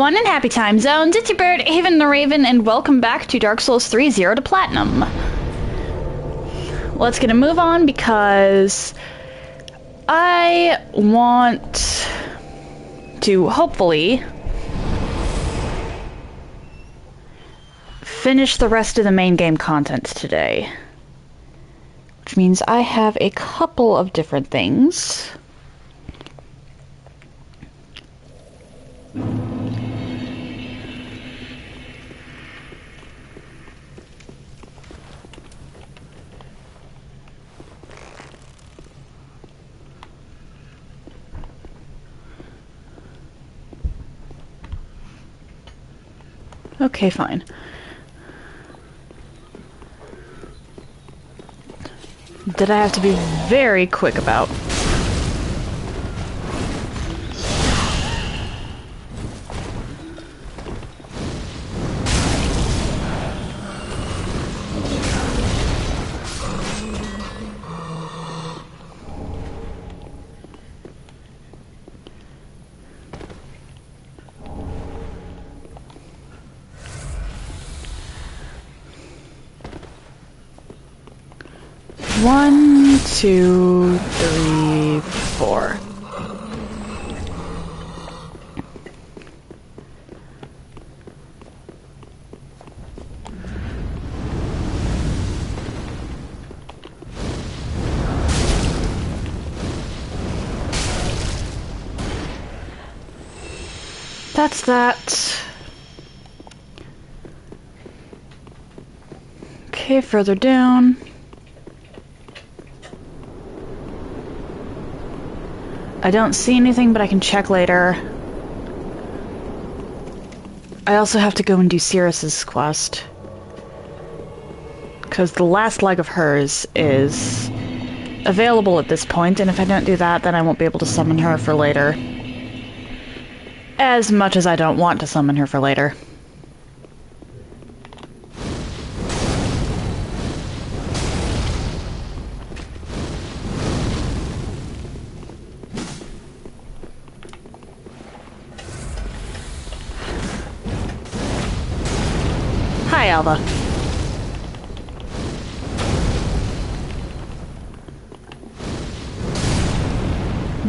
everyone in Happy Time Zones. It's your bird, Haven the Raven, and welcome back to Dark Souls 3 0 to Platinum. Let's get a move on because I want to hopefully finish the rest of the main game content today. Which means I have a couple of different things. Okay, fine. That I have to be very quick about. One, two, three, four. That's that. Okay, further down. I don't see anything, but I can check later. I also have to go and do Cirrus's quest. Because the last leg of hers is available at this point, and if I don't do that, then I won't be able to summon her for later. As much as I don't want to summon her for later. Hi, Alva.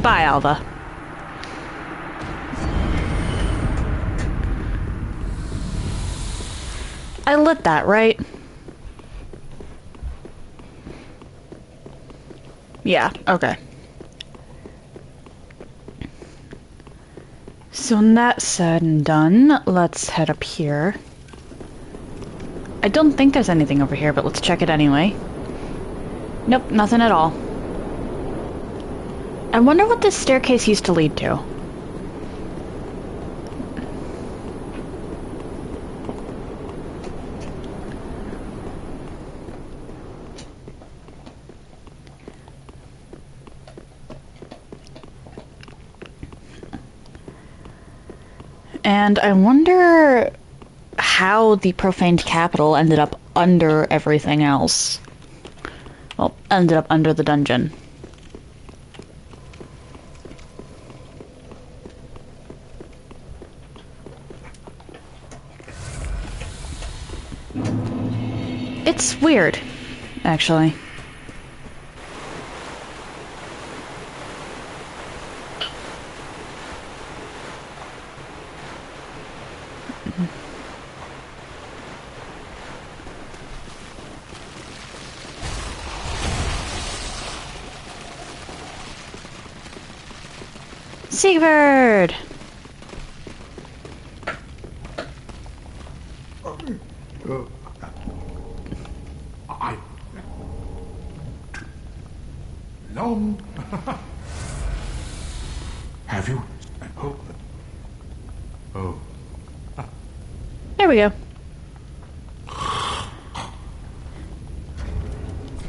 Bye, Alva. I lit that, right? Yeah, okay. So when that's said and done, let's head up here. I don't think there's anything over here, but let's check it anyway. Nope, nothing at all. I wonder what this staircase used to lead to. And I wonder how the profaned capital ended up under everything else. Well, ended up under the dungeon. It's weird, actually. Seabird! Long. Have you? Oh. There we go.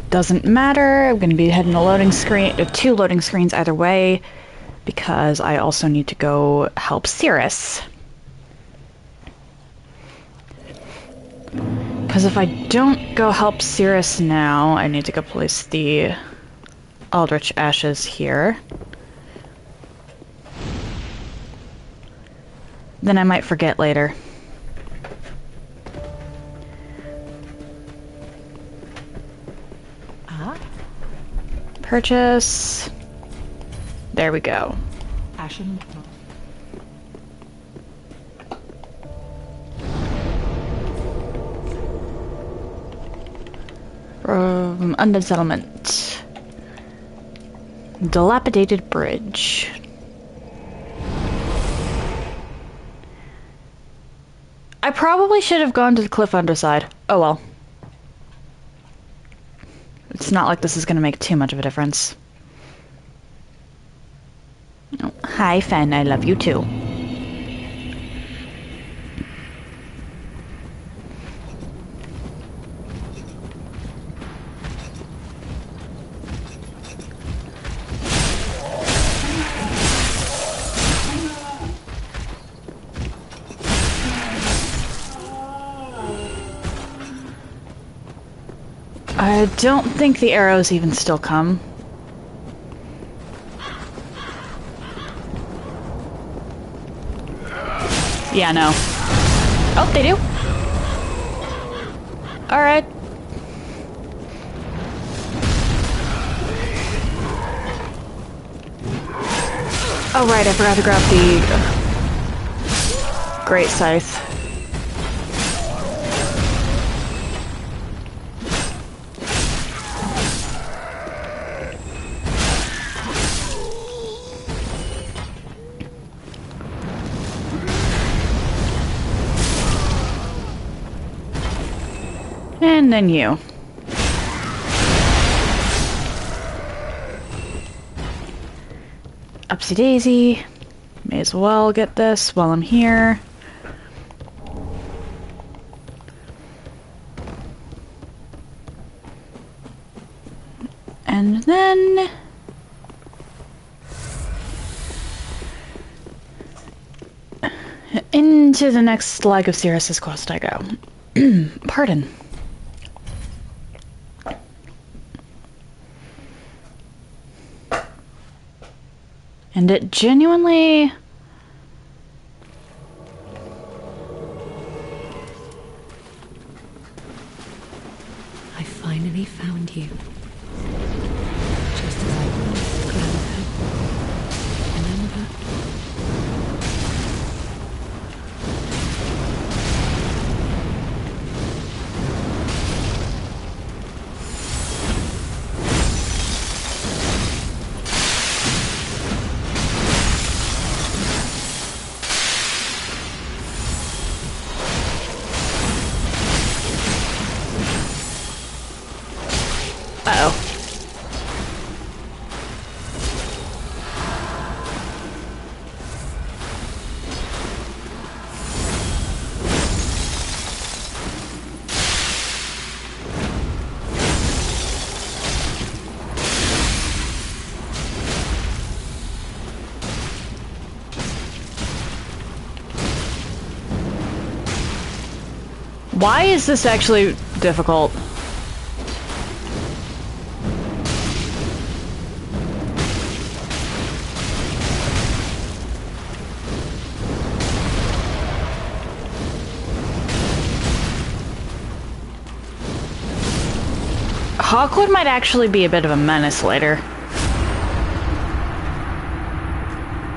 Doesn't matter. I'm going to be heading a loading screen, two loading screens either way, because I also need to go help Cirrus. Because if I don't go help Cirrus now, I need to go place the Aldrich Ashes here. Then I might forget later. Purchase. There we go. Ashen. Undead settlement. Dilapidated bridge. I probably should have gone to the cliff underside. Oh well. It's not like this is gonna make too much of a difference. Oh, hi, Fen. I love you too. I don't think the arrows even still come. Yeah, no. Oh, they do. Alright. Oh, right, I forgot to grab the great scythe. And then you. Upsy daisy. May as well get this while I'm here. And then... into the next leg of Sirius's quest I go. Pardon. And it genuinely... I finally found you. Just as I promised, Grandad. Remember? Uh-oh. Why is this actually difficult? Hawkwood might actually be a bit of a menace later.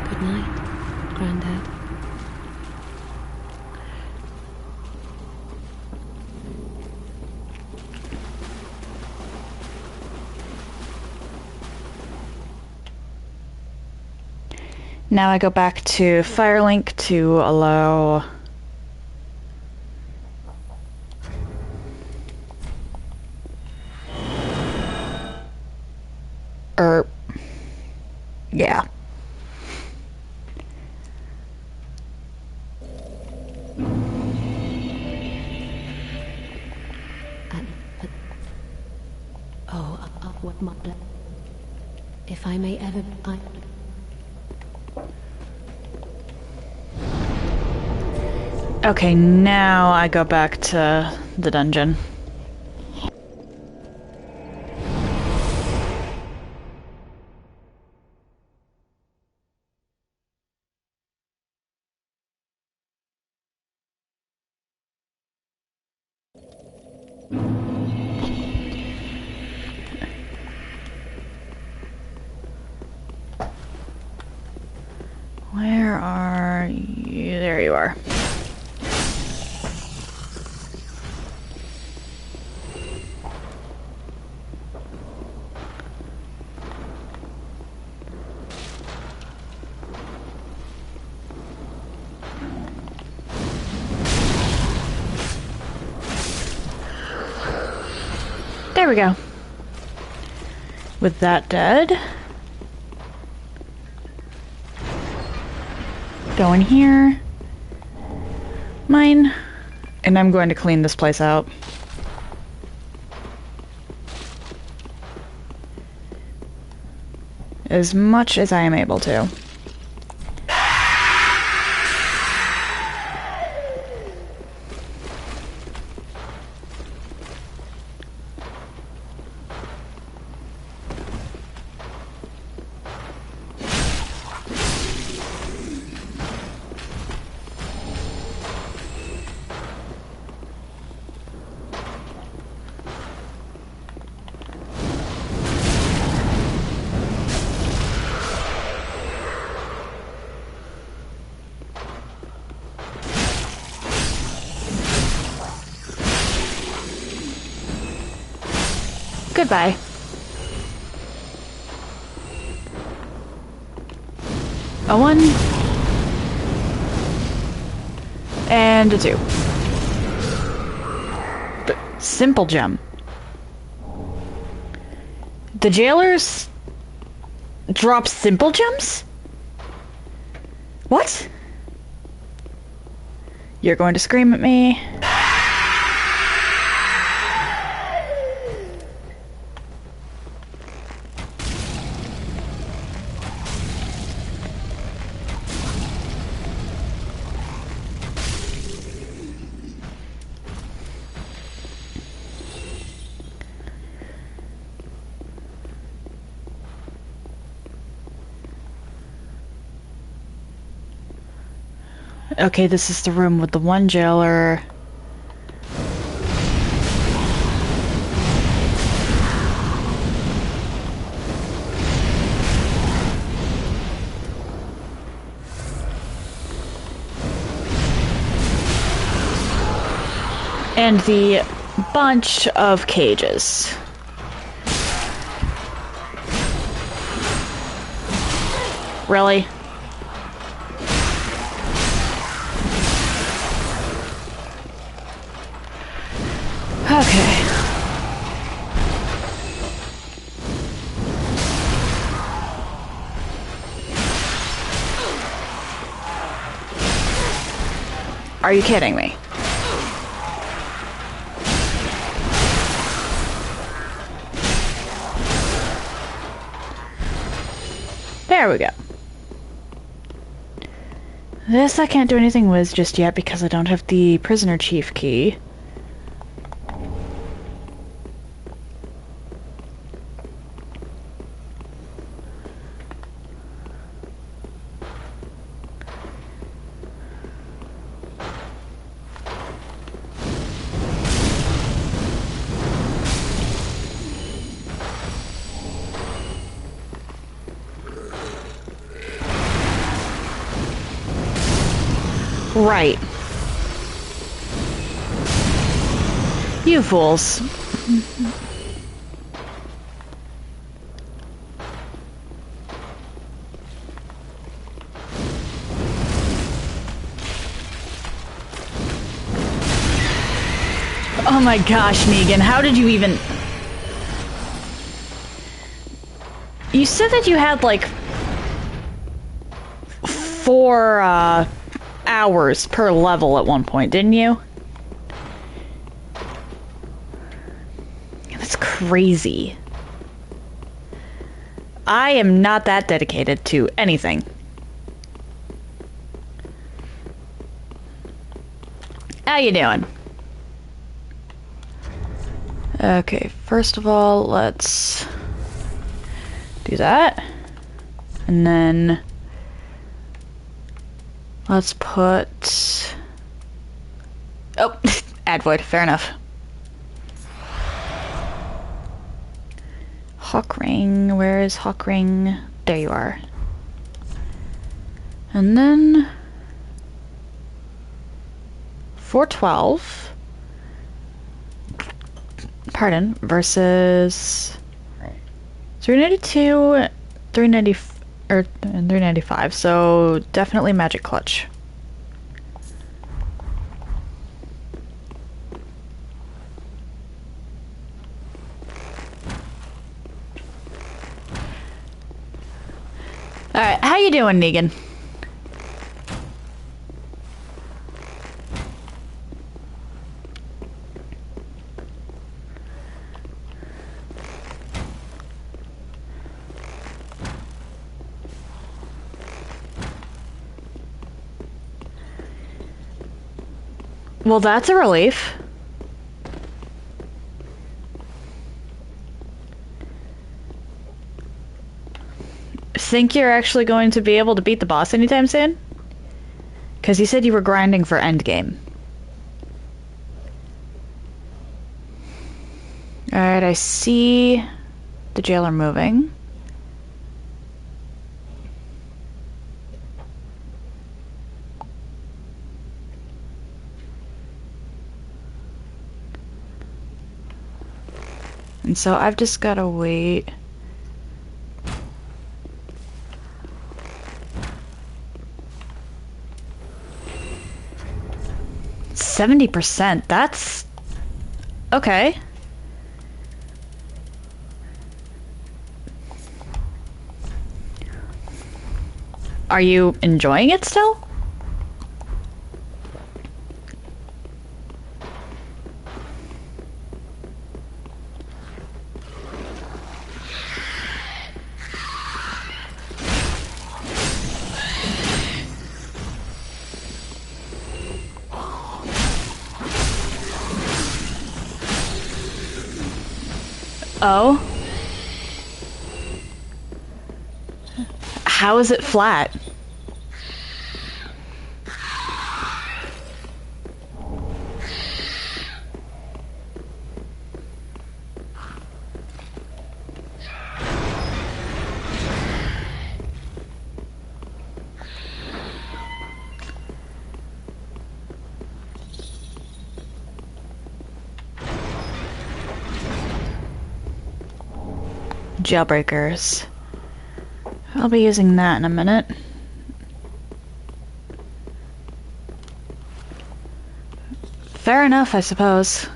Good night, Grandad. Now I go back to Firelink to allow... yeah. But... oh, what my... if I may ever... Okay, now I go back to the dungeon. Where are you? There you are. There we go. With that dead. Go in here. Mine. And I'm going to clean this place out. As much as I am able to. Goodbye. A 1. And a 2. Simple gem. The jailers drop simple gems? What? You're going to scream at me. Okay, this is the room with the one jailer. And the bunch of cages. Really? Okay. Are you kidding me? There we go. This I can't do anything with just yet because I don't have the prisoner chief key. Right. You fools. Oh my gosh, Negan, how did you even... You said that you had, like, 4, hours per level at one point, didn't you? That's crazy. I am not that dedicated to anything. How you doing? Okay, first of all, let's do that. And then let's put... Oh, add void, fair enough. Hawk Ring. Where is Hawk Ring? There you are. And then 412. Pardon. Versus 392, 390, or 395. So definitely Magic Clutch. Alright, how you doing, Negan? Well, that's a relief. Think you're actually going to be able to beat the boss anytime soon? Because you said you were grinding for endgame. Alright, I see the jailer moving. And so I've just gotta wait. %70%. That's okay. Are you enjoying it still? Oh? How is it flat? Jailbreakers. I'll be using that in a minute. Fair enough, I suppose.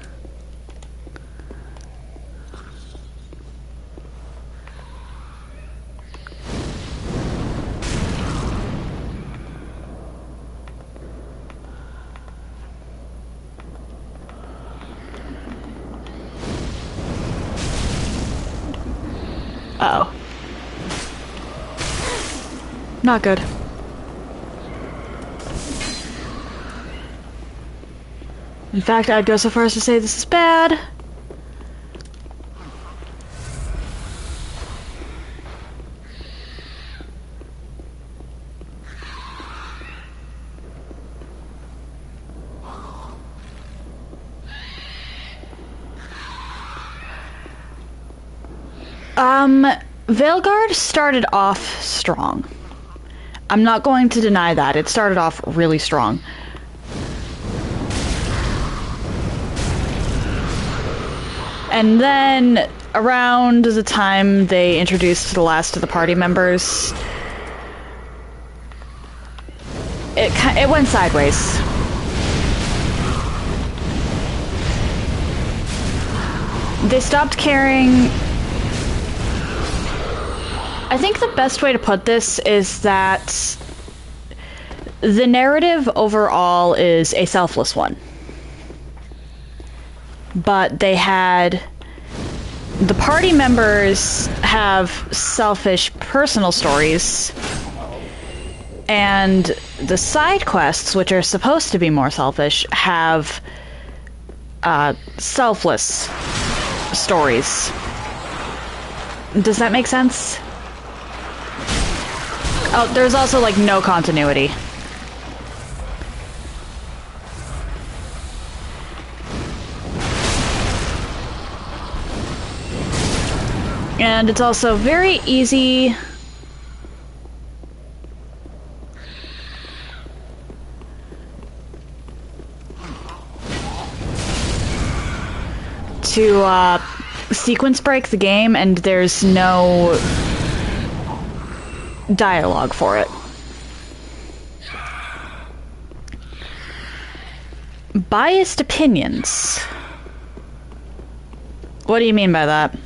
Uh-oh. Not good. In fact, I'd go so far as to say this is bad. Veilguard started off strong. I'm not going to deny that. It started off really strong. And then, around the time they introduced the last of the party members, it went sideways. They stopped caring. I think the best way to put this is that the narrative overall is a selfless one. But they had... The party members have selfish personal stories, and the side quests, which are supposed to be more selfish, have selfless stories. Does that make sense? Oh, there's also, like, no continuity. And it's also very easy to sequence break the game, and there's no dialogue for it. Biased opinions. What do you mean by that?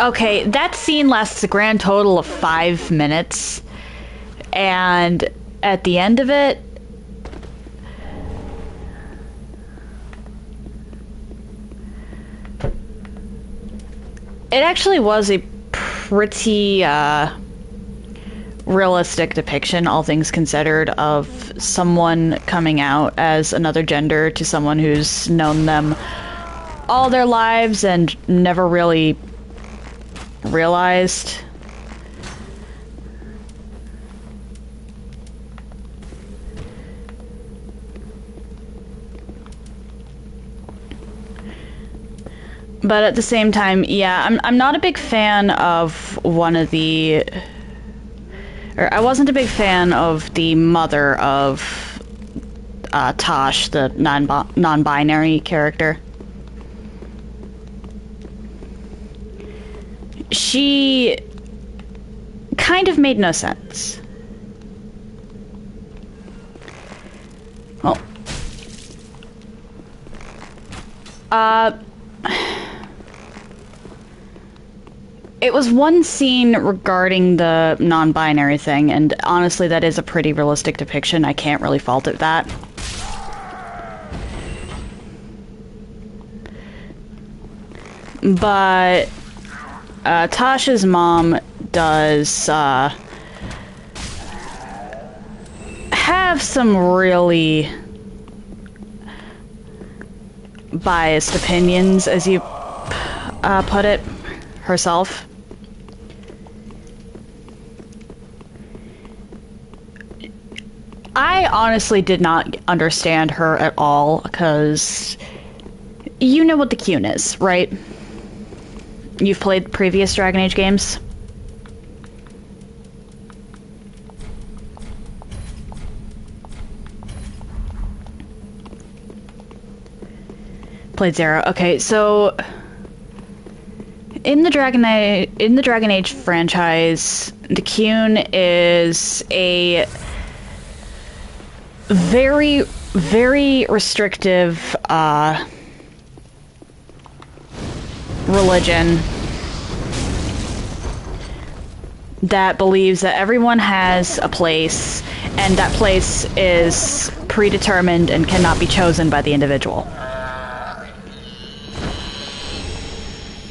Okay, that scene lasts a grand total of 5 minutes, and at the end of it, it actually was a pretty realistic depiction, all things considered, of someone coming out as another gender to someone who's known them all their lives and never really realized. But at the same time, yeah, I'm not a big fan of I wasn't a big fan of the mother of Tosh, the non-binary character. She kind of made no sense. Well, it was one scene regarding the non-binary thing, and honestly, that is a pretty realistic depiction. I can't really fault it that. But Tasha's mom does have some really biased opinions, as you put it herself. I honestly did not understand her at all, because you know what the Qn is, right? You've played previous Dragon Age games? Played Zero. Okay, so in the Dragon Age franchise, the Qn is a very, very restrictive religion that believes that everyone has a place, and that place is predetermined and cannot be chosen by the individual.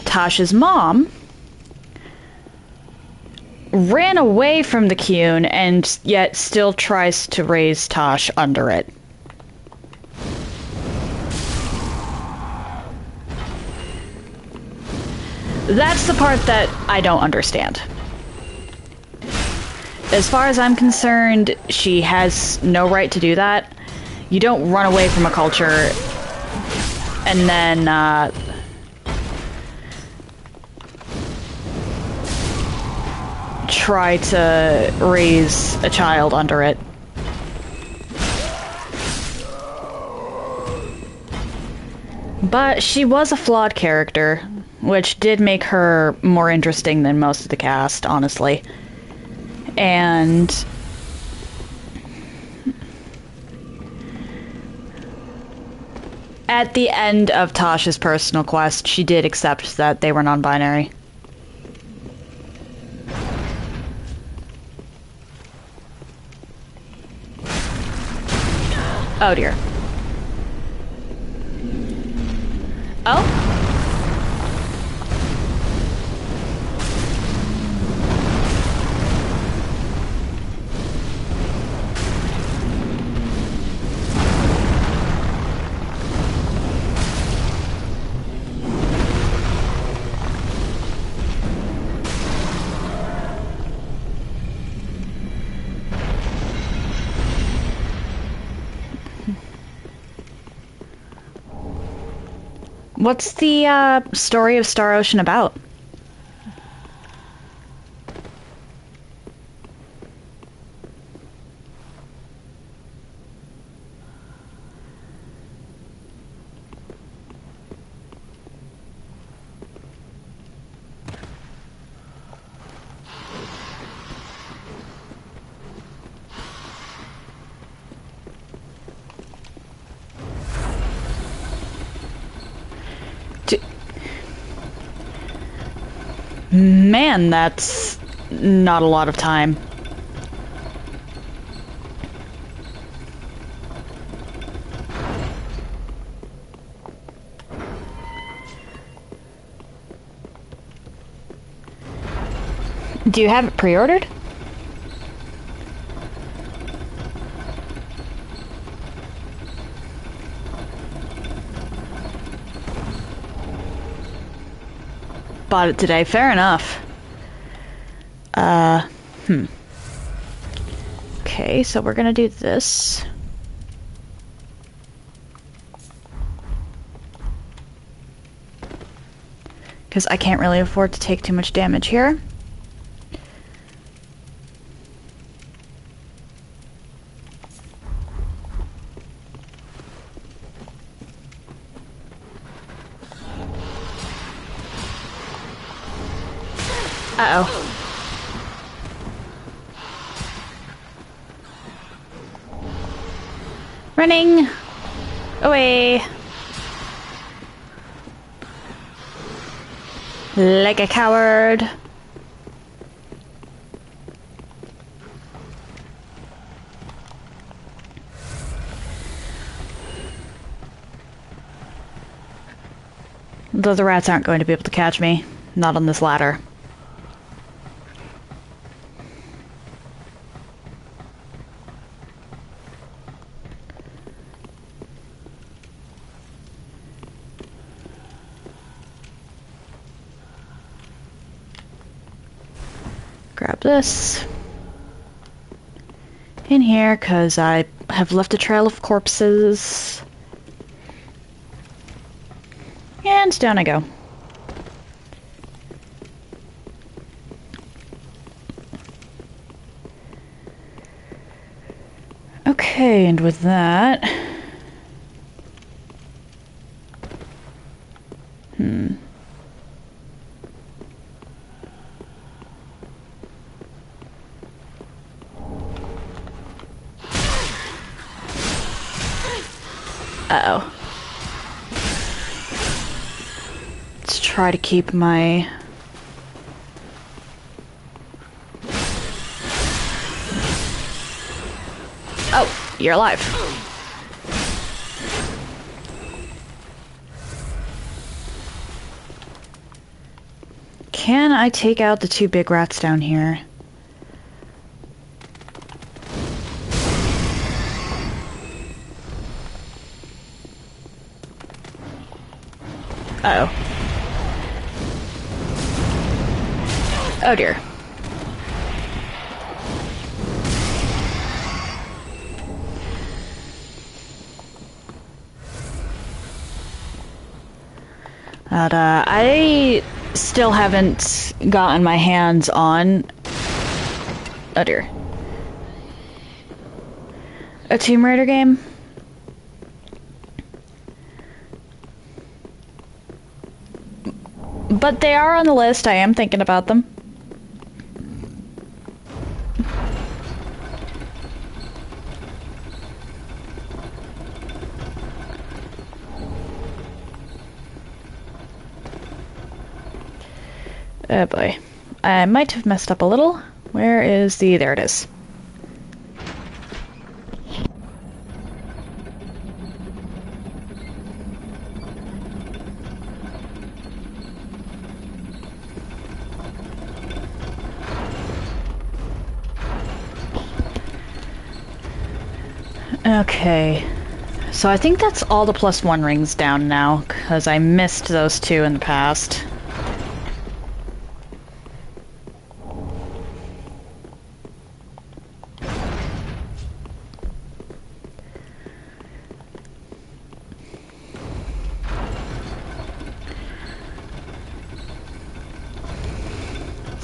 Tasha's mom ran away from the Qn and yet still tries to raise Tosh under it. That's the part that I don't understand. As far as I'm concerned, she has no right to do that. You don't run away from a culture and then try to raise a child under it. But she was a flawed character, which did make her more interesting than most of the cast, honestly. And at the end of Tasha's personal quest, she did accept that they were non-binary. Oh dear. Oh? What's the story of Star Ocean about? Man, that's not a lot of time. Do you have it pre-ordered? Bought it today. Fair enough. Okay, so we're gonna do this. Because I can't really afford to take too much damage here. Uh-oh. Running! Away! Like a coward. Though the rats aren't going to be able to catch me. Not on this ladder. Grab this. In here, because I have left a trail of corpses. And down I go. Okay, and with that... Uh-oh. Let's try to keep my... Oh, you're alive. Can I take out the two big rats down here? Uh-oh. Oh dear. But, I still haven't gotten my hands on... Oh dear. A Tomb Raider game? But they are on the list. I am thinking about them. Oh boy. I might have messed up a little. Where is the... There it is. Okay, so I think that's all the +1 rings down now, because I missed those two in the past.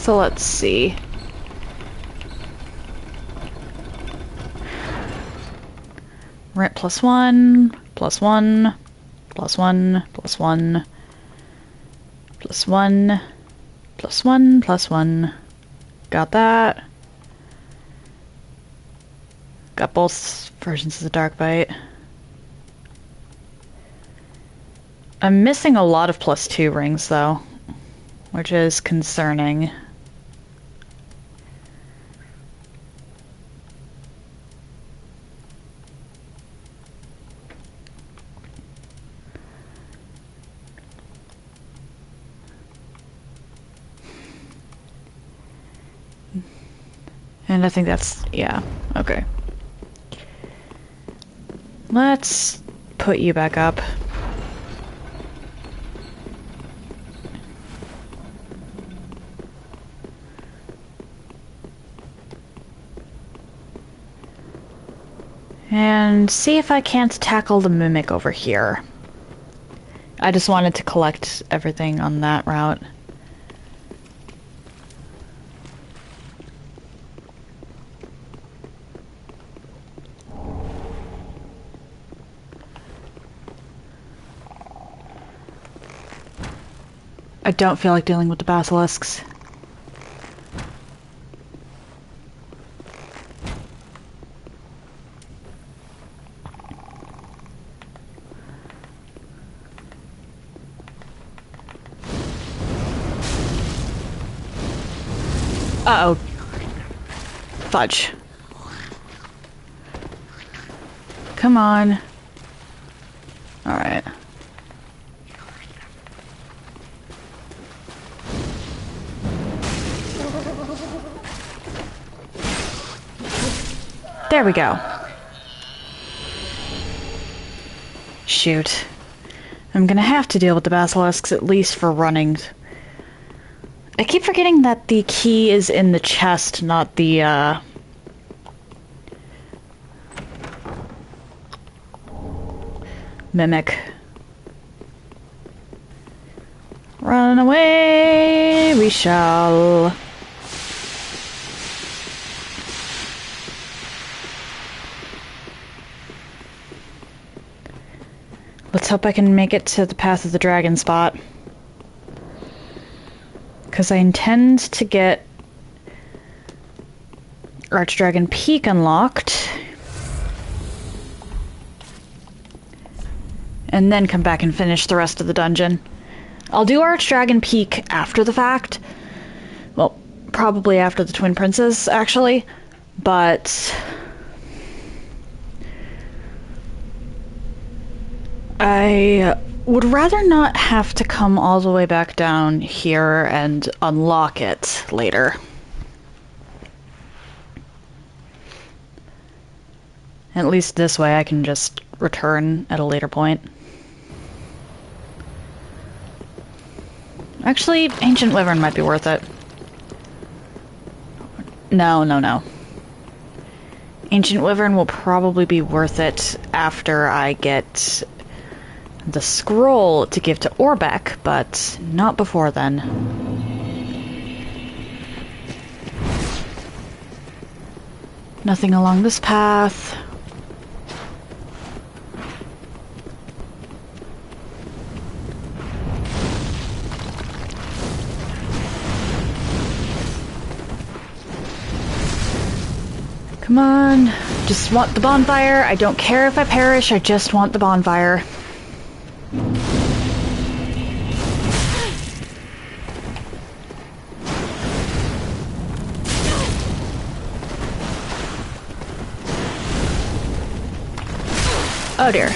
So let's see. Rent +1, +1, +1, +1, +1, +1, +1. Got that. Got both versions of the Dark Bite. I'm missing a lot of +2 rings, though, which is concerning. And I think that's, yeah, okay. Let's put you back up. And see if I can't tackle the mimic over here. I just wanted to collect everything on that route. I don't feel like dealing with the basilisks. Uh-oh. Fudge. Come on. Alright. There we go. Shoot. I'm gonna have to deal with the basilisks, at least for running. I keep forgetting that the key is in the chest, not the, mimic. Run away, we shall. Let's hope I can make it to the Path of the Dragon spot. Because I intend to get Archdragon Peak unlocked. And then come back and finish the rest of the dungeon. I'll do Archdragon Peak after the fact. Well, probably after the Twin Princes, actually. But I would rather not have to come all the way back down here and unlock it later. At least this way I can just return at a later point. Actually, Ancient Wyvern might be worth it. No, no, no. Ancient Wyvern will probably be worth it after I get the scroll to give to Orbeck, but not before then. Nothing along this path. Come on. Just want the bonfire. I don't care if I perish, I just want the bonfire. Oh dear.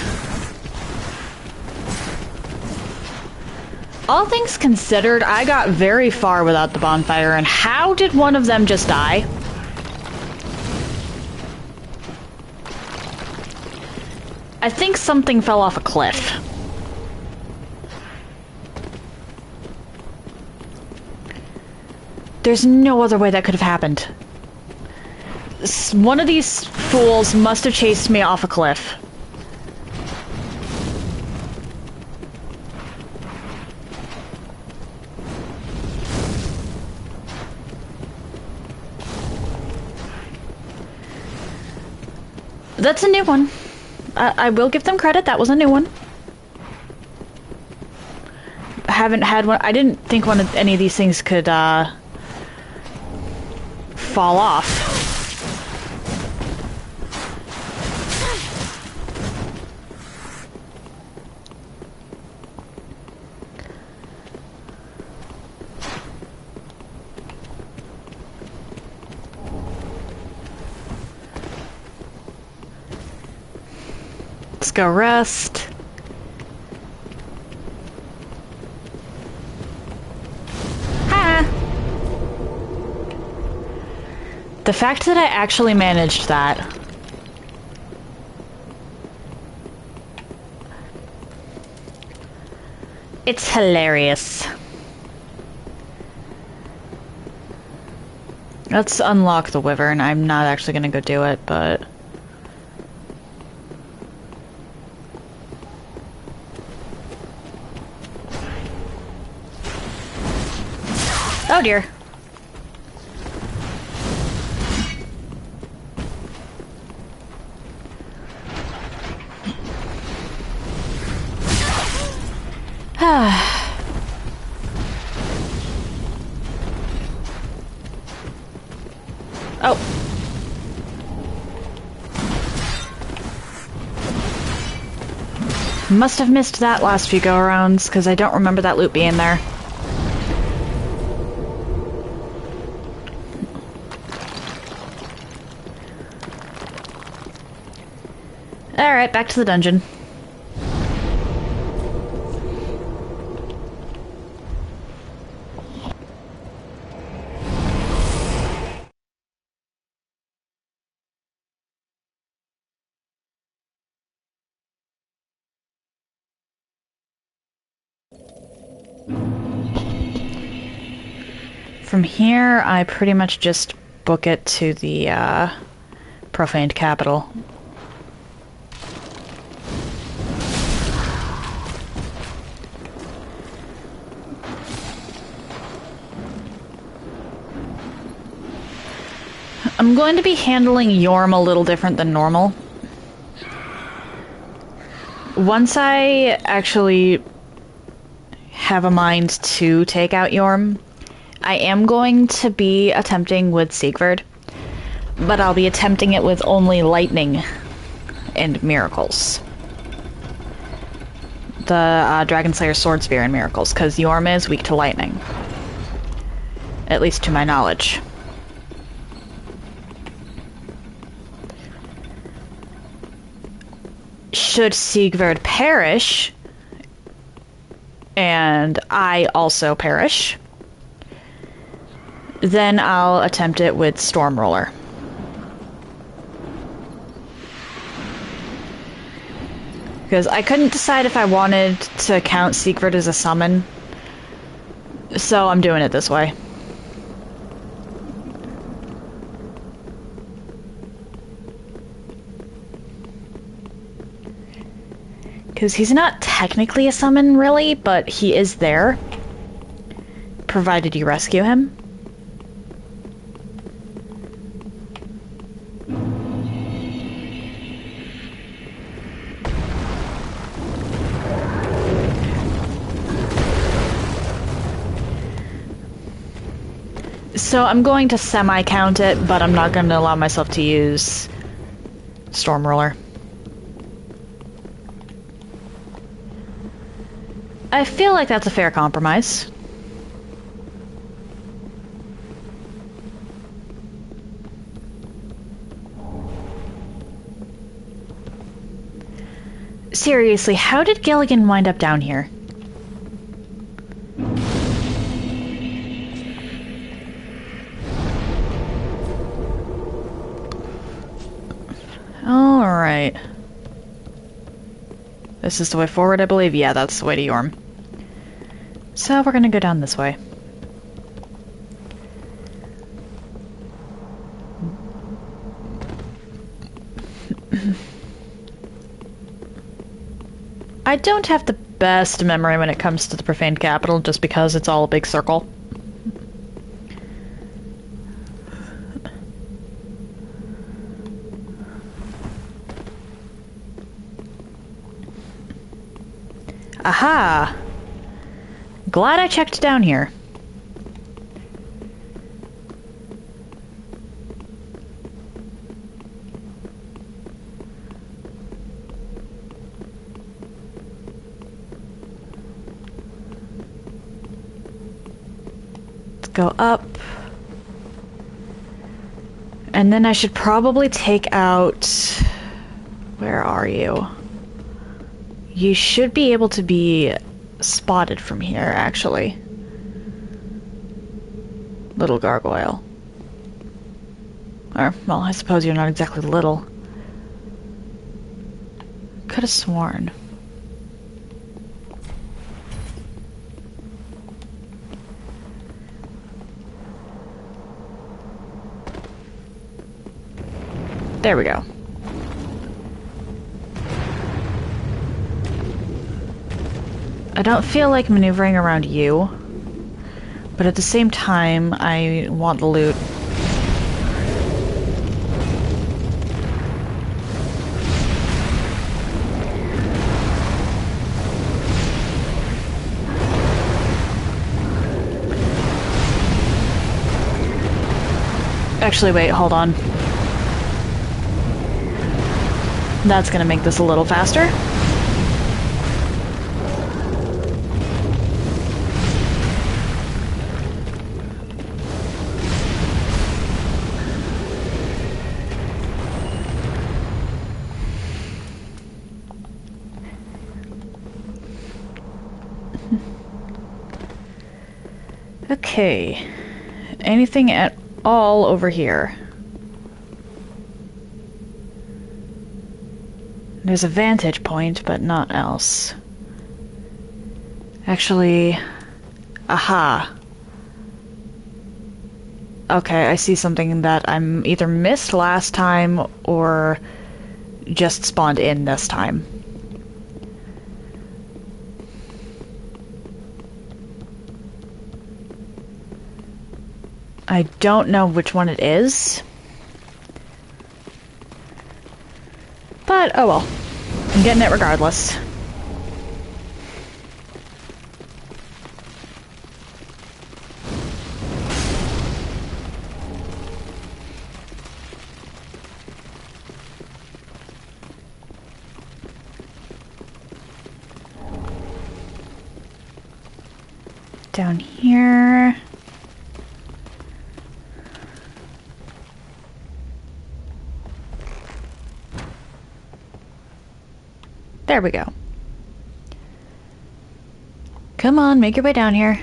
All things considered, I got very far without the bonfire, and how did one of them just die? I think something fell off a cliff. There's no other way that could have happened. One of these fools must have chased me off a cliff. That's a new one. I will give them credit, that was a new one. Haven't had one. I didn't think any of these things could fall off. Let's go rest. The fact that I actually managed that. It's hilarious. Let's unlock the wyvern. I'm not actually gonna go do it, but... Oh dear. Oh. Must have missed that last few go-arounds, because I don't remember that loot being there. Alright, back to the dungeon. From here, I pretty much just book it to the profaned capital. I'm going to be handling Yorm a little different than normal. Once I actually have a mind to take out Yorm, I am going to be attempting with Sigurd, but I'll be attempting it with only lightning and miracles. The Dragon Slayer Sword Spear and miracles, because Yorm is weak to lightning. At least to my knowledge. Should Sigurd perish, and I also perish, then I'll attempt it with Stormroller. Because I couldn't decide if I wanted to count Sigurd as a summon, so I'm doing it this way. Because he's not technically a summon, really, but he is there, provided you rescue him. So I'm going to semi-count it, but I'm not going to allow myself to use Stormroller. I feel like that's a fair compromise. Seriously, how did Gilligan wind up down here? Alright. This is the way forward, I believe? Yeah, that's the way to Yorm. So we're gonna go down this way. I don't have the best memory when it comes to the Profaned Capital, just because it's all a big circle. Aha! Glad I checked down here. Let's go up. And then I should probably take out... Where are you? You should be able to be spotted from here, actually. Little gargoyle. Or, well, I suppose you're not exactly little. Could have sworn. There we go. I don't feel like maneuvering around you, but at the same time, I want the loot. Actually, wait, hold on. That's gonna make this a little faster. Okay. Anything at all over here? There's a vantage point, but not else. Actually... Aha. Okay, I see something that I'm either missed last time or just spawned in this time. I don't know which one it is. But, oh well. I'm getting it regardless. Down here. There we go. Come on, make your way down here.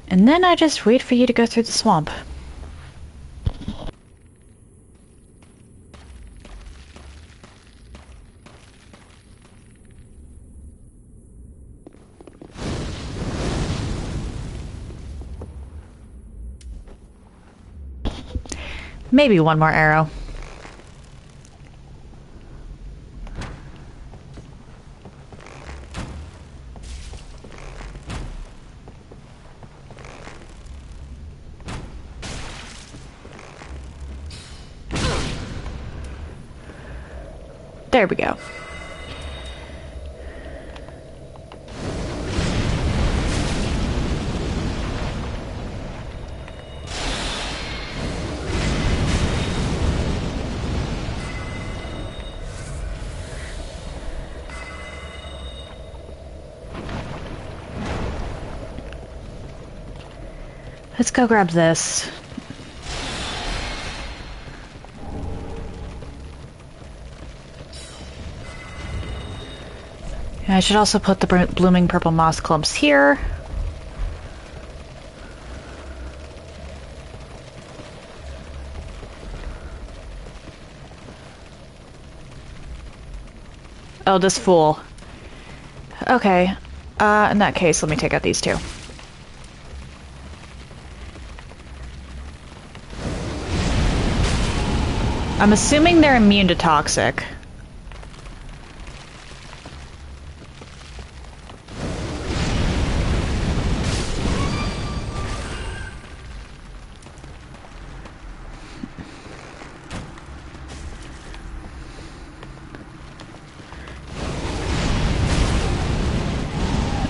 And then I just wait for you to go through the swamp. Maybe one more arrow. There we go. Let's go grab this. And I should also put the blooming purple moss clumps here. Oh, this fool. Okay. In that case, let me take out these two. I'm assuming they're immune to toxic.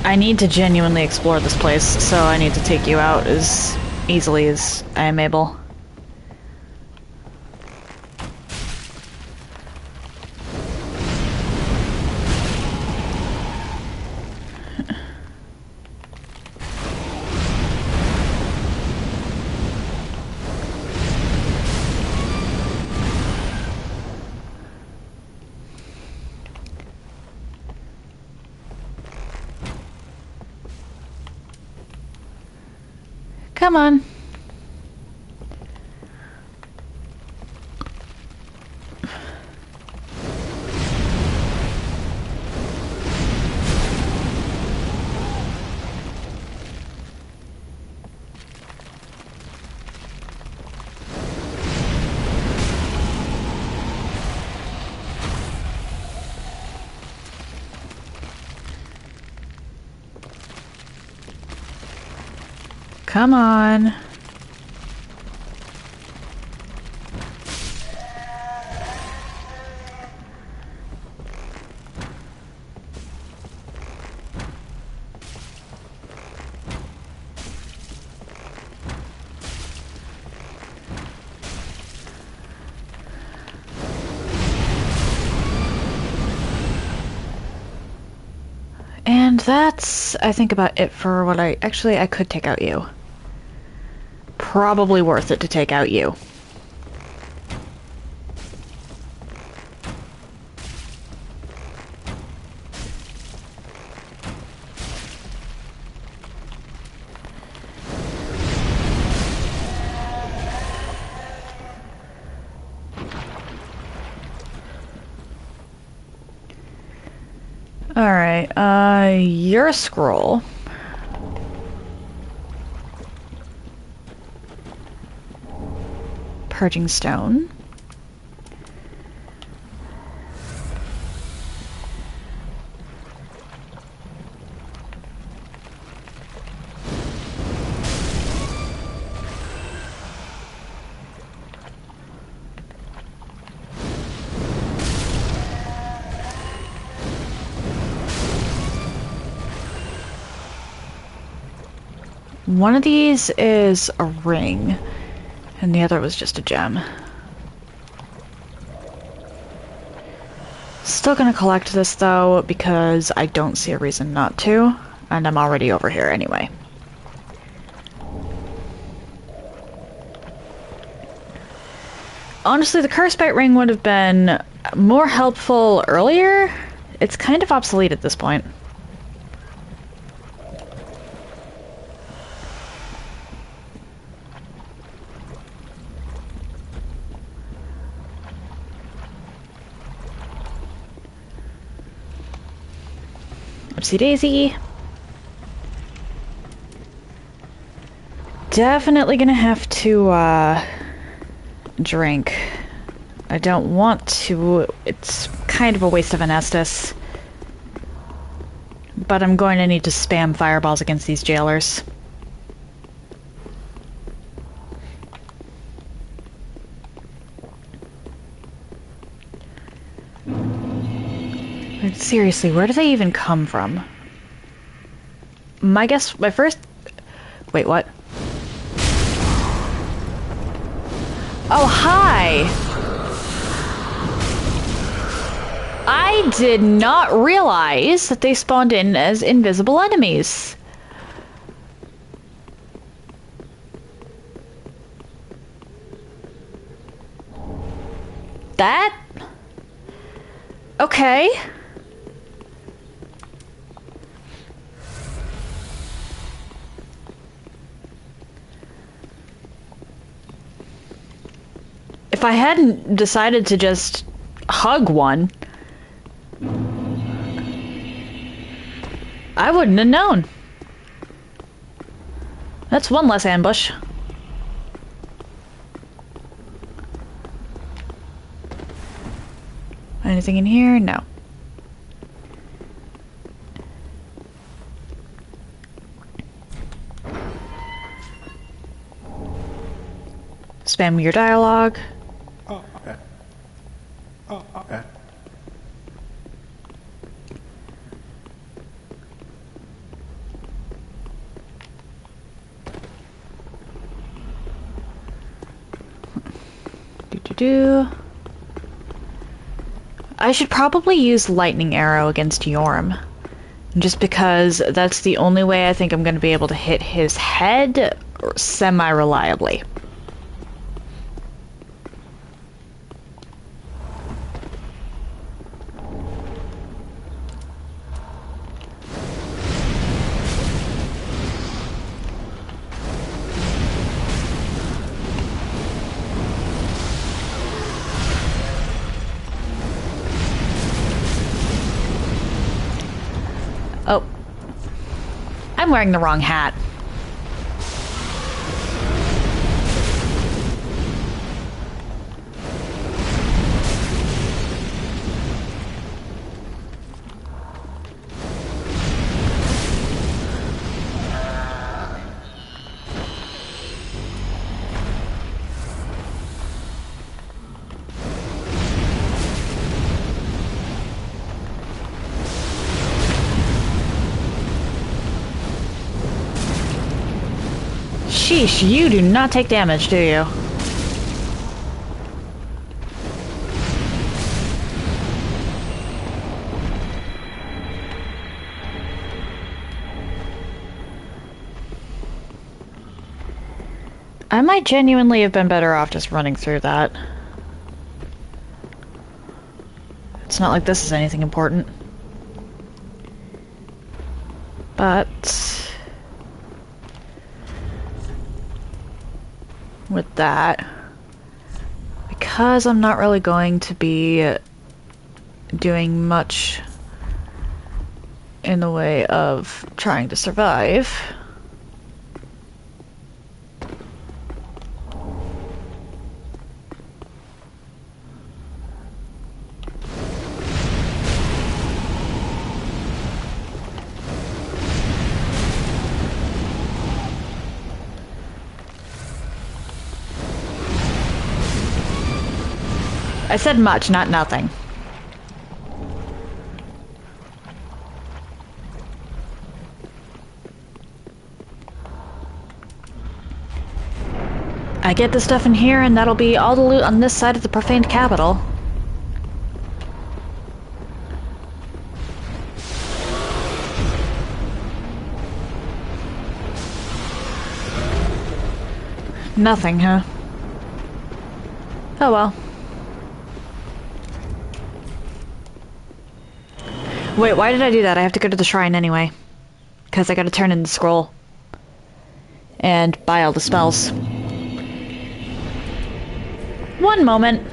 I need to genuinely explore this place, so I need to take you out as easily as I am able. Come on. Come on. And that's, I think, about it for what I could take out you. Probably worth it to take out you. Alright, you're a scroll. Purging stone. One of these is a ring, and the other was just a gem. Still gonna collect this though, because I don't see a reason not to, and I'm already over here anyway. Honestly, the curse bite ring would have been more helpful earlier. It's kind of obsolete at this point. Oopsie daisy. Definitely gonna have to, drink. I don't want to. It's kind of a waste of an Estus. But I'm going to need to spam fireballs against these jailers. Like, seriously, where do they even come from? My first... Wait, what? Oh, hi! I did not realize that they spawned in as invisible enemies. That? Okay. If I hadn't decided to just hug one, I wouldn't have known. That's one less ambush. Anything in here? No. Spam your dialogue. Do-do. I should probably use Lightning Arrow against Yorm. Just because that's the only way I think I'm going to be able to hit his head semi-reliably. Oh. I'm wearing the wrong hat. Sheesh, you do not take damage, do you? I might genuinely have been better off just running through that. It's not like this is anything important. But with that, because I'm not really going to be doing much in the way of trying to survive, I said much, not nothing. I get the stuff in here, and that'll be all the loot on this side of the profaned capital. Nothing, huh? Oh well. Wait, why did I do that? I have to go to the shrine anyway. Because I gotta turn in the scroll. And buy all the spells. One moment.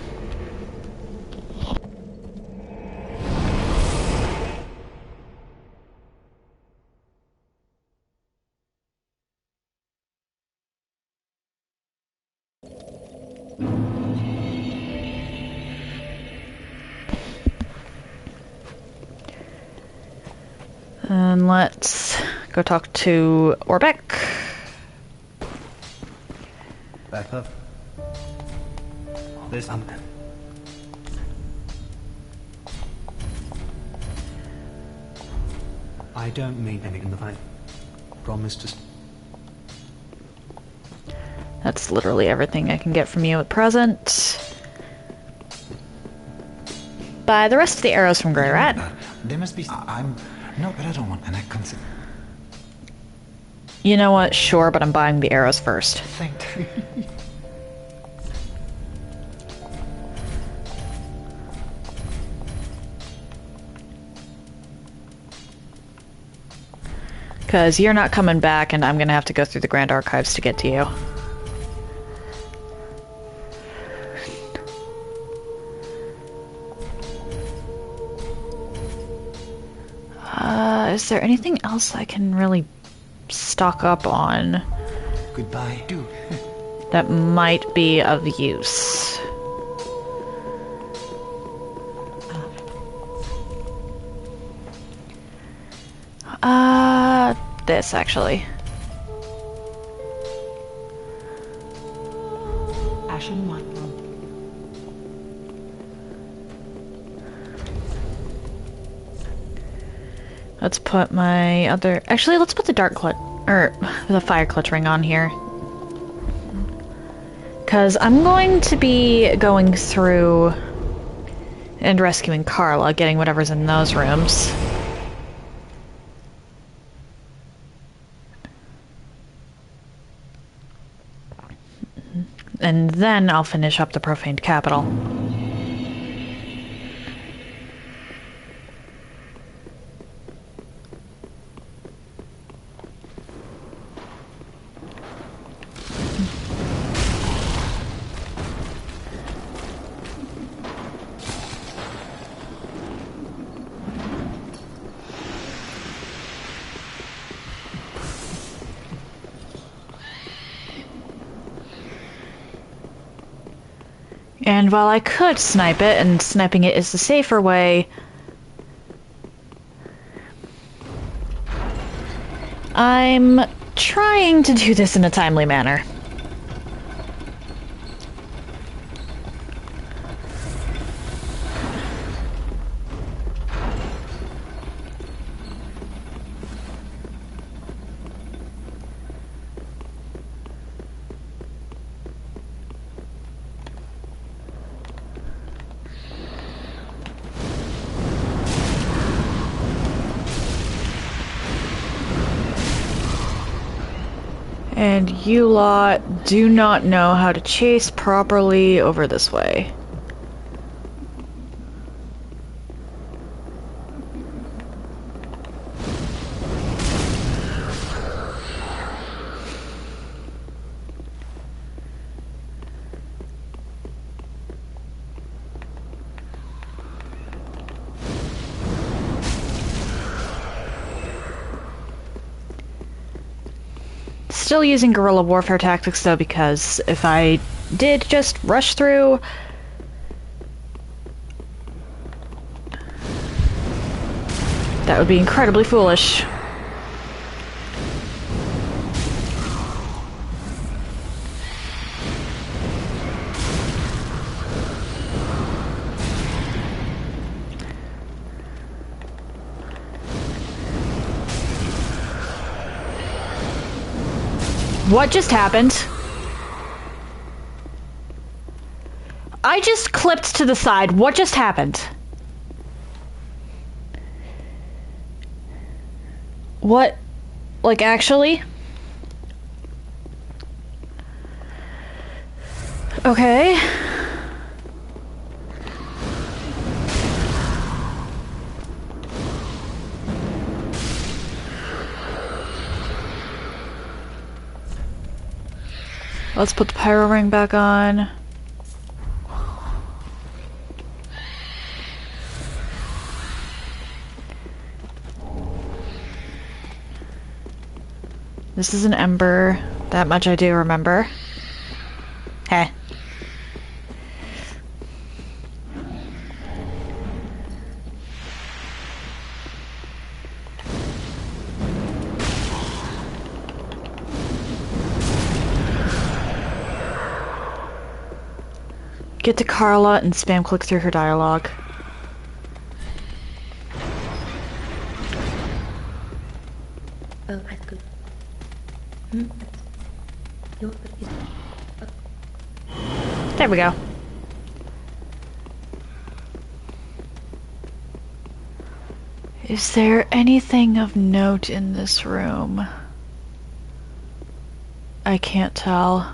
And let's go talk to Orbeck. Back up. There's something. I don't mean anything in the fight. Promise to... That's literally everything I can get from you at present. Buy the rest of the arrows from Grey Rat. There must be... I'm... No, but I don't want an concept. You know what? Sure, but I'm buying the arrows first. Thank you. Because you're not coming back, and I'm going to have to go through the Grand Archives to get to you. Is there anything else I can really stock up on? Goodbye, do. That might be of use. This actually. Ashen White. Let's put my other... Actually, let's put the Dark Clutch... Or the Fire Clutch ring on here. Because I'm going to be going through and rescuing Carla, getting whatever's in those rooms. And then I'll finish up the Profaned Capital. And while I could snipe it, and sniping it is the safer way, I'm trying to do this in a timely manner. And you lot do not know how to chase properly over this way. Still using guerrilla warfare tactics though, because if I did just rush through, that would be incredibly foolish. What just happened? I just clipped to the side. What just happened? What? Like, actually? Okay. Let's put the pyro ring back on. This is an ember. That much I do remember. Heh. Get to Carla and spam click through her dialogue. There we go. Is there anything of note in this room? I can't tell.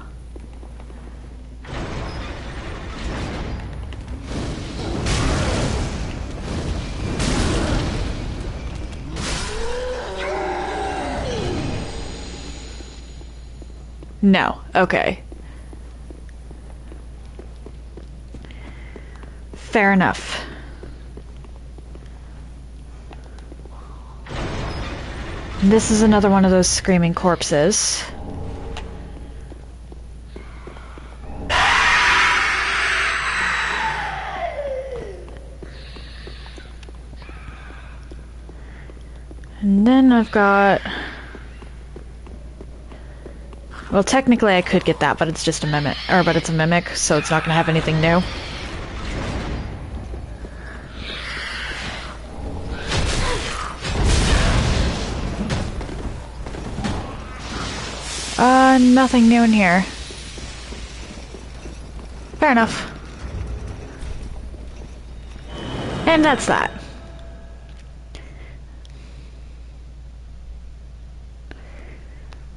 No. Okay. Fair enough. This is another one of those screaming corpses. And then I've got... Well, technically I could get that, but it's just a mimic, but it's a mimic, so it's not gonna have anything new. Nothing new in here. Fair enough. And that's that.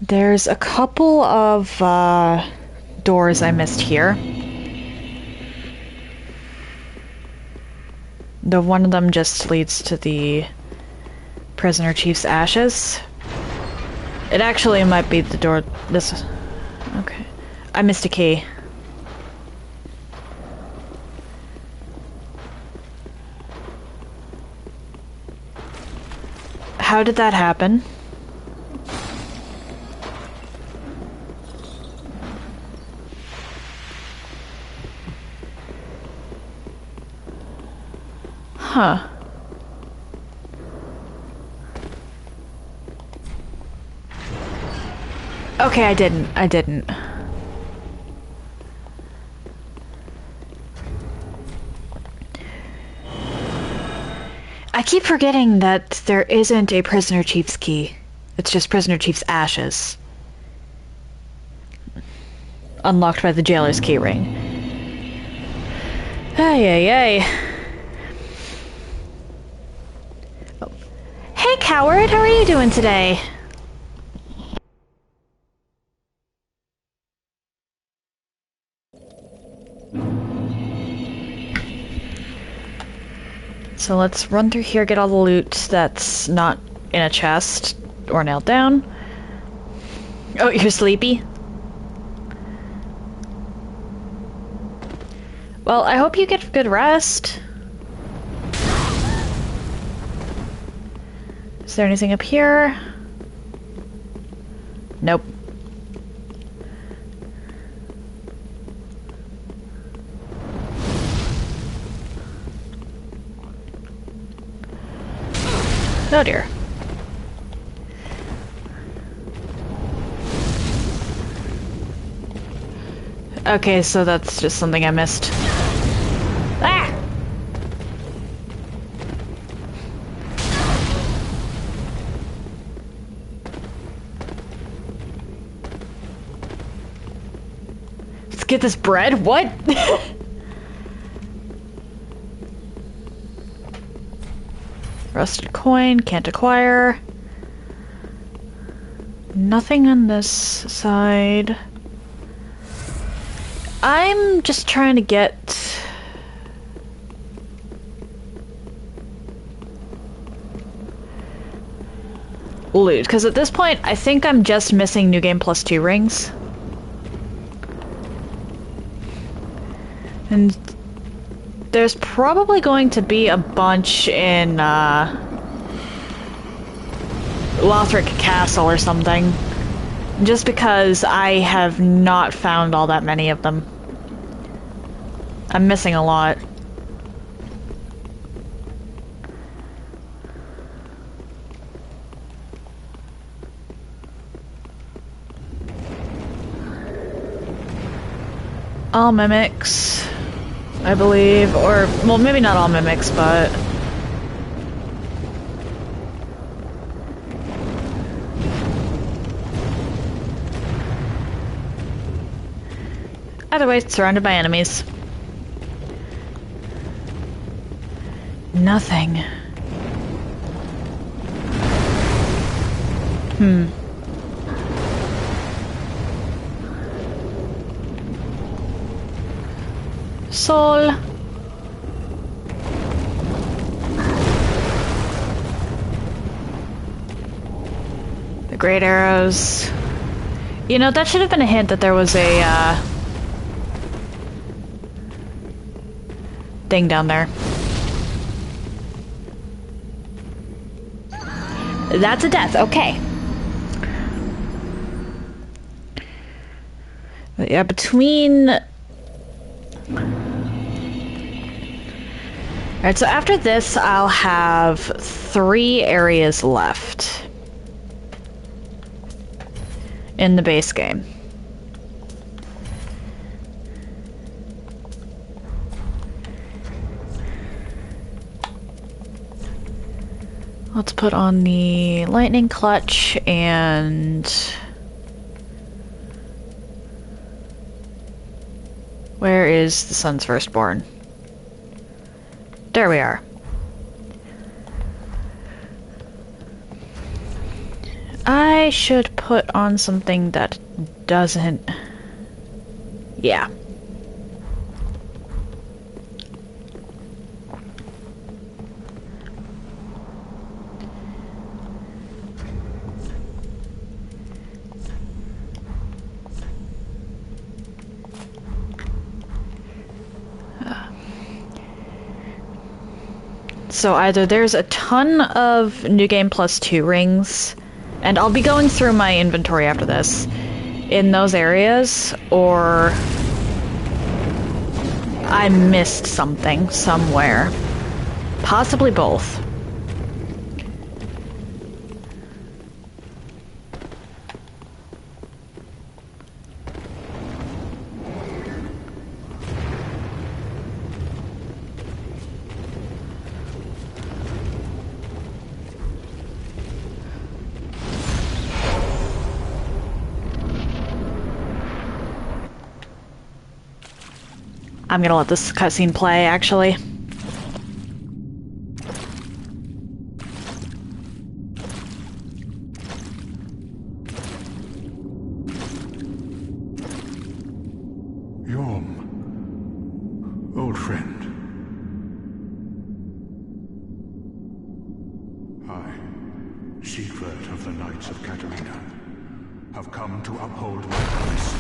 There's a couple of doors I missed here. Though one of them just leads to the prisoner chief's ashes. It actually might be the door. This. Okay. I missed a key. How did that happen? Huh. Okay, I didn't. I keep forgetting that there isn't a prisoner chief's key. It's just prisoner chief's ashes. Unlocked by the jailer's key ring. Ay, ay, ay. Oh. Hey, coward, how are you doing today? So let's run through here, get all the loot that's not in a chest or nailed down. Oh, you're sleepy? Well, I hope you get good rest. Is there anything up here? Nope. Oh dear. Okay, so that's just something I missed. Ah! Let's get this bread? What? Rusted coin, can't acquire. Nothing on this side. I'm just trying to get... loot, because at this point, I think I'm just missing New Game Plus 2 rings. And there's probably going to be a bunch in Lothric Castle or something. Just because I have not found all that many of them. I'm missing a lot. All mimics, I believe, or, well, maybe not all mimics, but... either way, surrounded by enemies. Nothing. Soul. The great arrows. You know, that should have been a hint that there was a, thing down there. That's a death, okay. But yeah, between... Alright, so after this, I'll have 3 areas left in the base game. Let's put on the lightning clutch and... Where is the sun's firstborn? There we are. I should put on something that doesn't... Yeah. So either there's a ton of New Game Plus 2 rings, and I'll be going through my inventory after this, in those areas, or I missed something somewhere. Possibly both. I'm gonna let this cutscene play, actually. Yorm, old friend. I, Siegfried of the Knights of Katarina, have come to uphold my promise.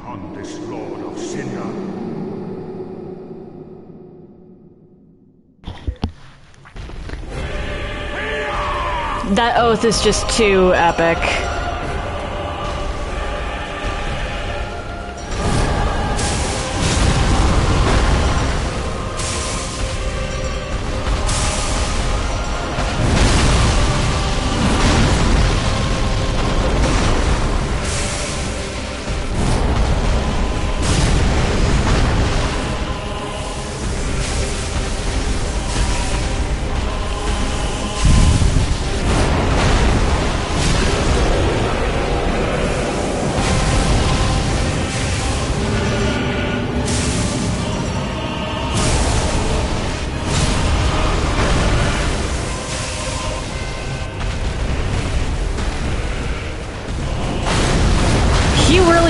On this Lord of Cinder. That oath is just too epic.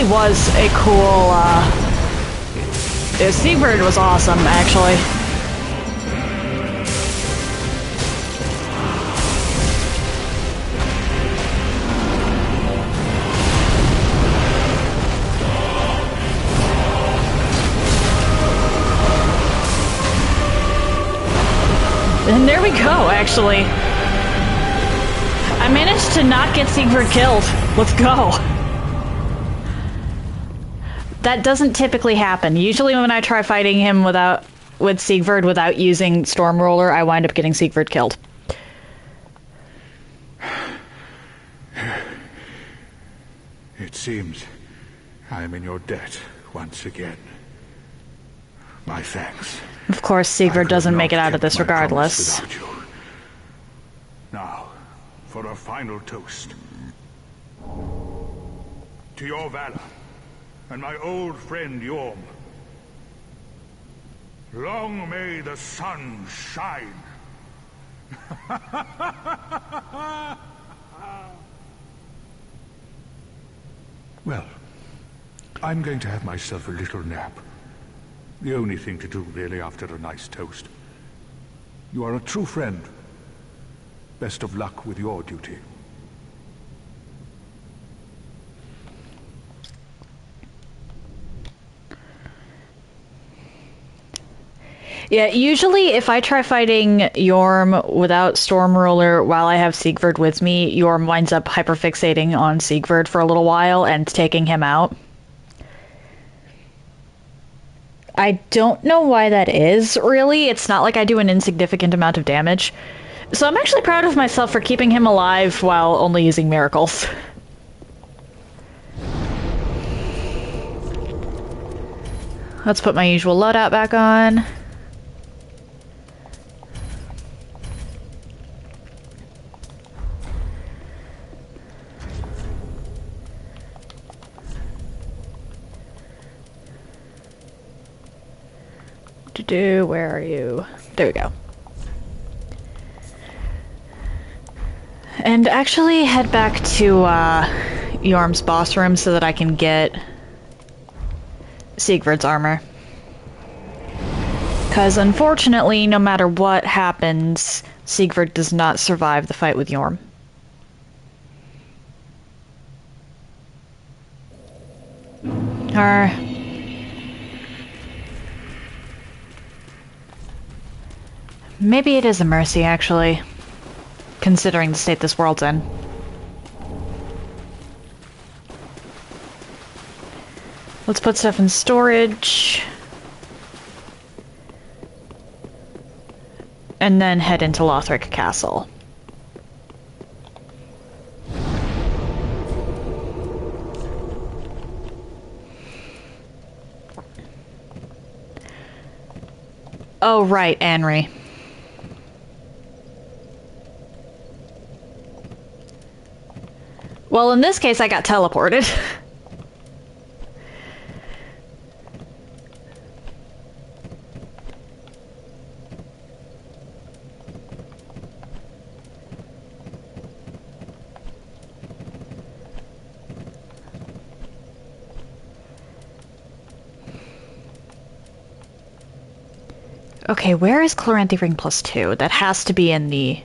Was a cool, Siegfried was awesome, actually. And there we go, actually. I managed to not get Siegfried killed. Let's go. That doesn't typically happen. Usually when I try fighting him with Siegfried without using Stormroller, I wind up getting Siegfried killed. It seems I am in your debt once again. My thanks. Of course, Siegfried doesn't make it out of this regardless. Now, for a final toast. To your valor. And my old friend Yorm. Long may the sun shine. Well, I'm going to have myself a little nap. The only thing to do, really, after a nice toast. You are a true friend. Best of luck with your duty. Yeah, usually if I try fighting Yorm without Stormroller while I have Siegfried with me, Yorm winds up hyperfixating on Siegfried for a little while and taking him out. I don't know why that is, really. It's not like I do an insignificant amount of damage. So I'm actually proud of myself for keeping him alive while only using miracles. Let's put my usual loadout back on. Where are you? There we go. And actually head back to Yorm's boss room so that I can get Siegfried's armor. Because unfortunately, no matter what happens, Siegfried does not survive the fight with Yorm. Or... maybe it is a mercy, actually. Considering the state this world's in. Let's put stuff in storage. And then head into Lothric Castle. Oh, right, Anri. Well, in this case, I got teleported. Okay, where is Chloranthy Ring +2? That has to be in the...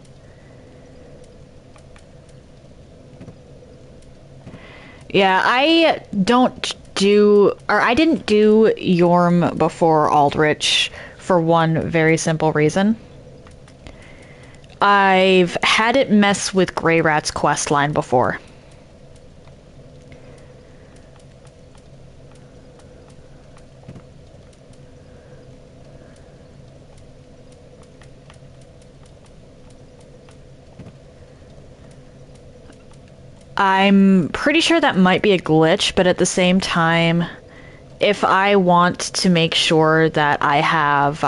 Yeah, I didn't do Yorm before Aldrich for one very simple reason. I've had it mess with Grey Rat's questline before. I'm pretty sure that might be a glitch, but at the same time, if I want to make sure that I have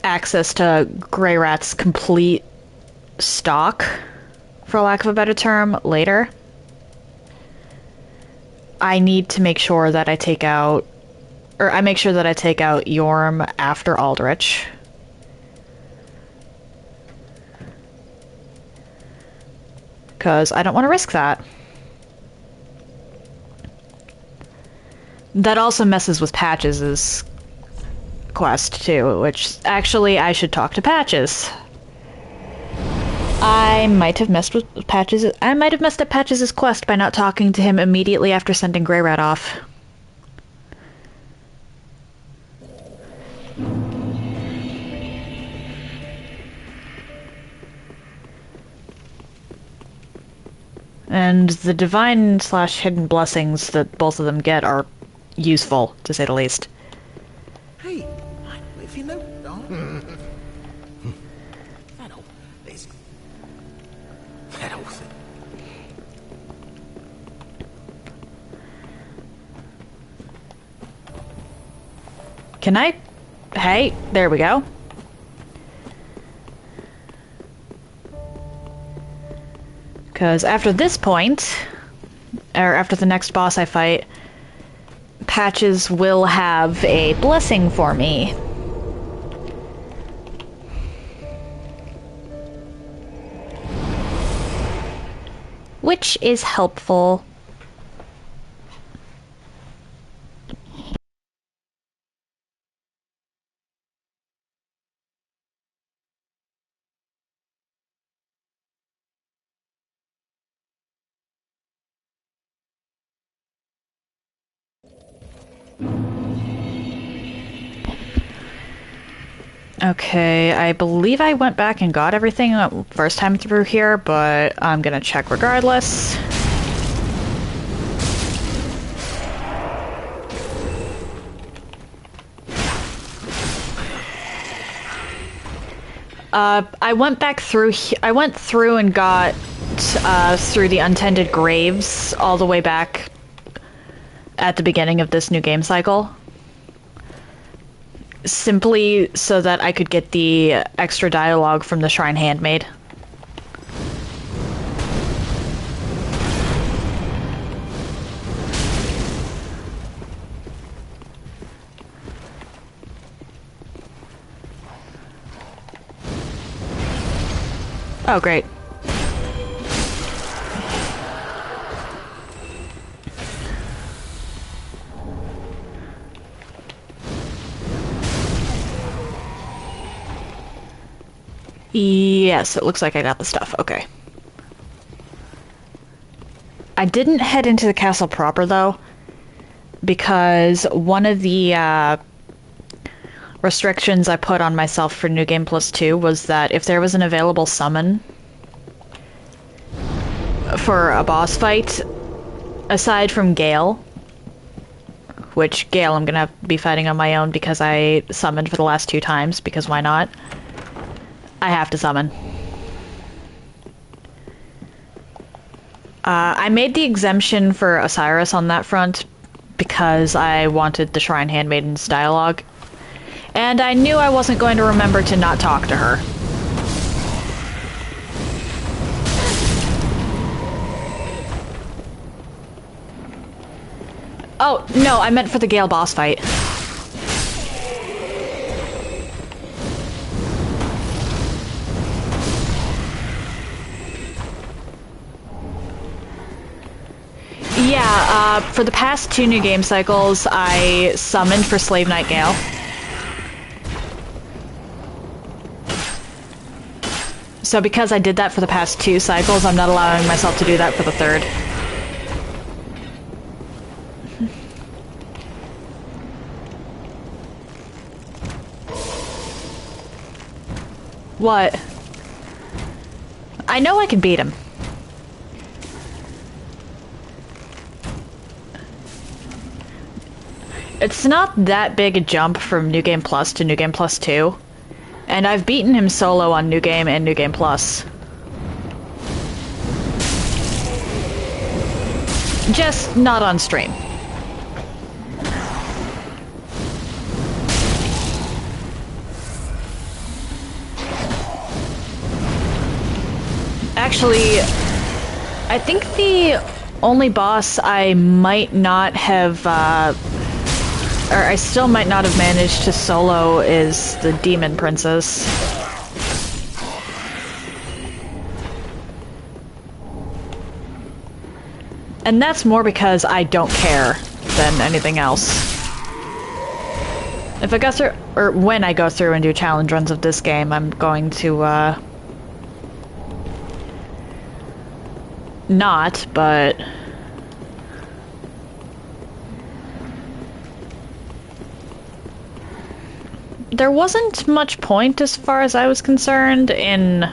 access to Grey Rat's complete stock, for lack of a better term, later, I need to make sure that I take out Yorm after Aldrich. Because I don't want to risk that. That also messes with Patches' quest, too, which actually I should talk to Patches. I might have messed up Patches' quest by not talking to him immediately after sending Grey Rat off. And the divine/hidden blessings that both of them get are useful, to say the least. Hey, if you know... That old thing. Can I... Hey, there we go. Because after this point, or after the next boss I fight, Patches will have a blessing for me. Which is helpful. Okay, I believe I went back and got everything first time through here, but I'm gonna check regardless. I went back through. I went through and got through the untended graves all the way back at the beginning of this new game cycle. Simply so that I could get the extra dialogue from the Shrine Handmaid. Oh, great. Yes, it looks like I got the stuff. Okay. I didn't head into the castle proper, though, because one of the restrictions I put on myself for New Game Plus 2 was that if there was an available summon for a boss fight, aside from Gael, which Gael I'm gonna be fighting on my own because I summoned for the last 2 times, because why not? I have to summon. I made the exemption for Osiris on that front because I wanted the Shrine Handmaiden's dialogue. And I knew I wasn't going to remember to not talk to her. Oh, no, I meant for the Gael boss fight. Yeah, for the past 2 new game cycles, I summoned for Slave Knight Gael. So because I did that for the past 2 cycles, I'm not allowing myself to do that for the 3rd. What? I know I can beat him. It's not that big a jump from New Game Plus to New Game Plus 2. And I've beaten him solo on New Game and New Game Plus. Just not on stream. Actually, I think the only boss I might not have, or I still might not have managed to solo is the Demon Princess. And that's more because I don't care than anything else. If I go through, or when I go through and do challenge runs of this game, I'm going to, not, but... There wasn't much point, as far as I was concerned, in...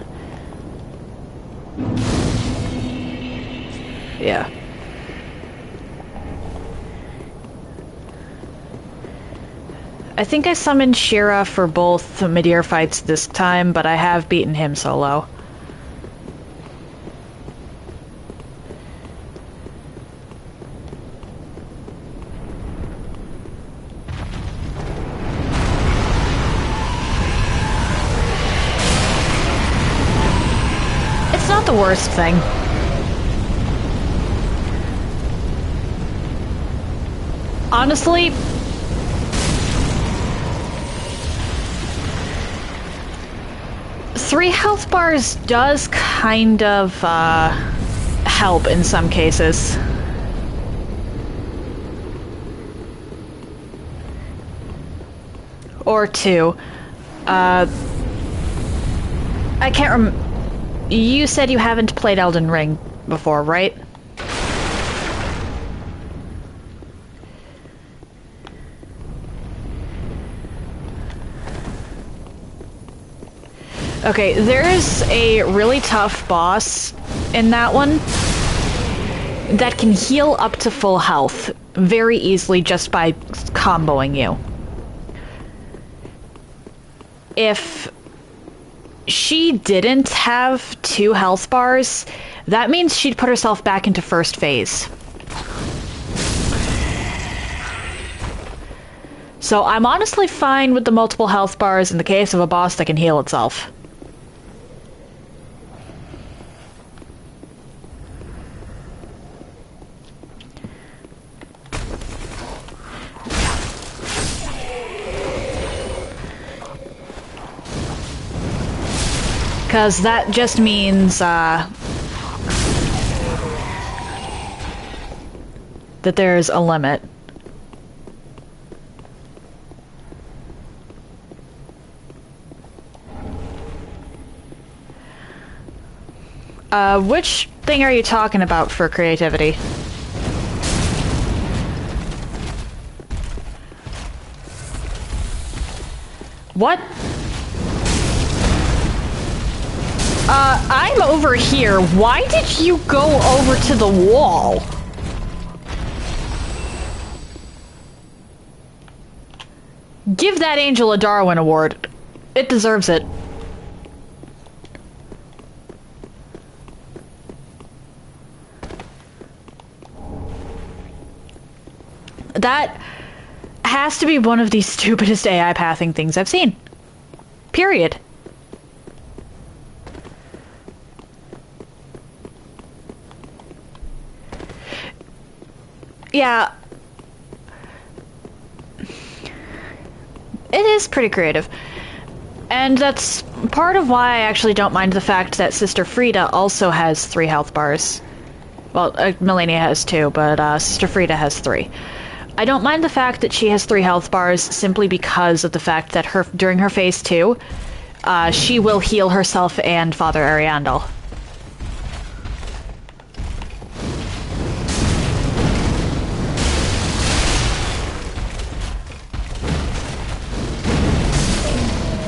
Yeah. I think I summoned Shira for both mid-year fights this time, but I have beaten him solo. It's not the worst thing. Honestly, three health bars does kind of help in some cases. Or 2. I can't You said you haven't played Elden Ring before, right? Okay, there's a really tough boss in that one that can heal up to full health very easily just by comboing you. If she didn't have 2 health bars, that means she'd put herself back into first phase. So I'm honestly fine with the multiple health bars in the case of a boss that can heal itself. Because that just means, that there's a limit. Which thing are you talking about for creativity? What? I'm over here. Why did you go over to the wall? Give that angel a Darwin Award. It deserves it. That has to be one of the stupidest AI pathing things I've seen. Period. Yeah. It is pretty creative. And that's part of why I actually don't mind the fact that Sister Frida also has 3 health bars. Well, Melania has 2, but Sister Frida has 3. I don't mind the fact that she has 3 health bars simply because of the fact that during her phase 2, she will heal herself and Father Ariandel.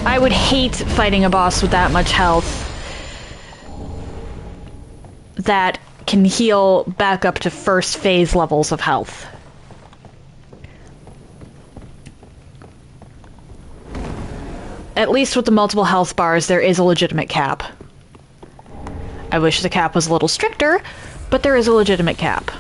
I would hate fighting a boss with that much health that can heal back up to first phase levels of health. At least with the multiple health bars, there is a legitimate cap. I wish the cap was a little stricter, but there is a legitimate cap.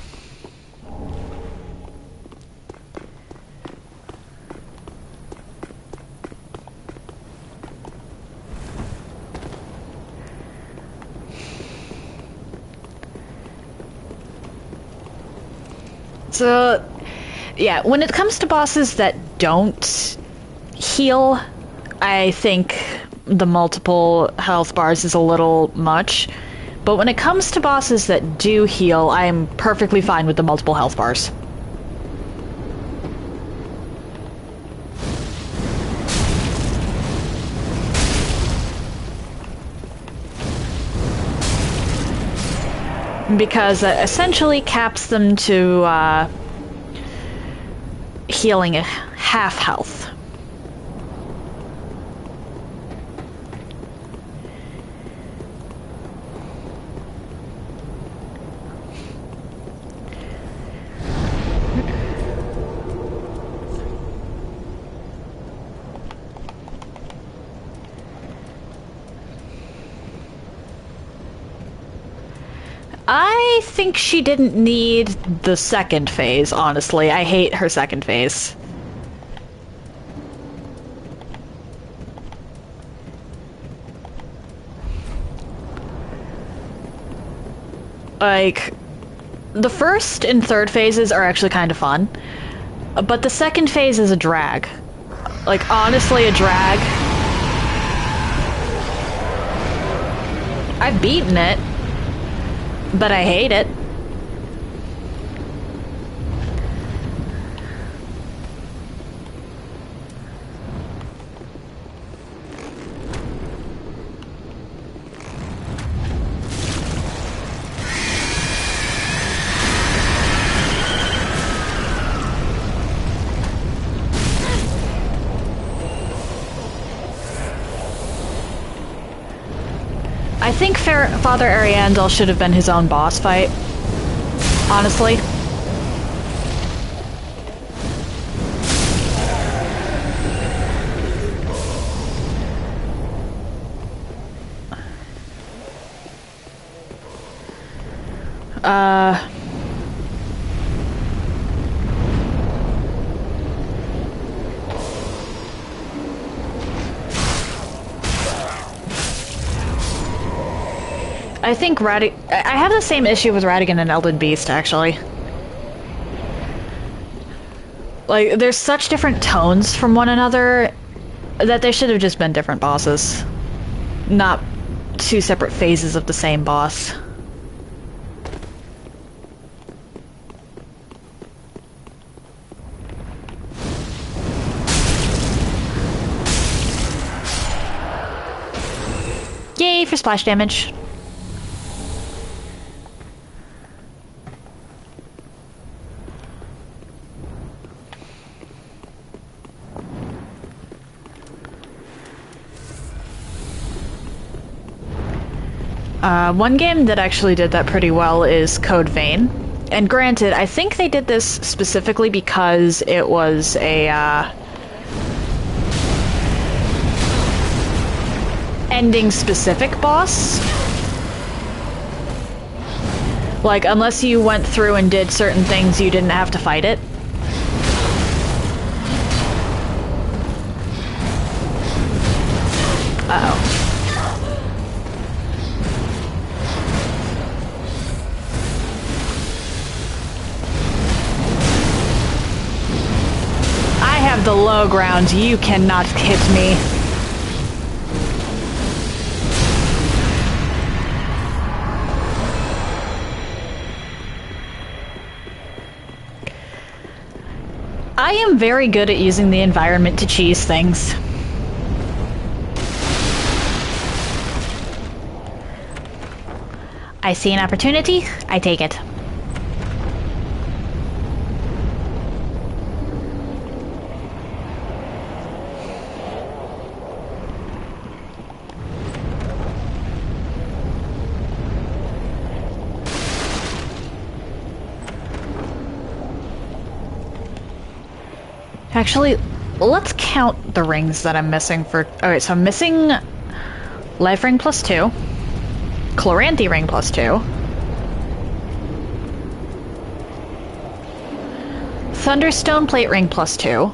So, yeah, when it comes to bosses that don't heal, I think the multiple health bars is a little much. But when it comes to bosses that do heal, I am perfectly fine with the multiple health bars. Because it essentially caps them to healing at half health. I think she didn't need the second phase, honestly. I hate her second phase. Like, the first and third phases are actually kind of fun, but the second phase is a drag. Like, honestly, a drag. I've beaten it, but I hate it. I think Father Ariandel should have been his own boss fight, honestly. I think I have the same issue with Radigan and Elden Beast, actually. Like, there's such different tones from one another that they should have just been different bosses. Not two separate phases of the same boss. Yay for splash damage. One game that actually did that pretty well is Code Vein. And granted, I think they did this specifically because it was a, ending-specific boss. Like, unless you went through and did certain things, you didn't have to fight it. Uh-oh. I have the low ground. You cannot hit me. I am very good at using the environment to cheese things. I see an opportunity, I take it. Actually, let's count the rings that I'm missing for... Alright, so I'm missing Life Ring plus 2, Chloranthy Ring plus 2, Thunderstone Plate Ring plus 2,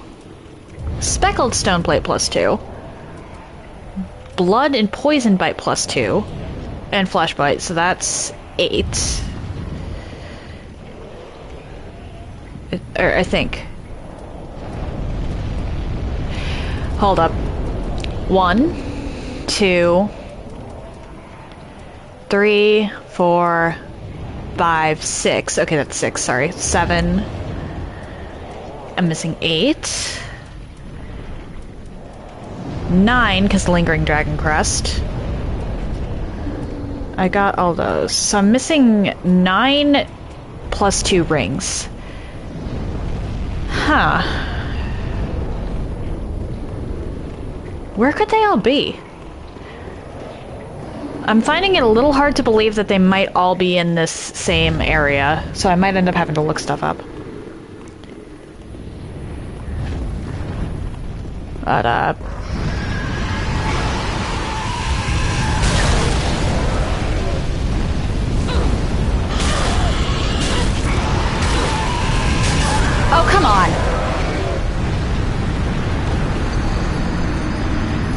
Speckled Stone Plate plus 2, Blood and Poison Bite plus 2, and Flash Bite, so that's 8. Or I think... Hold up. 1, 2, 3, 4, 5, 6. Okay, that's 6, sorry. 7. I'm missing 8. 9, because the Lingering Dragon Crest. I got all those. So I'm missing 9 plus 2 rings. Huh. Where could they all be? I'm finding it a little hard to believe that they might all be in this same area, so I might end up having to look stuff up. But, oh, come on!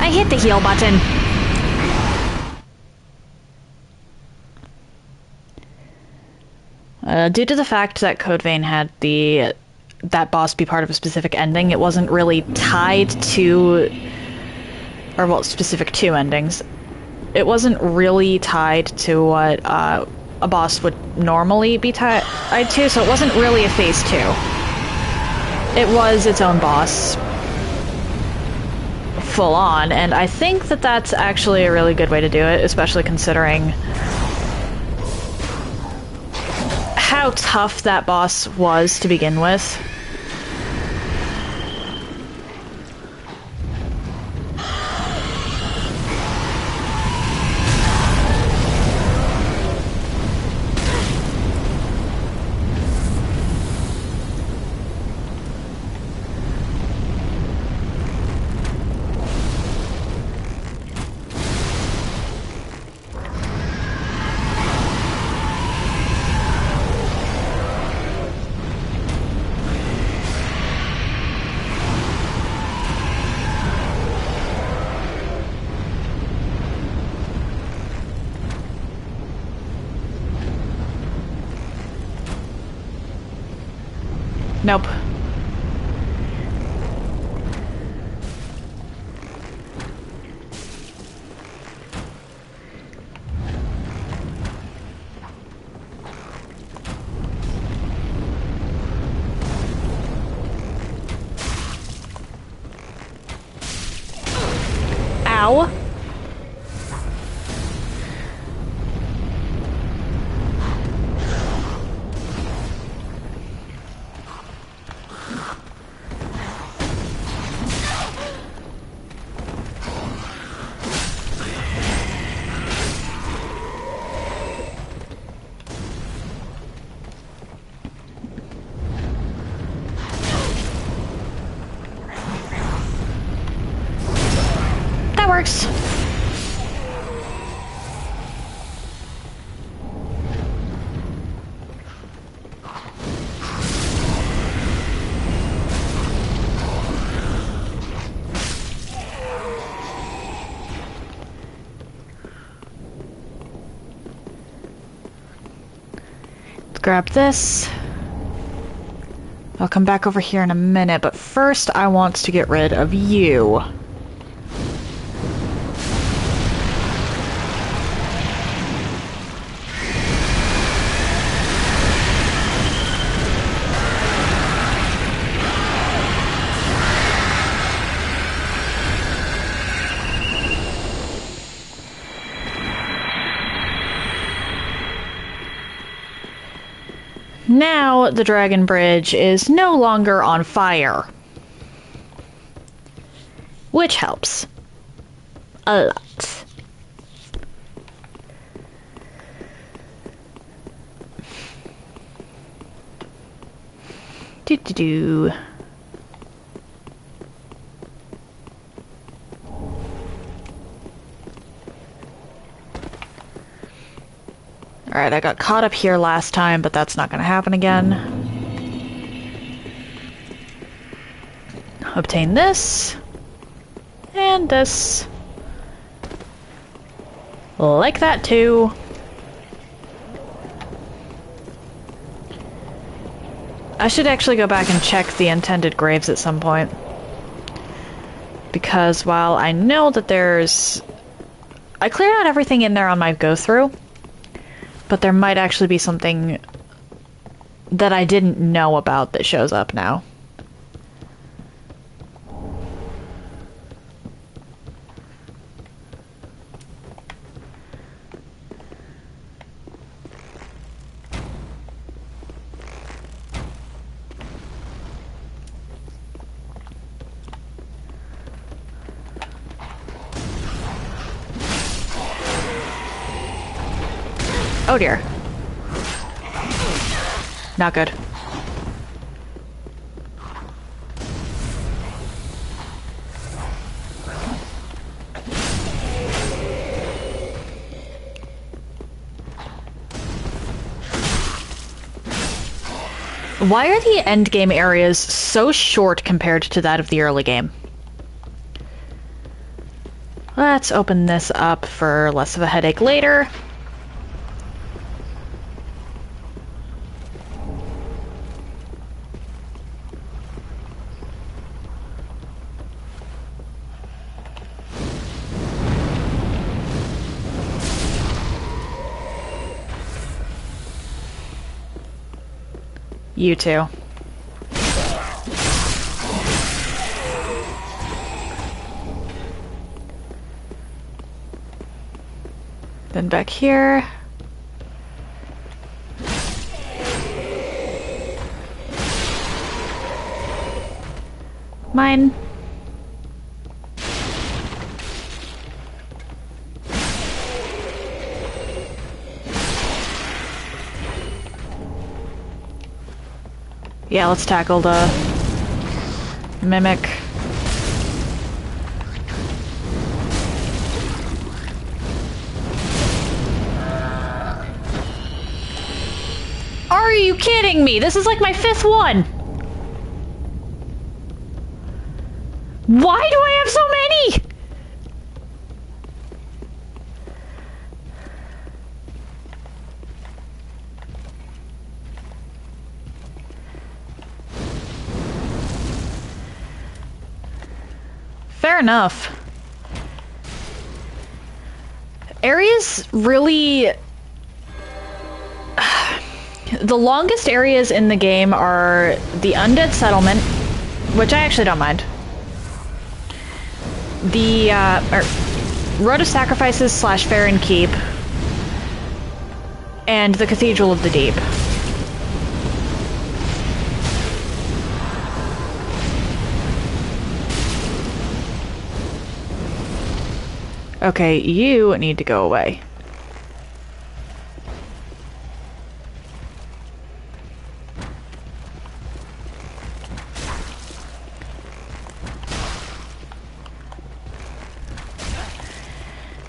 I hit the heal button. Due to the fact that Code Vein had that boss be part of a specific ending, it wasn't really tied to... Or, well, specific to endings. It wasn't really tied to what a boss would normally be tied to, so it wasn't really a Phase 2. It was its own boss. Full on, and I think that that's actually a really good way to do it, especially considering how tough that boss was to begin with. Nope. Ow! That works. Let's grab this. I'll come back over here in a minute, but first I want to get rid of you. Now the Dragon Bridge is no longer on fire. Which helps. A lot. Do-do-do. Alright, I got caught up here last time, but that's not going to happen again. Obtain this. And this. Like that too. I should actually go back and check the intended graves at some point. Because while I know that there's... I cleared out everything in there on my go-through. But there might actually be something that I didn't know about that shows up now. Oh dear. Not good. Why are the endgame areas so short compared to that of the early game? Let's open this up for less of a headache later. You too. Then back here. Mine. Yeah, let's tackle the mimic. Are you kidding me? This is like my 5th one! Why do I have so many? Fair enough. Areas really... The longest areas in the game are the Undead Settlement, which I actually don't mind. The, Road of Sacrifices / Farron Keep, and the Cathedral of the Deep. Okay, you need to go away.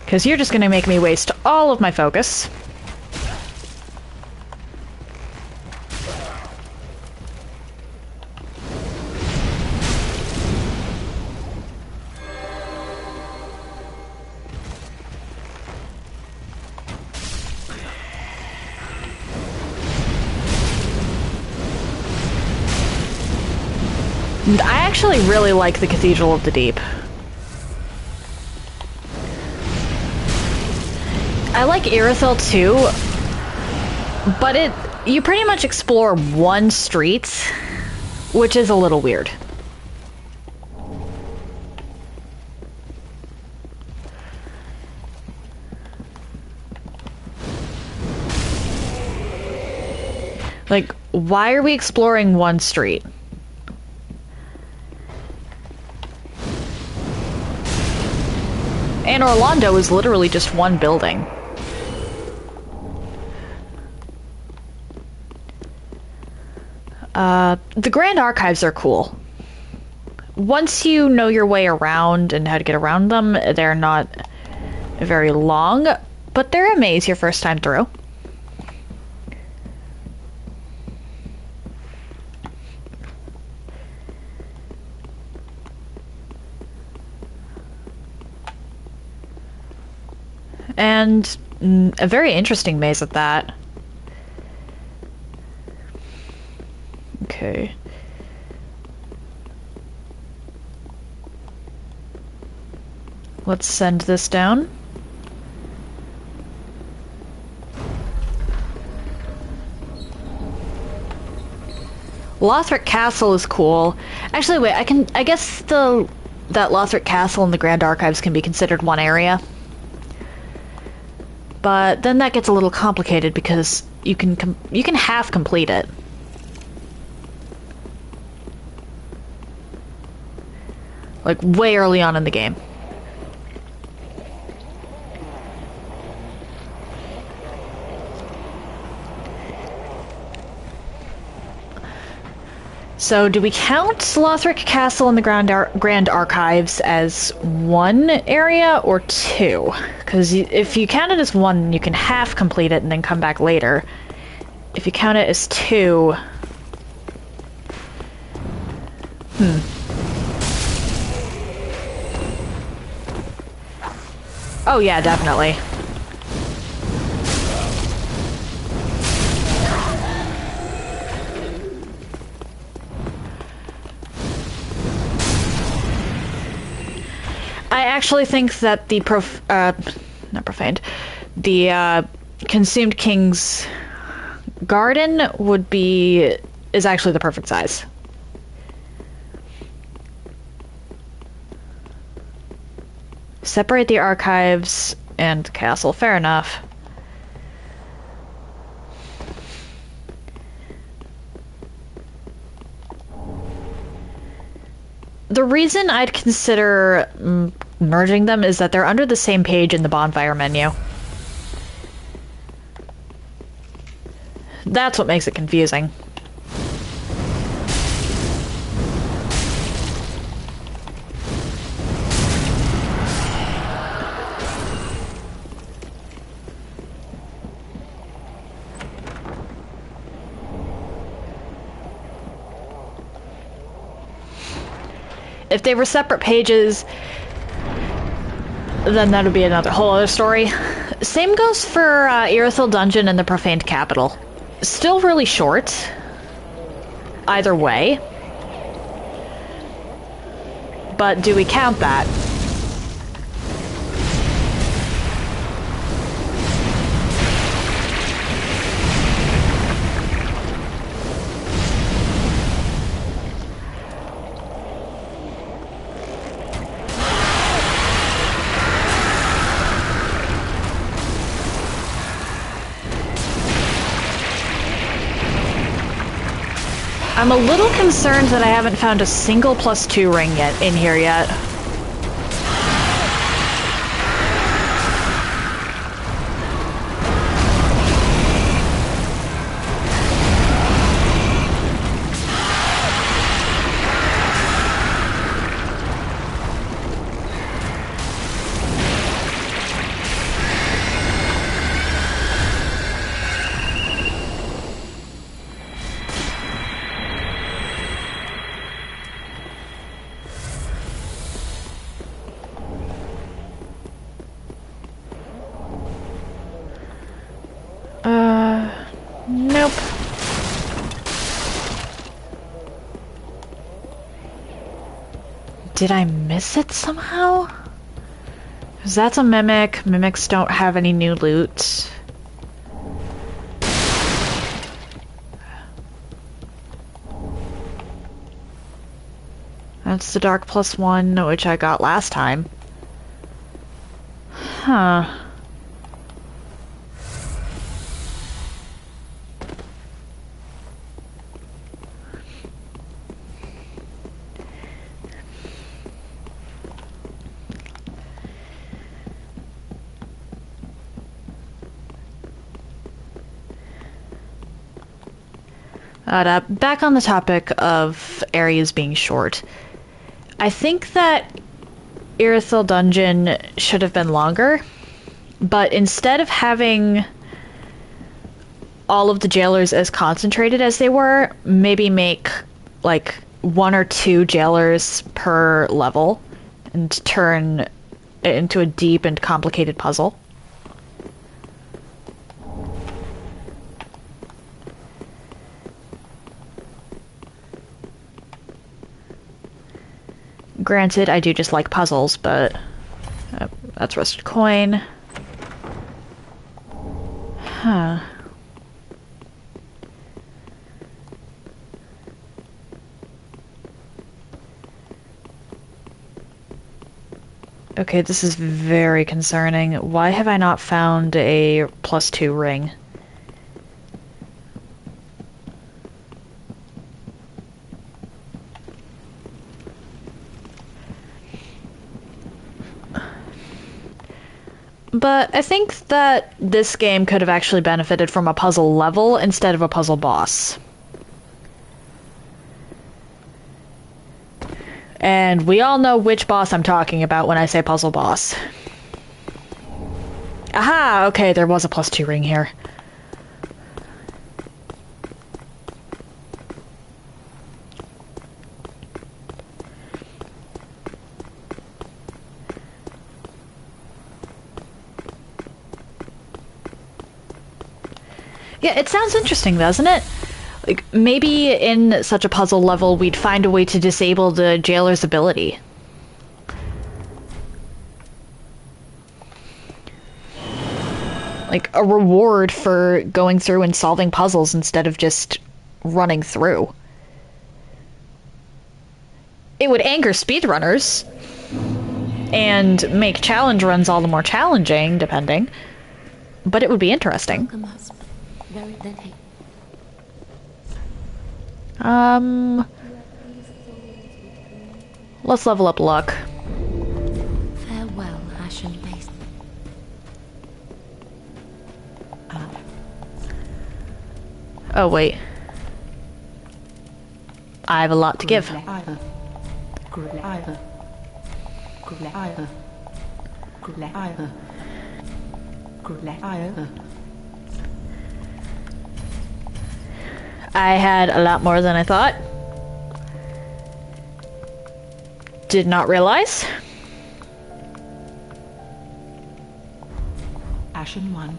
Because you're just going to make me waste all of my focus. And I actually really like the Cathedral of the Deep. I like Irithyll too, but you pretty much explore one street, which is a little weird. Like, why are we exploring one street? And Orlando is literally just one building. The Grand Archives are cool. Once you know your way around and how to get around them, they're not very long, but they're a maze your first time through. And a very interesting maze at that. Okay. Let's send this down. Lothric Castle is cool. Actually, wait, I guess that Lothric Castle and the Grand Archives can be considered one area. But then that gets a little complicated because you can half complete it. Like, way early on in the game. So, do we count Lothric Castle and the Grand Archives as one area or two? Because if you count it as one, you can half complete it and then come back later. If you count it as two... Oh yeah, definitely. I actually think that the Consumed King's garden is actually the perfect size. Separate the archives and castle, fair enough. The reason I'd consider merging them is that they're under the same page in the bonfire menu. That's what makes it confusing. If they were separate pages, then that would be another whole other story. Same goes for Irithyll Dungeon and the Profaned Capital. Still really short, either way. But do we count that? I'm a little concerned that I haven't found a single +2 ring yet in here yet. Nope. Did I miss it somehow? 'Cause that's a mimic. Mimics don't have any new loot. That's the dark +1, which I got last time. Huh. Back on the topic of areas being short. I think that Irithyll Dungeon should have been longer, but instead of having all of the jailers as concentrated as they were, maybe make like 1 or 2 jailers per level and turn it into a deep and complicated puzzle. Granted, I do just like puzzles, but that's rusted coin. Huh. Okay, this is very concerning. Why have I not found a +2 ring? But I think that this game could have actually benefited from a puzzle level instead of a puzzle boss. And we all know which boss I'm talking about when I say puzzle boss. Aha! Okay, there was a +2 ring here. Yeah, it sounds interesting, doesn't it? Like, maybe in such a puzzle level, we'd find a way to disable the jailer's ability. Like, a reward for going through and solving puzzles instead of just running through. It would anger speedrunners, and make challenge runs all the more challenging, depending. But it would be interesting. Let's level up luck. Farewell, Ashen Base. Oh, wait. I have a lot to give. I had a lot more than I thought. Did not realize. Ashen 1.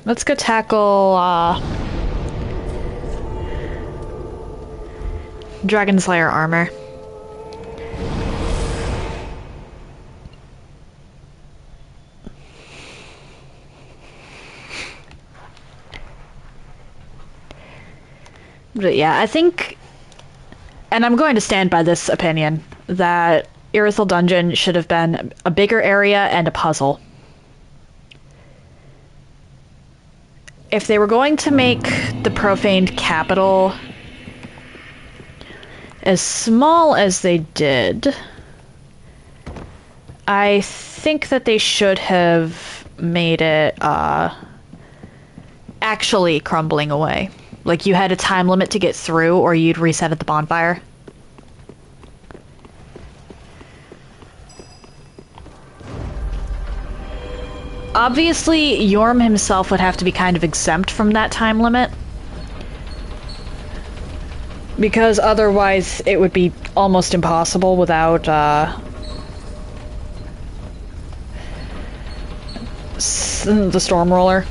Let's go tackle, Dragon Slayer armor. But yeah, I think, and I'm going to stand by this opinion, that Irithyll Dungeon should have been a bigger area and a puzzle. if they were going to make the profaned capital as small as they did, I think that they should have made it actually crumbling away. Like you had a time limit to get through, or you'd reset at the bonfire. Obviously, Yorm himself would have to be kind of exempt from that time limit. Because otherwise it would be almost impossible without, the Storm Roller.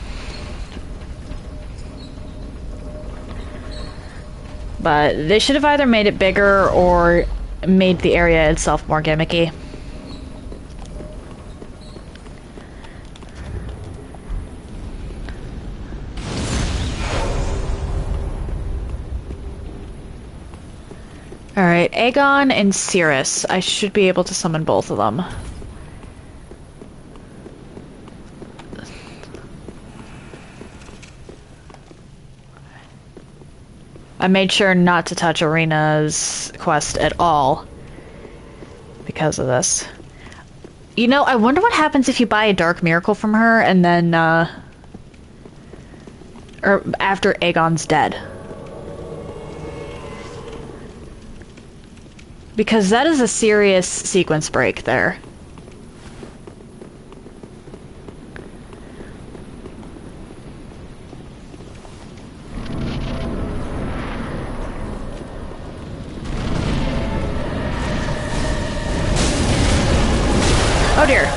But they should have either made it bigger or made the area itself more gimmicky. Alright, Aegon and Cirrus. I should be able to summon both of them. I made sure not to touch Arena's quest at all because of this. You know, I wonder what happens if you buy a Dark Miracle from her and then, or after Aegon's dead. Because that is a serious sequence break there. Oh dear.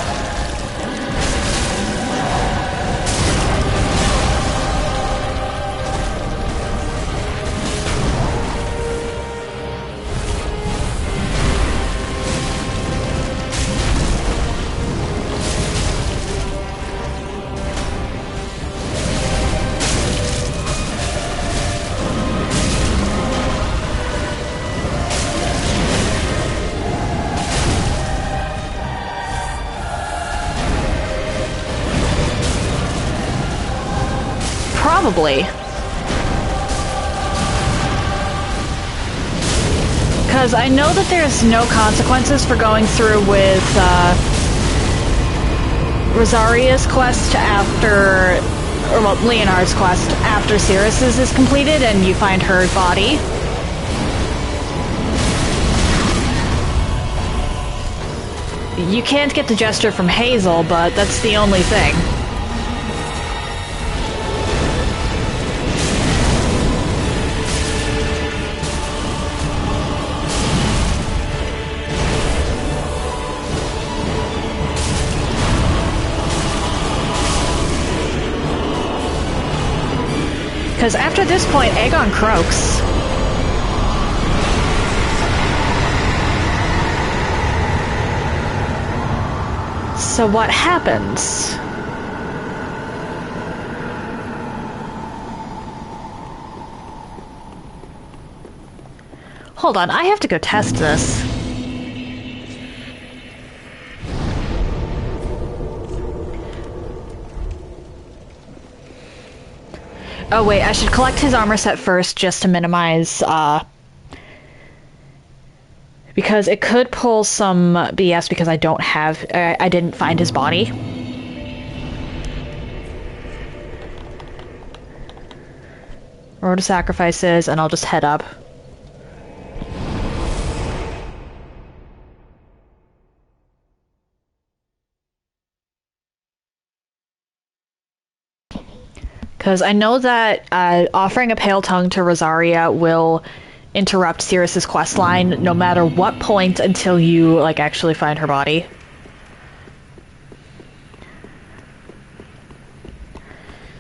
Probably. Because I know that there's no consequences for going through with Rosaria's quest after, or well, Leonard's quest after Cirrus's is completed and you find her body. You can't get the gesture from Hazel, but that's the only thing. Because after this point, Aegon croaks. So what happens? Hold on, I have to go test this. Oh wait, I should collect his armor set first just to minimize, because it could pull some BS because I don't have, I didn't find his body. Road to Sacrifices, and I'll just head up. Because I know that offering a Pale Tongue to Rosaria will interrupt Cirrus's questline no matter what point until you, like, actually find her body.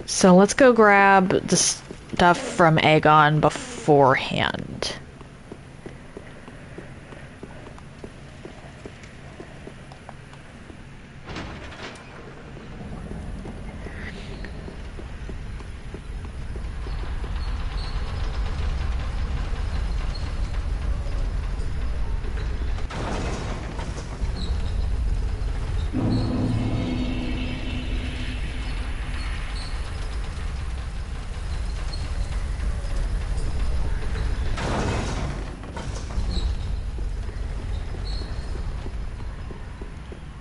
So let's go grab the stuff from Aegon beforehand.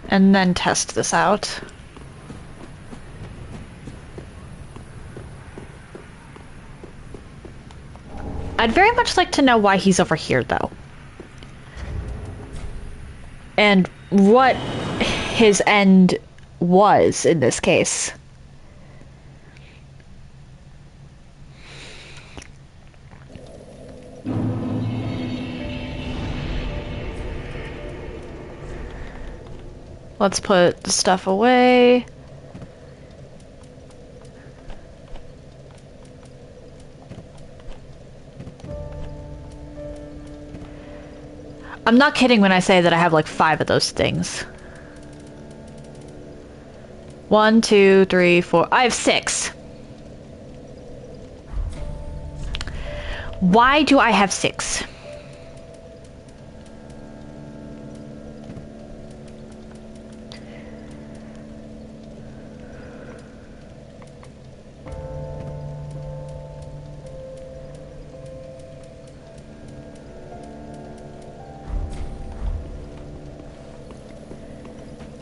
And then test this out. I'd very much like to know why he's over here, though. And what his end was in this case. Let's put the stuff away. I'm not kidding when I say that I have like 5 of those things. 1, 2, 3, 4. I have 6. Why do I have 6?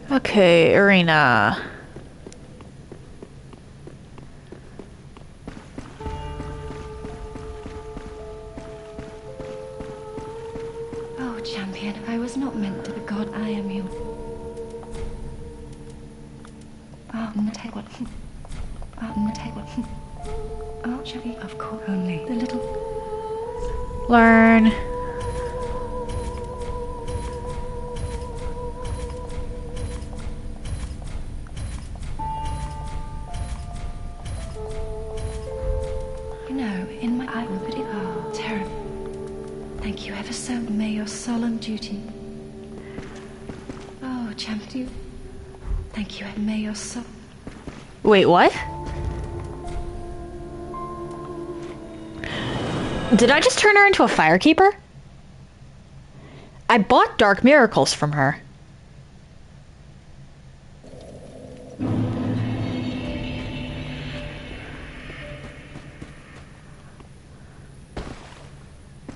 Okay, arena. Oh, champion, I was not meant to. God, I am you. Oh, take what? Oh, take what? Oh, champion, of course, only the little. Learn. You know, in my eye will be terrible. Thank you ever so. May your solemn duty. Oh, champion. Thank you. May your soul. Wait, what? Did I just turn her into a firekeeper? I bought Dark Miracles from her.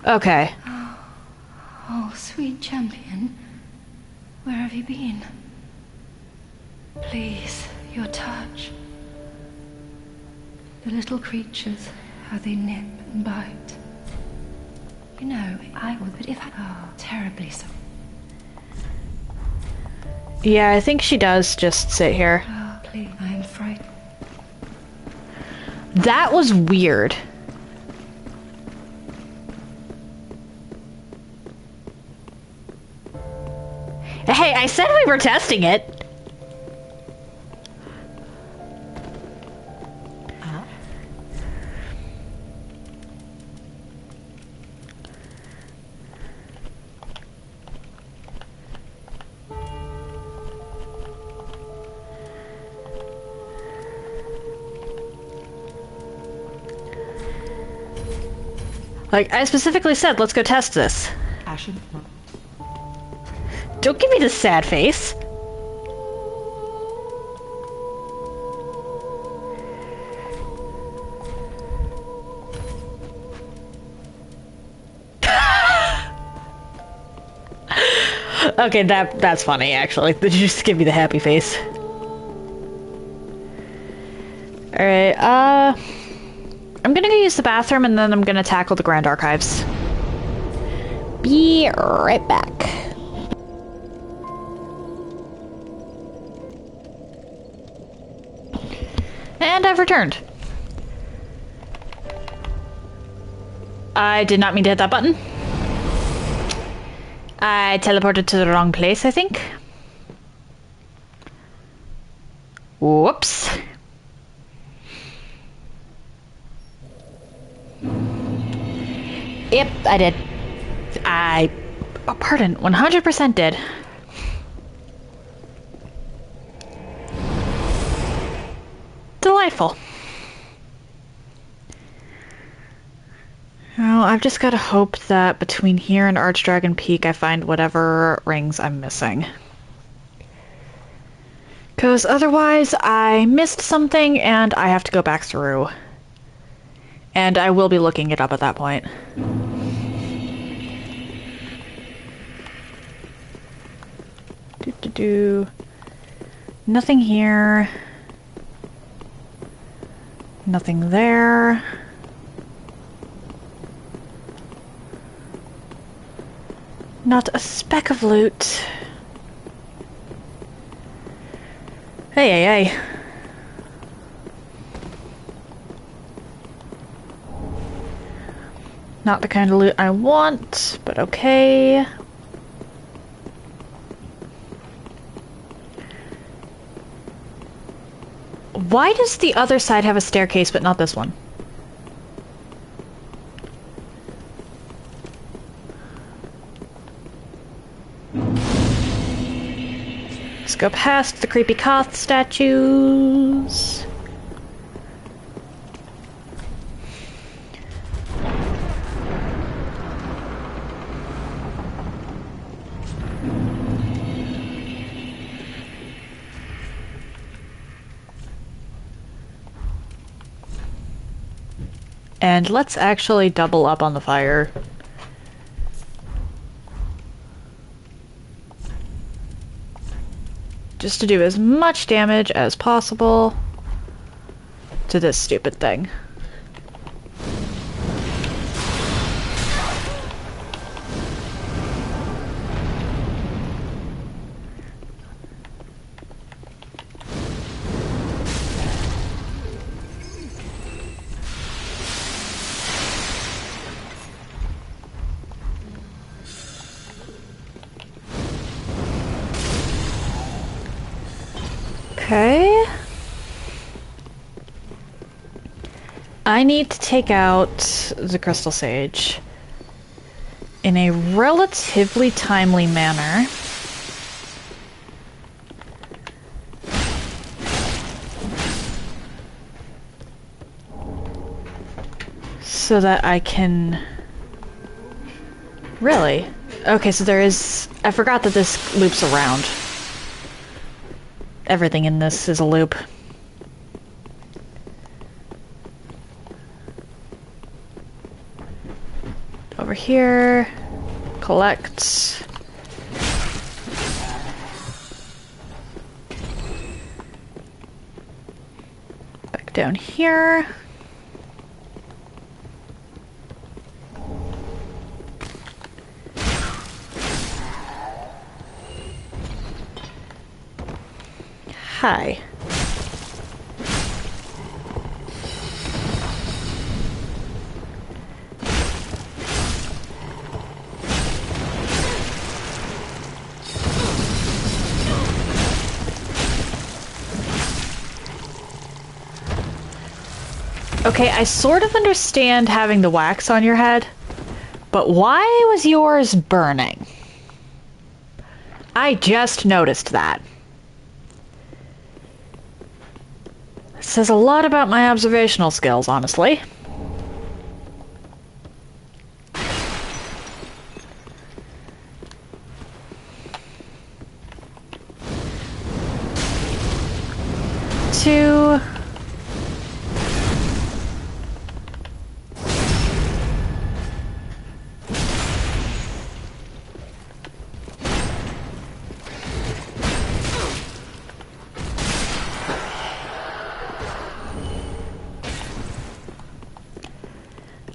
Okay. Oh, sweet champion. Where have you been? Please, your touch. The little creatures, how they nip and bite. You know, I would, but if I... Oh, terribly so. Yeah, I think she does just sit here. Oh, please, I am frightened. That was weird. Hey, I said we were testing it. Like, I specifically said, let's go test this. Ashen. Don't give me this sad face. Okay, that's funny, actually. Did you just give me the happy face? Alright, I'm gonna go use the bathroom and then I'm gonna tackle the Grand Archives. Be right back. And I've returned. I did not mean to hit that button. I teleported to the wrong place, I think. Whoops. Yep, I did. Pardon, 100% did. Delightful. Well, I've just got to hope that between here and Archdragon Peak I find whatever rings I'm missing. Because otherwise I missed something and I have to go back through. And I will be looking it up at that point. do. Nothing here. Nothing there. Not a speck of loot. Hey, hey, hey. Not the kind of loot I want, but okay. Why does the other side have a staircase, but not this one? Let's go past the creepy Koth statues. And let's actually double up on the fire. Just to do as much damage as possible to this stupid thing. Okay. I need to take out the Crystal Sage in a relatively timely manner. So that I can... Really? Okay, so there is... I forgot that this loops around. Everything in this is a loop. Over here, collect. Back down here. Hi. Okay, I sort of understand having the wax on your head, but why was yours burning? I just noticed that. Says a lot about my observational skills, honestly. Two.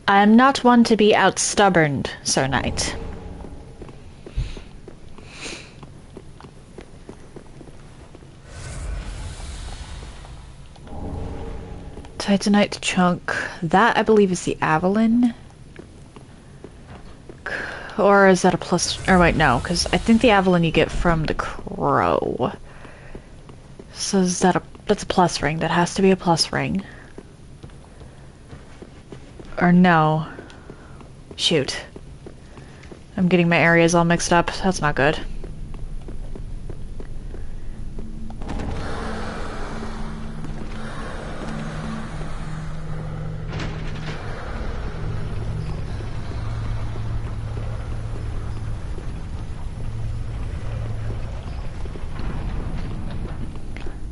I am not one to be outstubborned, Sir Knight. Titanite chunk. That, I believe, is the Avalon. Or is that a plus... Or wait, no, because I think the Avalon you get from the Crow. So is that a... That's a plus ring. That has to be a plus ring. Or no. Shoot. I'm getting my areas all mixed up. That's not good.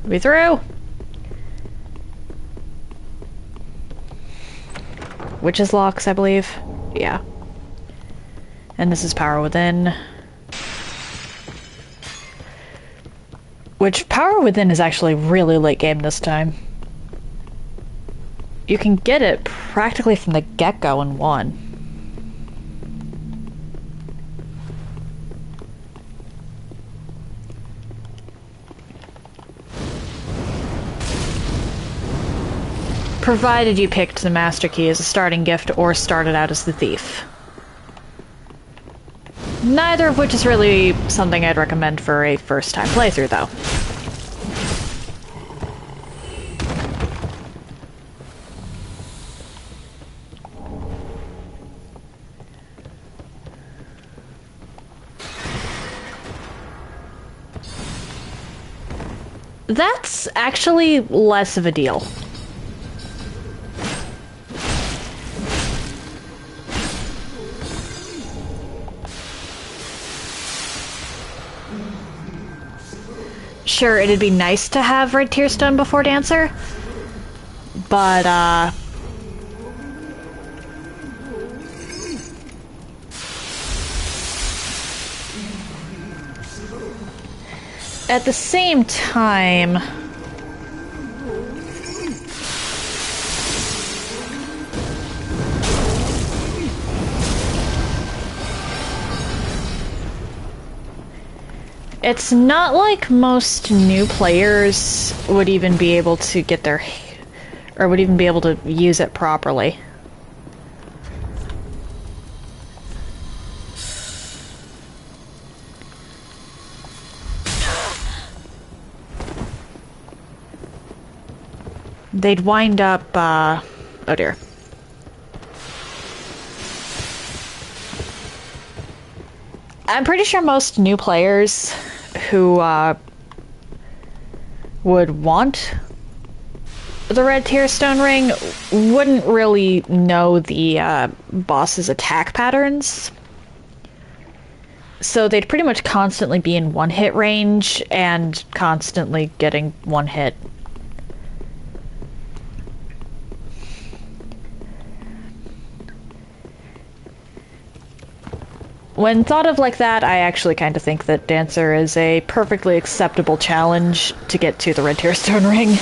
Be through. Witch's locks, I believe. Yeah. And this is power within. Which Power Within is actually really late game this time. You can get it practically from the get-go in 1. Provided you picked the Master Key as a starting gift or started out as the Thief. Neither of which is really something I'd recommend for a first-time playthrough, though. That's actually less of a deal. Sure, it'd be nice to have Red Tear Stone before Dancer, but, at the same time, it's not like most new players would even be able to get their... or would even be able to use it properly. They'd wind up, oh dear. I'm pretty sure most new players who would want the Red Tear Stone Ring wouldn't really know the boss's attack patterns. So they'd pretty much constantly be in one-hit range and constantly getting one hit. When thought of like that, I actually kind of think that Dancer is a perfectly acceptable challenge to get to the Red Tear Stone Ring.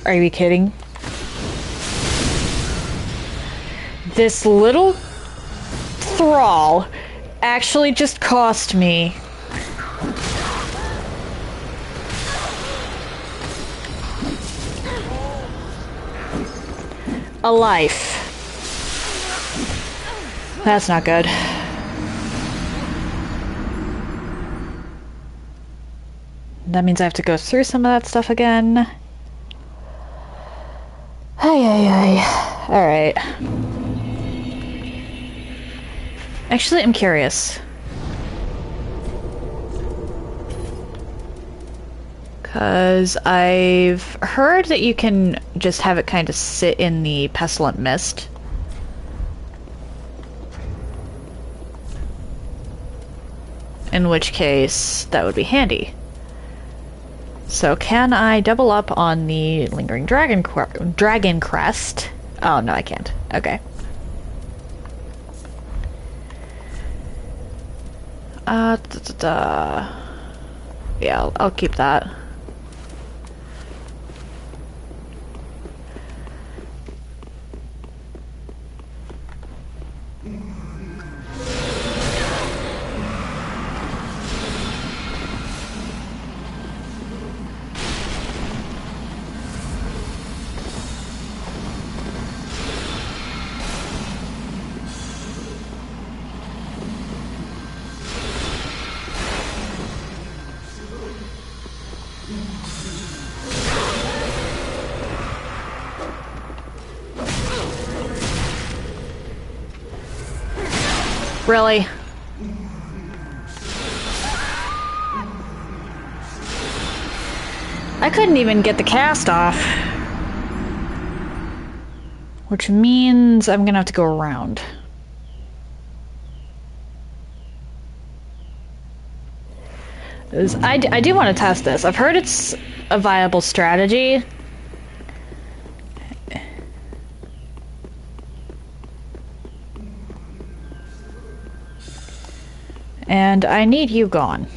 Are you kidding? This little thrall actually just cost me a life. That's not good. That means I have to go through some of that stuff again. Ay. Alright. Actually, I'm curious. Because I've heard that you can just have it kind of sit in the pestilent mist. In which case, that would be handy. So can I double up on the Lingering Dragon Crest? Oh, no, I can't. Okay. Yeah, I'll keep that. Really? I couldn't even get the cast off. Which means I'm gonna have to go around. I do want to test this. I've heard it's a viable strategy. And I need you gone.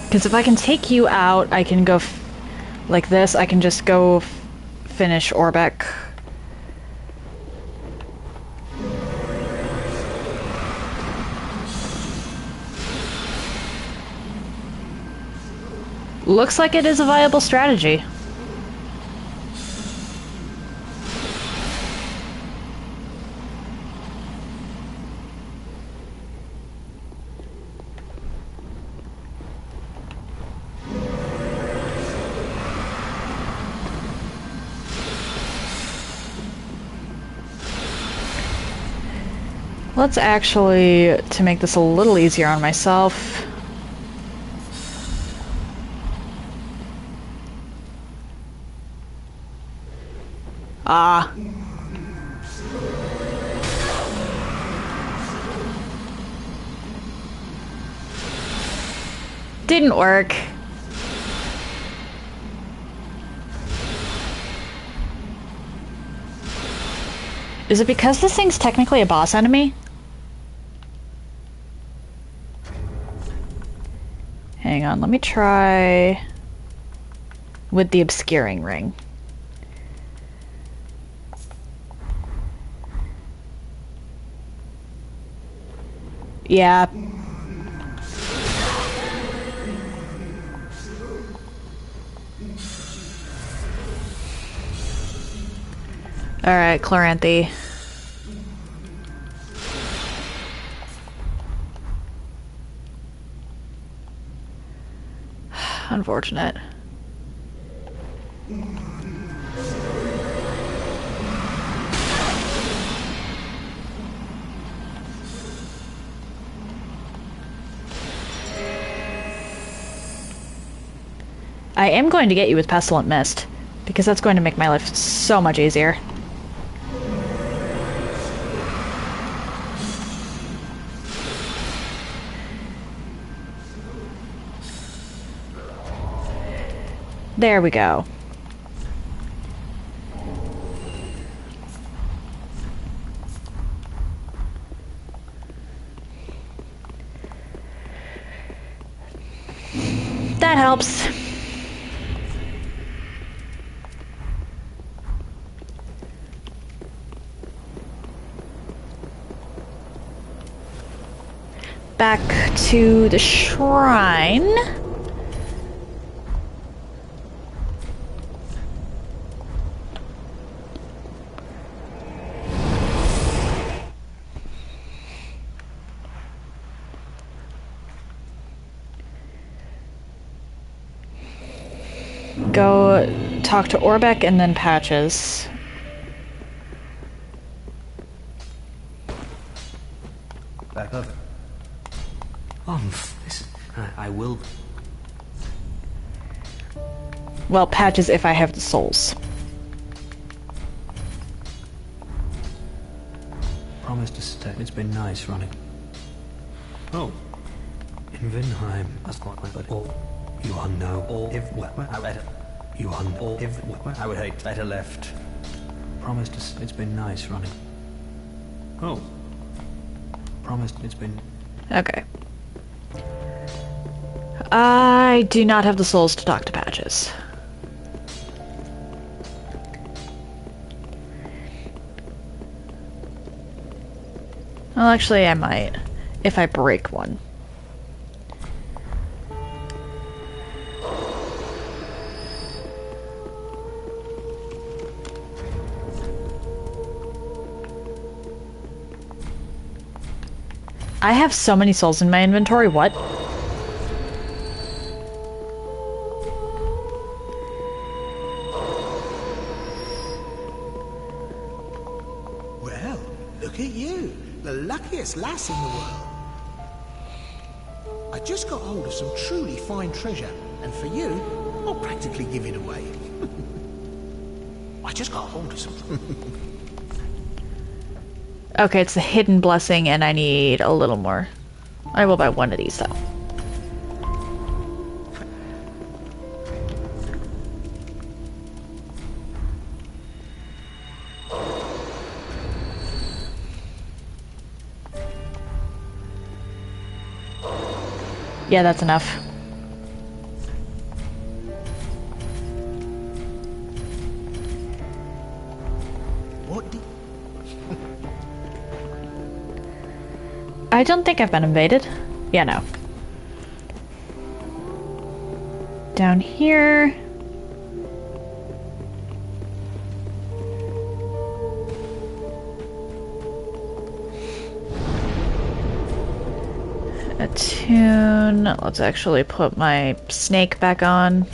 Because if I can take you out, I can go like this. I can just go finish Orbeck. Looks like it is a viable strategy. Let's actually, to make this a little easier on myself, didn't work. Is it because this thing's technically a boss enemy? Hang on, let me try with the obscuring ring. Yeah. Alright, Chloranthe. Unfortunate. I am going to get you with Pestilent Mist, because that's going to make my life so much easier. There we go. That helps. Back to the shrine. Go talk to Orbeck and then Patches. Back up. Listen, I will. Well, Patches if I have the souls. Promise to stay. It's been nice running. Oh. In Vinheim, that's quite my but all you are no all if I read it. You are all if I would hate better left. Promise to it's been nice running. Oh. Promised it's been Okay. I do not have the souls to talk to Patches. Well, actually, I might. If I break one. I have so many souls in my inventory, what? Look at you, the luckiest lass in the world. I just got hold of some truly fine treasure, and for you, I'll practically give it away. I just got hold of something. Okay, it's the hidden blessing, and I need a little more. I will buy one of these, though. Yeah, that's enough. What did... I don't think I've been invaded. Yeah, no. Down here. Attune. Let's actually put my snake back on.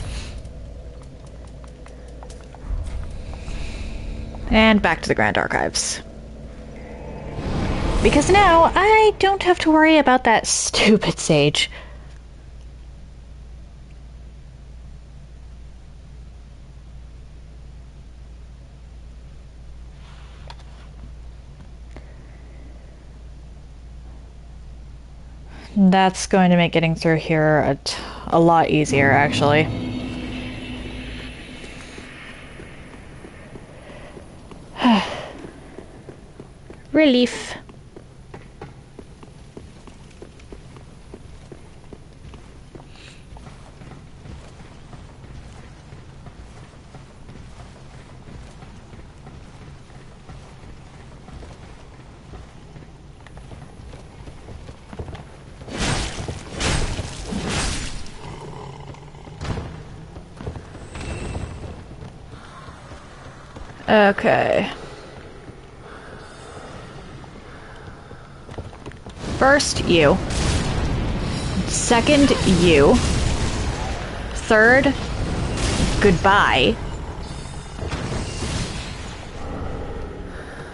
And back to the Grand Archives. Because now I don't have to worry about that stupid sage. That's going to make getting through here a lot easier, actually. Relief. Okay. First, you. Second, you. Third, goodbye.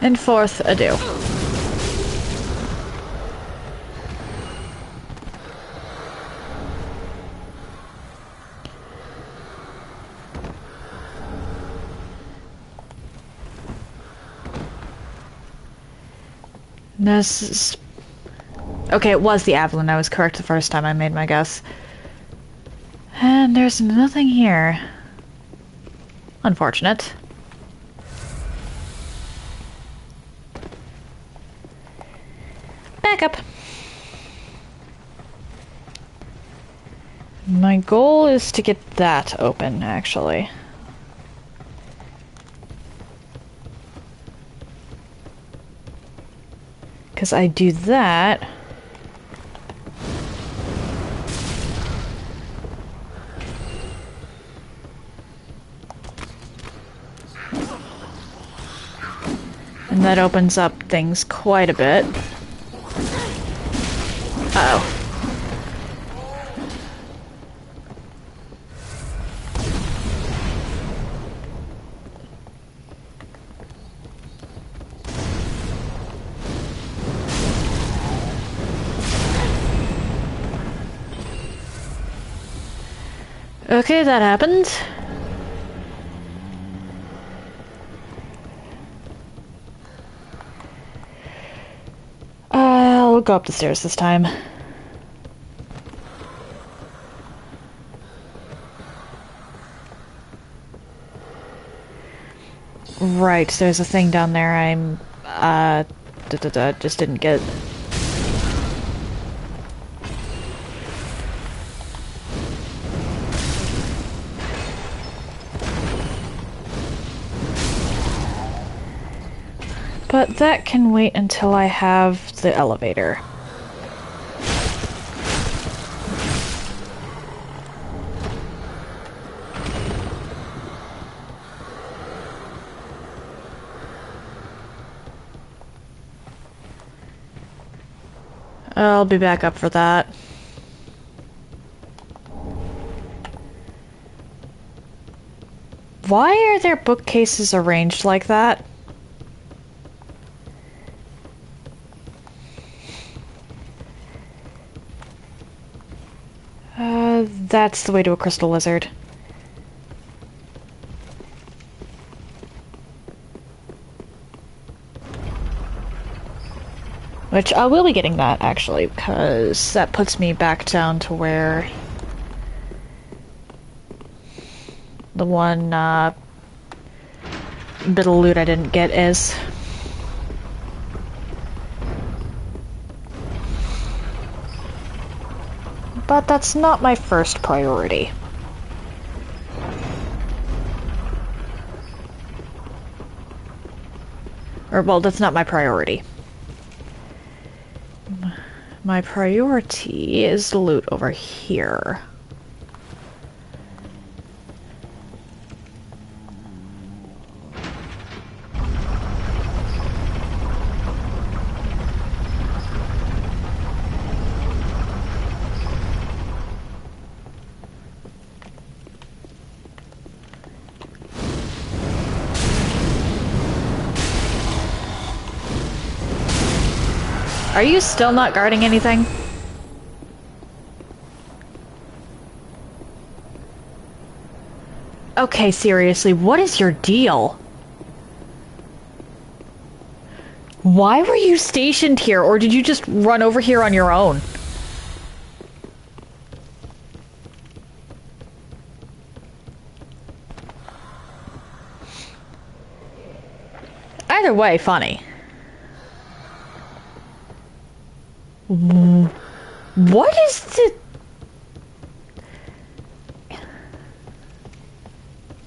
And fourth, adieu. This is... Okay, it was the Avalon. I was correct the first time I made my guess. And there's nothing here. Unfortunate. Back up. My goal is to get that open, actually. Because I do that... And that opens up things quite a bit. Uh-oh. Okay, that happened. I'll go up the stairs this time. Right, there's a thing down there I'm, just didn't get. But that can wait until I have the elevator. I'll be back up for that. Why are their bookcases arranged like that? That's the way to a crystal lizard. Which I will be getting that, actually, because that puts me back down to where the one bit of loot I didn't get is. But that's not my first priority. Or, well, that's not my priority. My priority is the loot over here. Are you still not guarding anything? Okay, seriously, what is your deal? Why were you stationed here, or did you just run over here on your own? Either way, funny. What is the...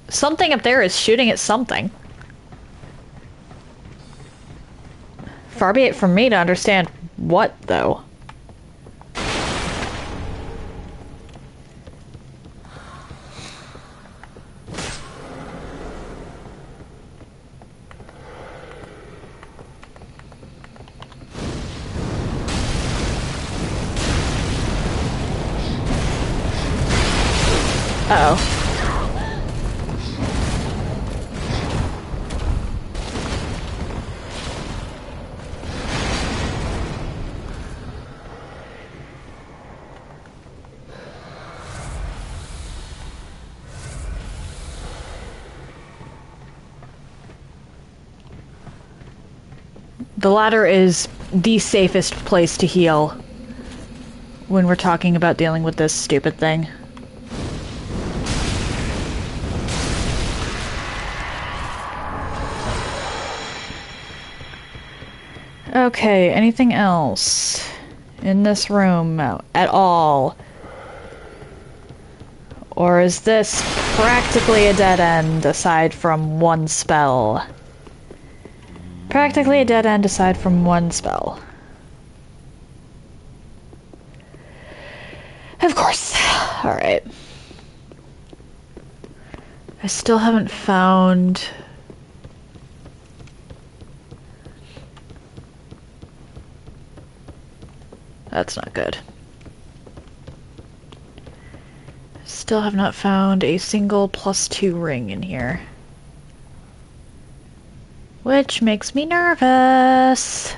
Something up there is shooting at something. Far be it from me to understand what, though. Uh-oh. The ladder is the safest place to heal when we're talking about dealing with this stupid thing. Okay, anything else in this room at all? Or is this practically a dead end aside from one spell? Practically a dead end aside from one spell. Of course. Alright. I still haven't found... That's not good. Still have not found a single +2 ring in here. Which makes me nervous.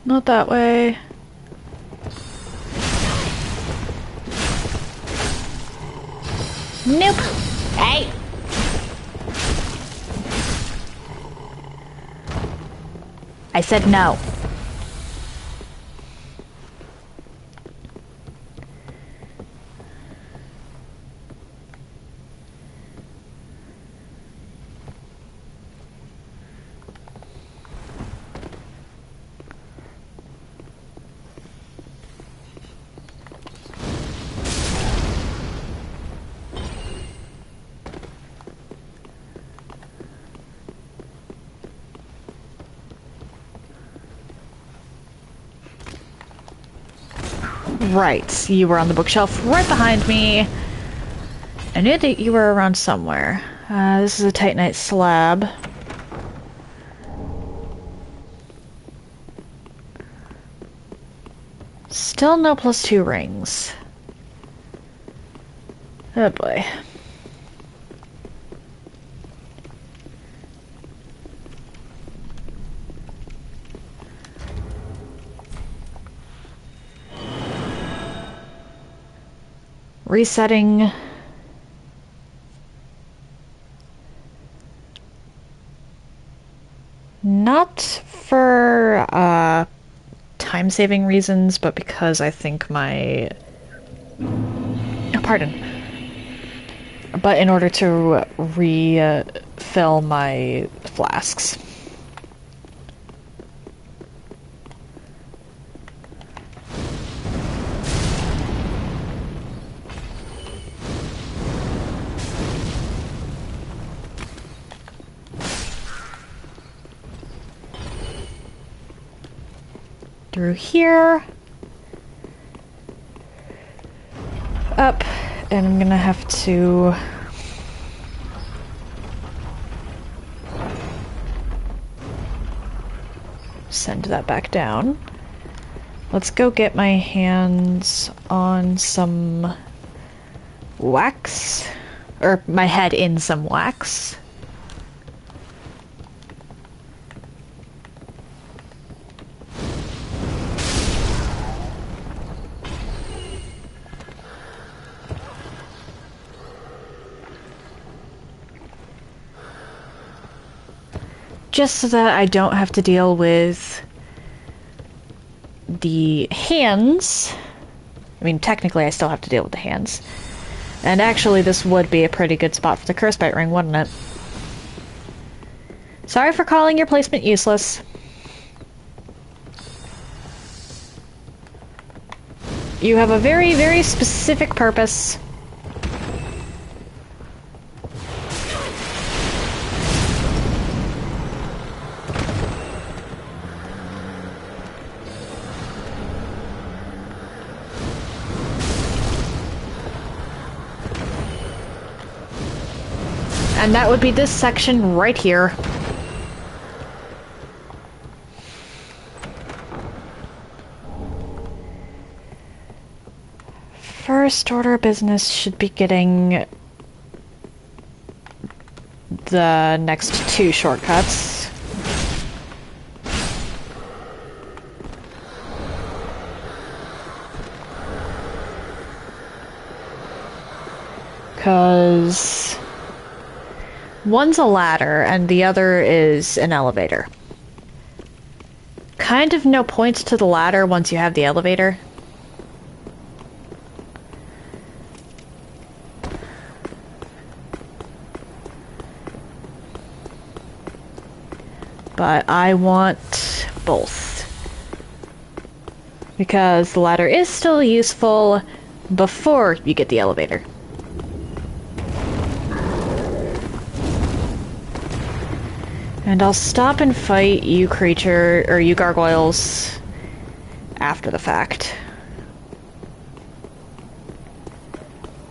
Not that way. Nope. Hey. I said no. Right, you were on the bookshelf right behind me. I knew that you were around somewhere. This is a Titanite slab. Still no +2 rings. Oh boy. Resetting. Not for time-saving reasons, but because I think my... Oh, pardon. But in order to refill my flasks. Through here. Up. And I'm gonna have to... send that back down. Let's go get my hands on some wax. Or my head in some wax. Just so that I don't have to deal with the hands. I mean, technically I still have to deal with the hands. And actually this would be a pretty good spot for the curse bite ring, wouldn't it? Sorry for calling your placement useless. You have a very, very specific purpose. And that would be this section right here. First order of business should be getting the next 2 shortcuts. Because one's a ladder and the other is an elevator. Kind of no points to the ladder once you have the elevator. But I want both. Because the ladder is still useful before you get the elevator. And I'll stop and fight you you gargoyles after the fact.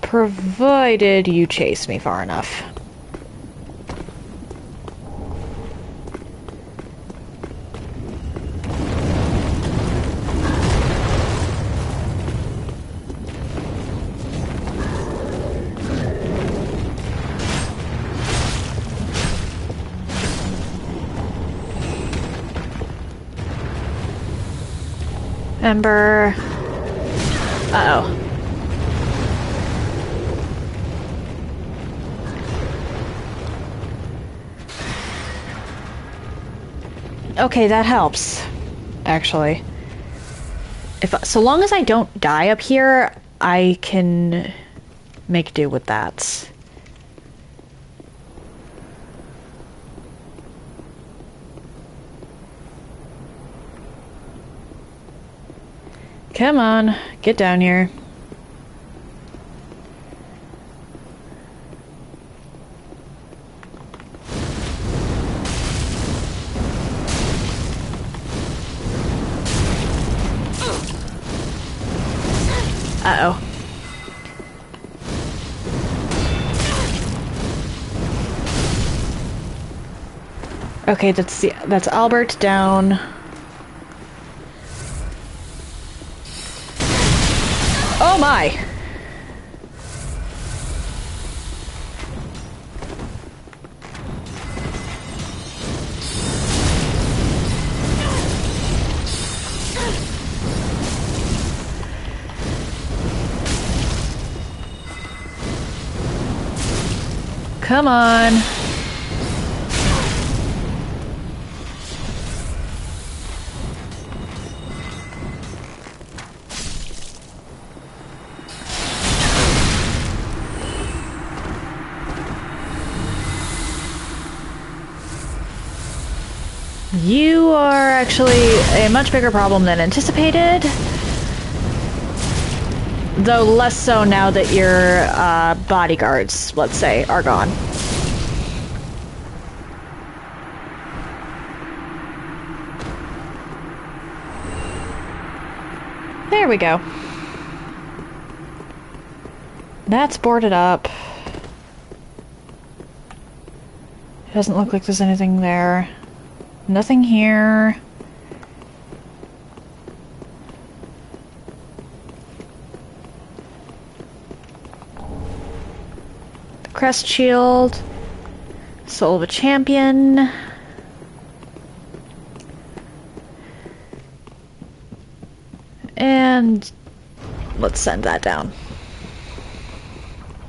Provided you chase me far enough. Ember. Uh-oh. Okay, that helps, actually. So long as I don't die up here, I can make do with that. Come on, get down here. Uh-oh. Okay, that's Albert down. Oh my! Come on. You are actually a much bigger problem than anticipated. Though less so now that your bodyguards, let's say, are gone. There we go. That's boarded up. Doesn't look like there's anything there. Nothing here. The crest shield. Soul of a champion. And let's send that down.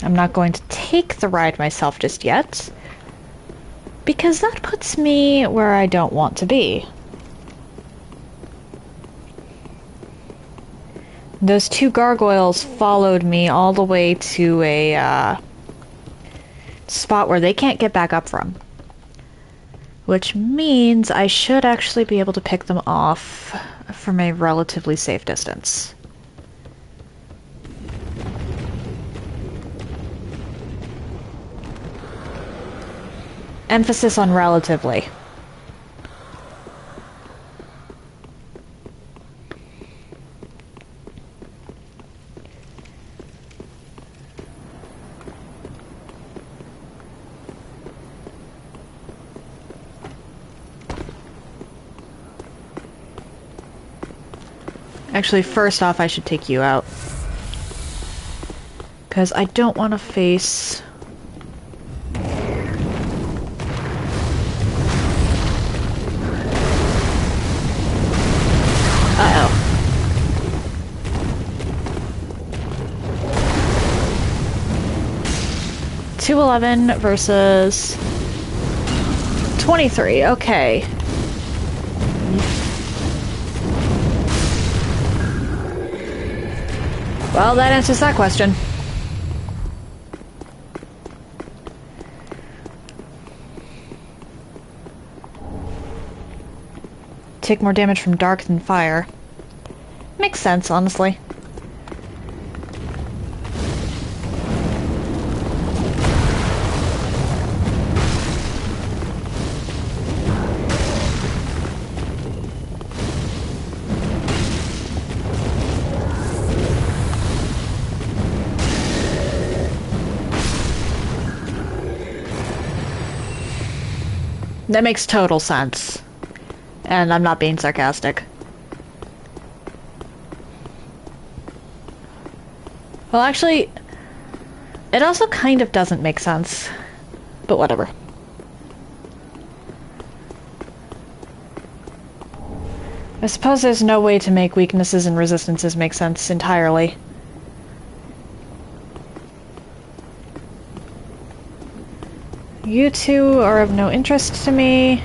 I'm not going to take the ride myself just yet, because that puts me where I don't want to be. Those two gargoyles followed me all the way to a spot where they can't get back up from. Which means I should actually be able to pick them off from a relatively safe distance. Emphasis on relatively. Actually, first off, I should take you out. Because I don't want to face... Uh-oh. $211 versus 23. Okay. Well, that answers that question. Take more damage from dark than fire. Makes sense, honestly. That makes total sense. And I'm not being sarcastic. Well, actually, it also kind of doesn't make sense. But whatever. I suppose there's no way to make weaknesses and resistances make sense entirely. You two are of no interest to me.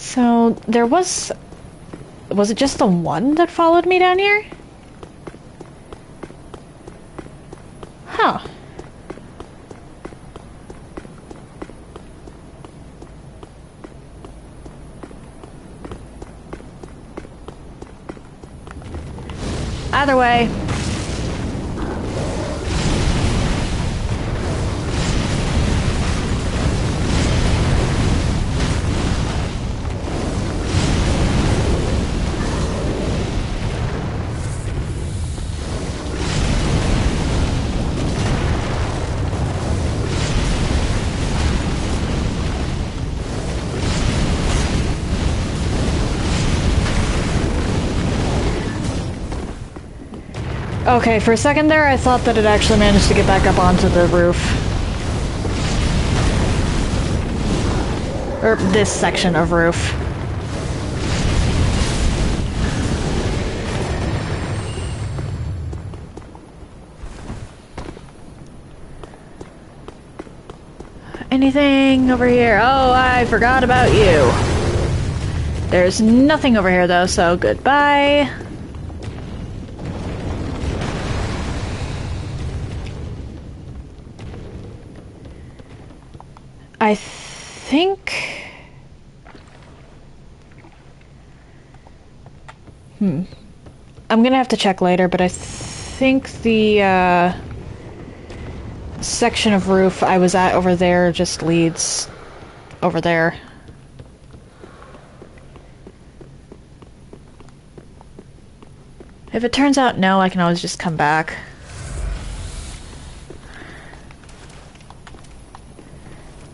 So, there was it just the one that followed me down here? Huh. Either way. Okay, for a second there, I thought that it actually managed to get back up onto the roof. Or this section of roof. Anything over here? Oh, I forgot about you. There's nothing over here though, so goodbye. I think... I'm gonna have to check later, but I think the section of roof I was at over there just leads over there. If it turns out no, I can always just come back.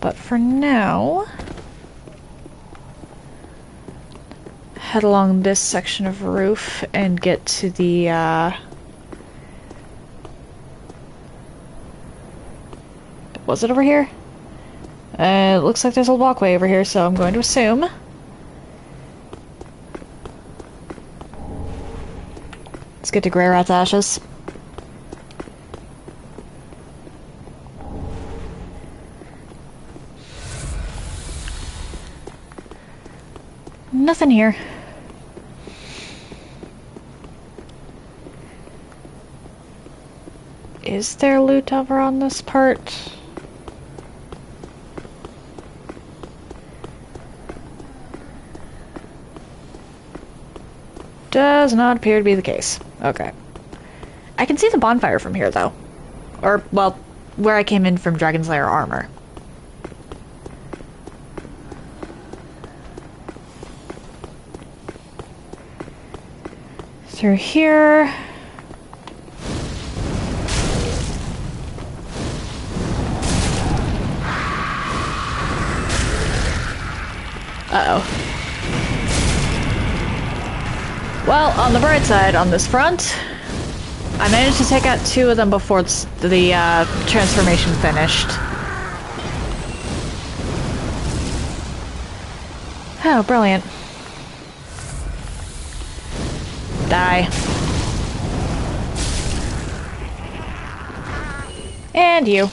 But for now, head along this section of roof and get to the, was it over here? It looks like there's a walkway over here, so I'm going to assume. Let's get to Grey Rat's ashes. Nothing here. Is there loot over on this part? Does not appear to be the case. Okay. I can see the bonfire from here, though. Or, well, where I came in from Dragon's Lair armor. Through here. Uh-oh. Well, on the bright side, on this front, I managed to take out 2 of them before the transformation finished. Oh, brilliant. Die. And you.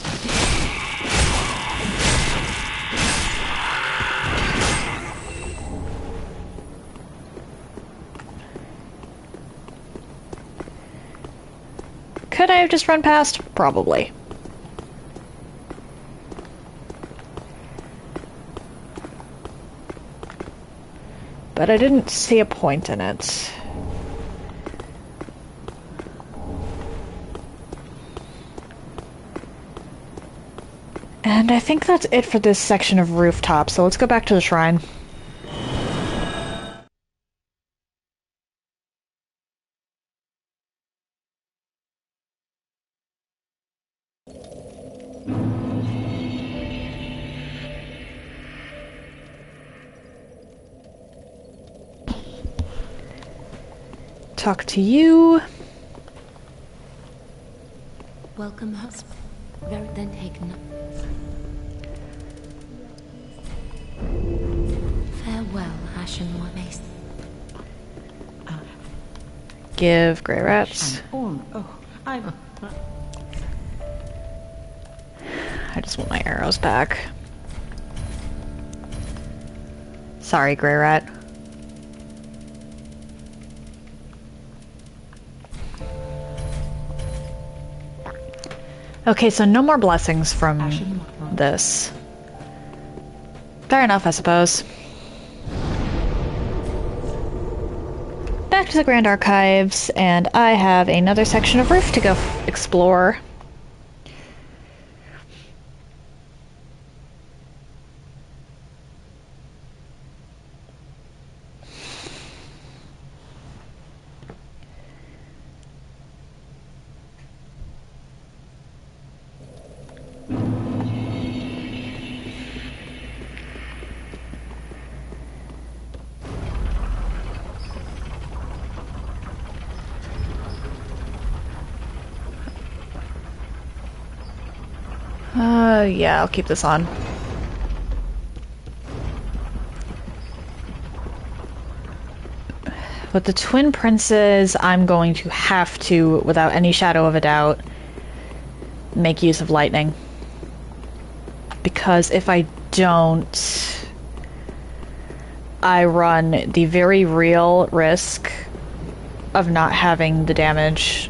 Could I have just run past? Probably. But I didn't see a point in it. And I think that's it for this section of rooftop, so let's go back to the shrine. Talk to you. Welcome, husband. Very then taken. Farewell, Ashen One Mace. Give Grey Rats. I just want my arrows back. Sorry, Grey Rat. Okay, so no more blessings from this. Fair enough, I suppose. The back to the Grand Archives, and I have another section of roof to go explore. Yeah, I'll keep this on. With the Twin Princes, I'm going to have to, without any shadow of a doubt, make use of lightning. Because if I don't, I run the very real risk of not having the damage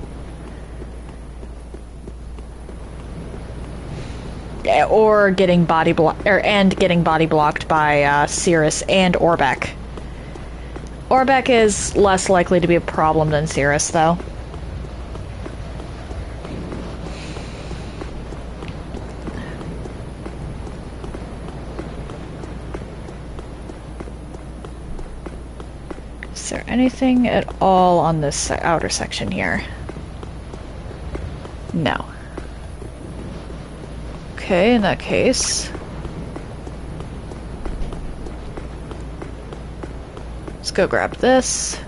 or getting body blocked by Cirrus and Orbeck. Orbeck is less likely to be a problem than Cirrus, though. Is there anything at all on this outer section here? No. Okay, in that case, let's go grab this.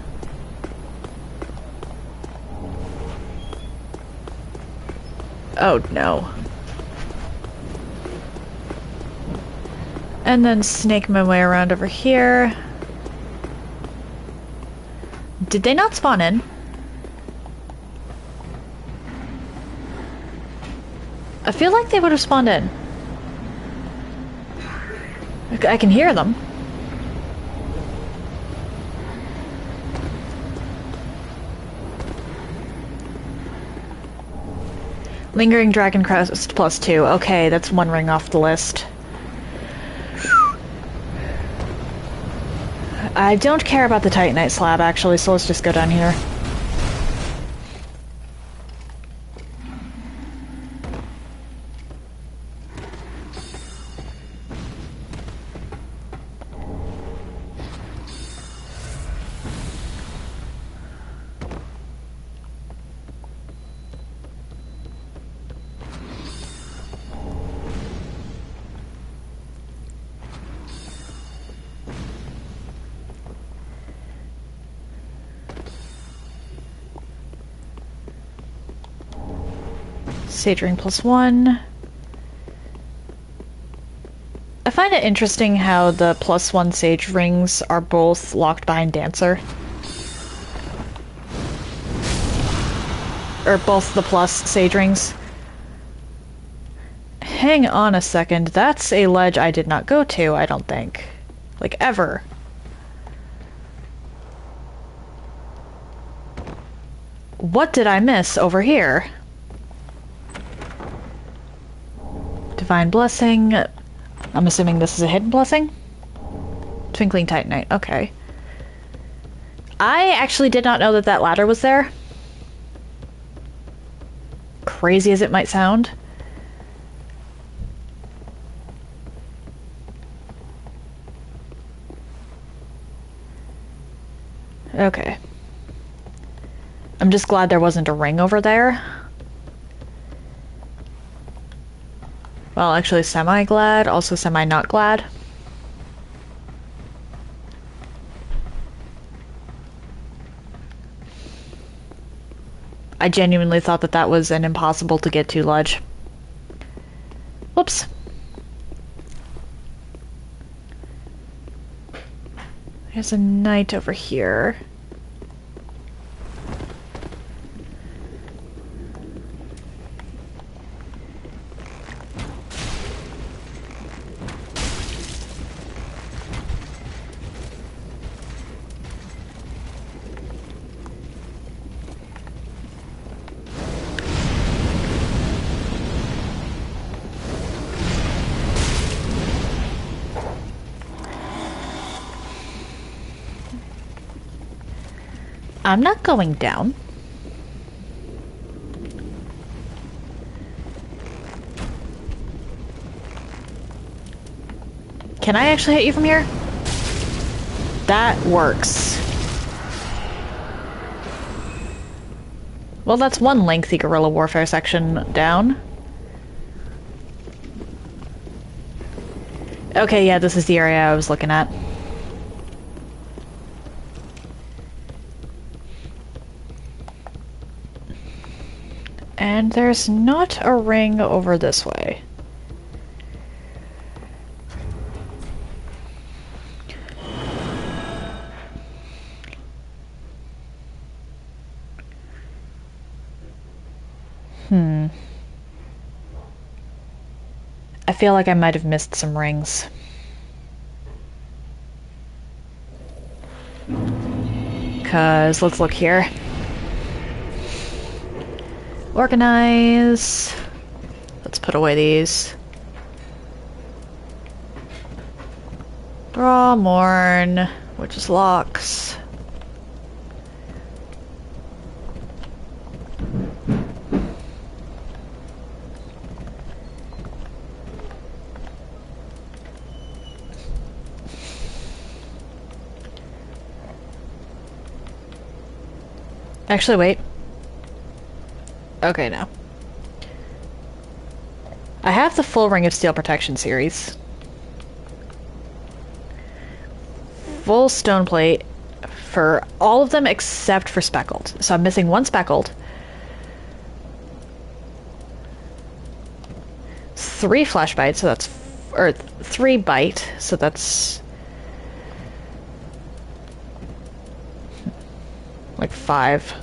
Oh no. And then snake my way around over here. Did they not spawn in? I feel like they would have spawned in. I can hear them. Lingering Dragon Crest +2. Okay, that's one ring off the list. I don't care about the Titanite slab, actually, so let's just go down here. Sage ring +1. I find it interesting how the +1 sage rings are both locked behind Dancer. Or both the plus sage rings. Hang on a second, that's a ledge I did not go to, I don't think. Like, ever. What did I miss over here? Divine Blessing. I'm assuming this is a hidden blessing? Twinkling Titanite, okay. I actually did not know that that ladder was there. Crazy as it might sound. Okay. I'm just glad there wasn't a ring over there. Well, actually semi-glad, also semi-not glad. I genuinely thought that that was an impossible to get to ledge. Whoops. There's a knight over here. I'm not going down. Can I actually hit you from here? That works. Well, that's one lengthy guerrilla warfare section down. Okay, yeah, this is the area I was looking at. And there's not a ring over this way. I feel like I might have missed some rings. Cause let's look here. Organize. Let's put away these. Draw, mourn, which is locks. Actually, wait. Okay, no. I have the full Ring of Steel Protection series. Full stone plate for all of them except for speckled. So I'm missing one speckled. 3 flash bite, so that's... or 3 bite, so that's... like 5.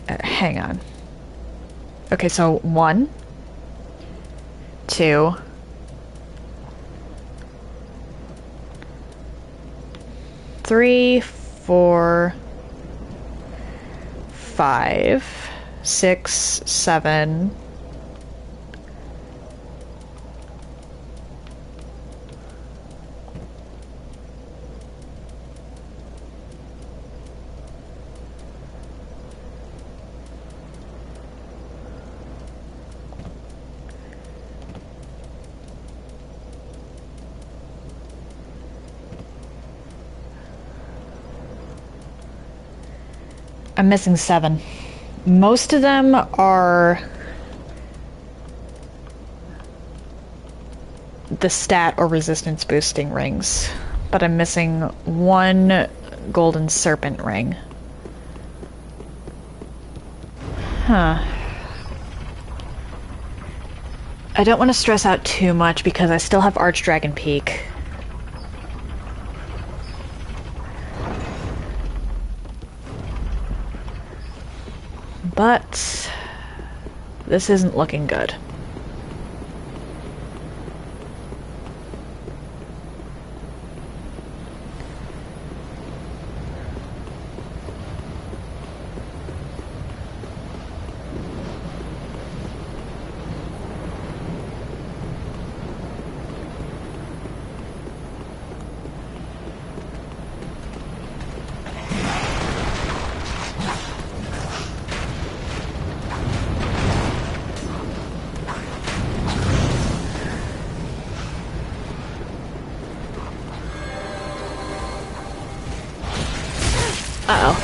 Hang on. Okay, so 1, 2, 3, 4, 5, 6, 7. I'm missing 7. Most of them are the stat or resistance boosting rings, but I'm missing 1 golden serpent ring. Huh. I don't want to stress out too much because I still have Archdragon Peak. But this isn't looking good. Uh-oh.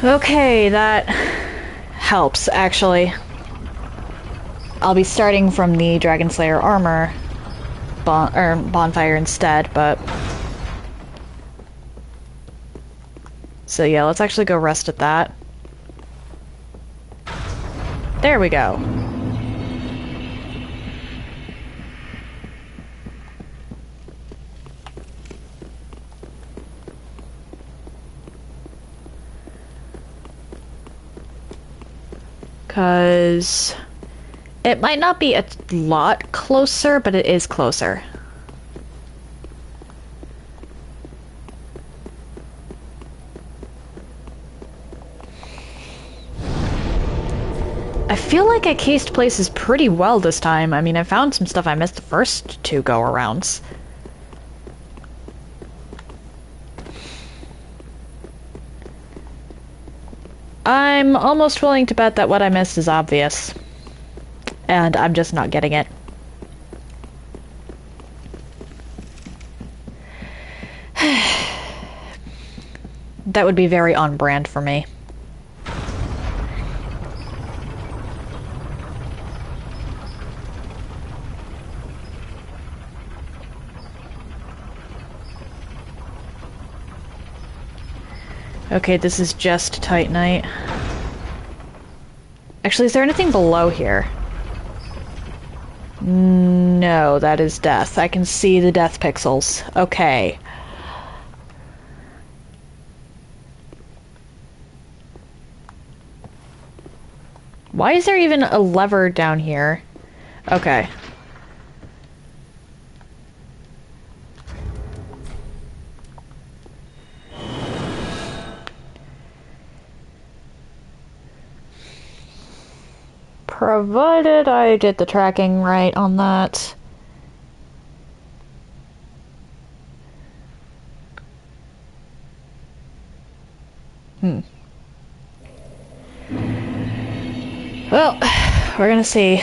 Okay, that helps, actually. I'll be starting from the Dragon Slayer armor bonfire instead, but... So yeah, let's actually go rest at that. There we go. Because it might not be a lot closer, but it is closer. I feel like I cased places pretty well this time. I mean, I found some stuff I missed the first two go-arounds. I'm almost willing to bet that what I missed is obvious. And I'm just not getting it. That would be very on brand for me. Okay, this is just Titanite. Actually, is there anything below here? No, that is death. I can see the death pixels. Okay. Why is there even a lever down here? Okay. Provided I did the tracking right on that. Well, we're gonna see.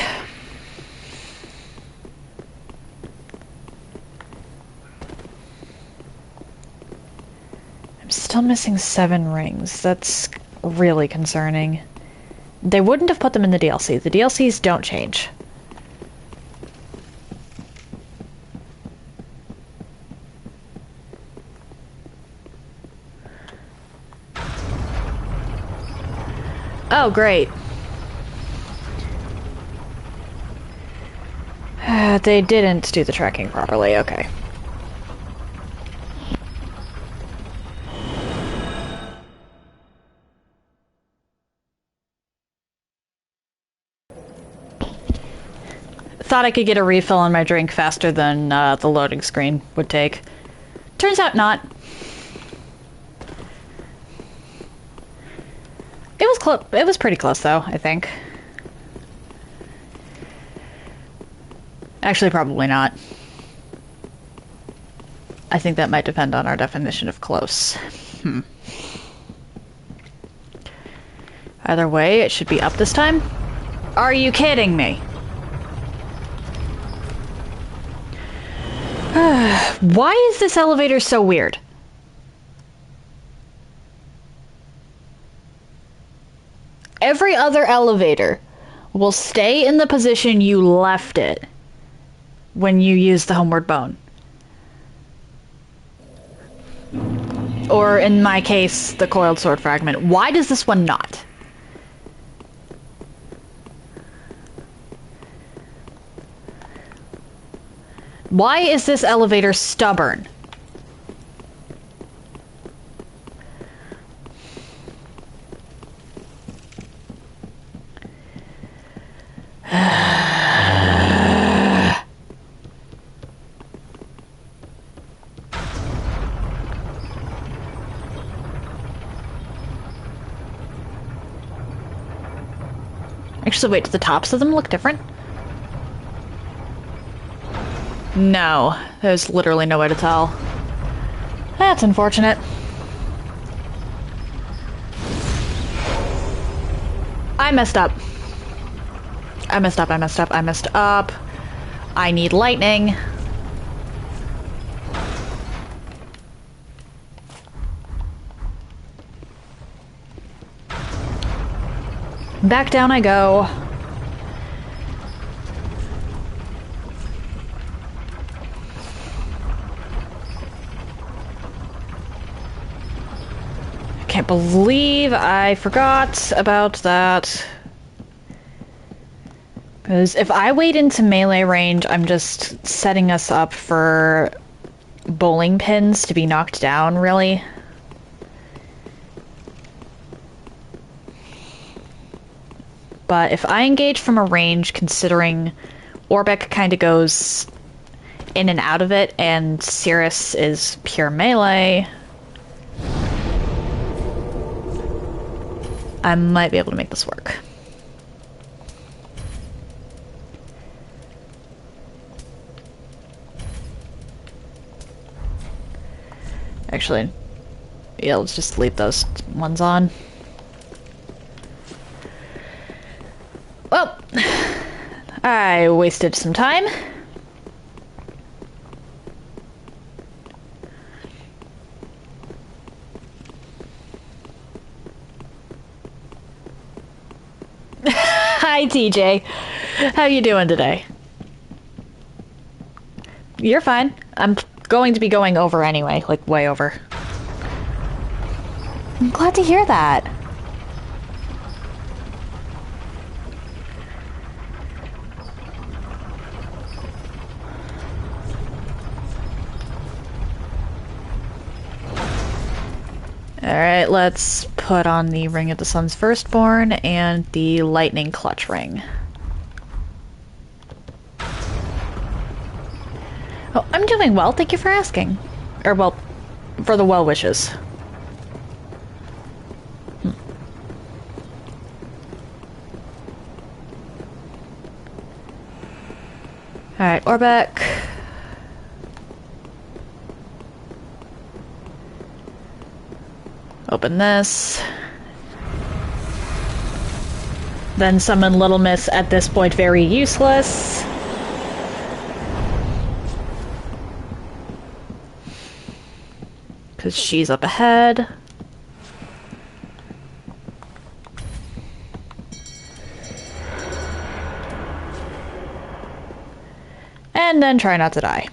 I'm still missing 7 rings. That's really concerning. They wouldn't have put them in the DLC. The DLCs don't change. Oh, great. They didn't do the tracking properly, okay. Thought I could get a refill on my drink faster than the loading screen would take. Turns out not. It was close. It was pretty close, though, I think. Actually, probably not. I think that might depend on our definition of close. Either way, it should be up this time. Are you kidding me? Why is this elevator so weird? Every other elevator will stay in the position you left it when you use the homeward bone. Or, in my case, the coiled sword fragment. Why does this one not? Why is this elevator stubborn? Actually, wait, do the tops of them look different? No, there's literally no way to tell. That's unfortunate. I messed up. I messed up, I messed up, I messed up. I need lightning. Back down I go. Can't believe I forgot about that. Because if I wait into melee range, I'm just setting us up for bowling pins to be knocked down, really. But if I engage from a range, considering Orbeck kind of goes in and out of it, and Cirrus is pure melee, I might be able to make this work. Actually, yeah, let's just leave those ones on. Well, I wasted some time. Hi, TJ. How you doing today? You're fine. I'm going to be going over anyway, like way over. I'm glad to hear that. Alright, let's put on the Ring of the Sun's Firstborn and the Lightning Clutch Ring. Oh, I'm doing well, thank you for asking. Or, well, for the well wishes. Alright, Orbeck. Open this. Then summon Little Miss, at this point very useless. Because she's up ahead. And then try not to die.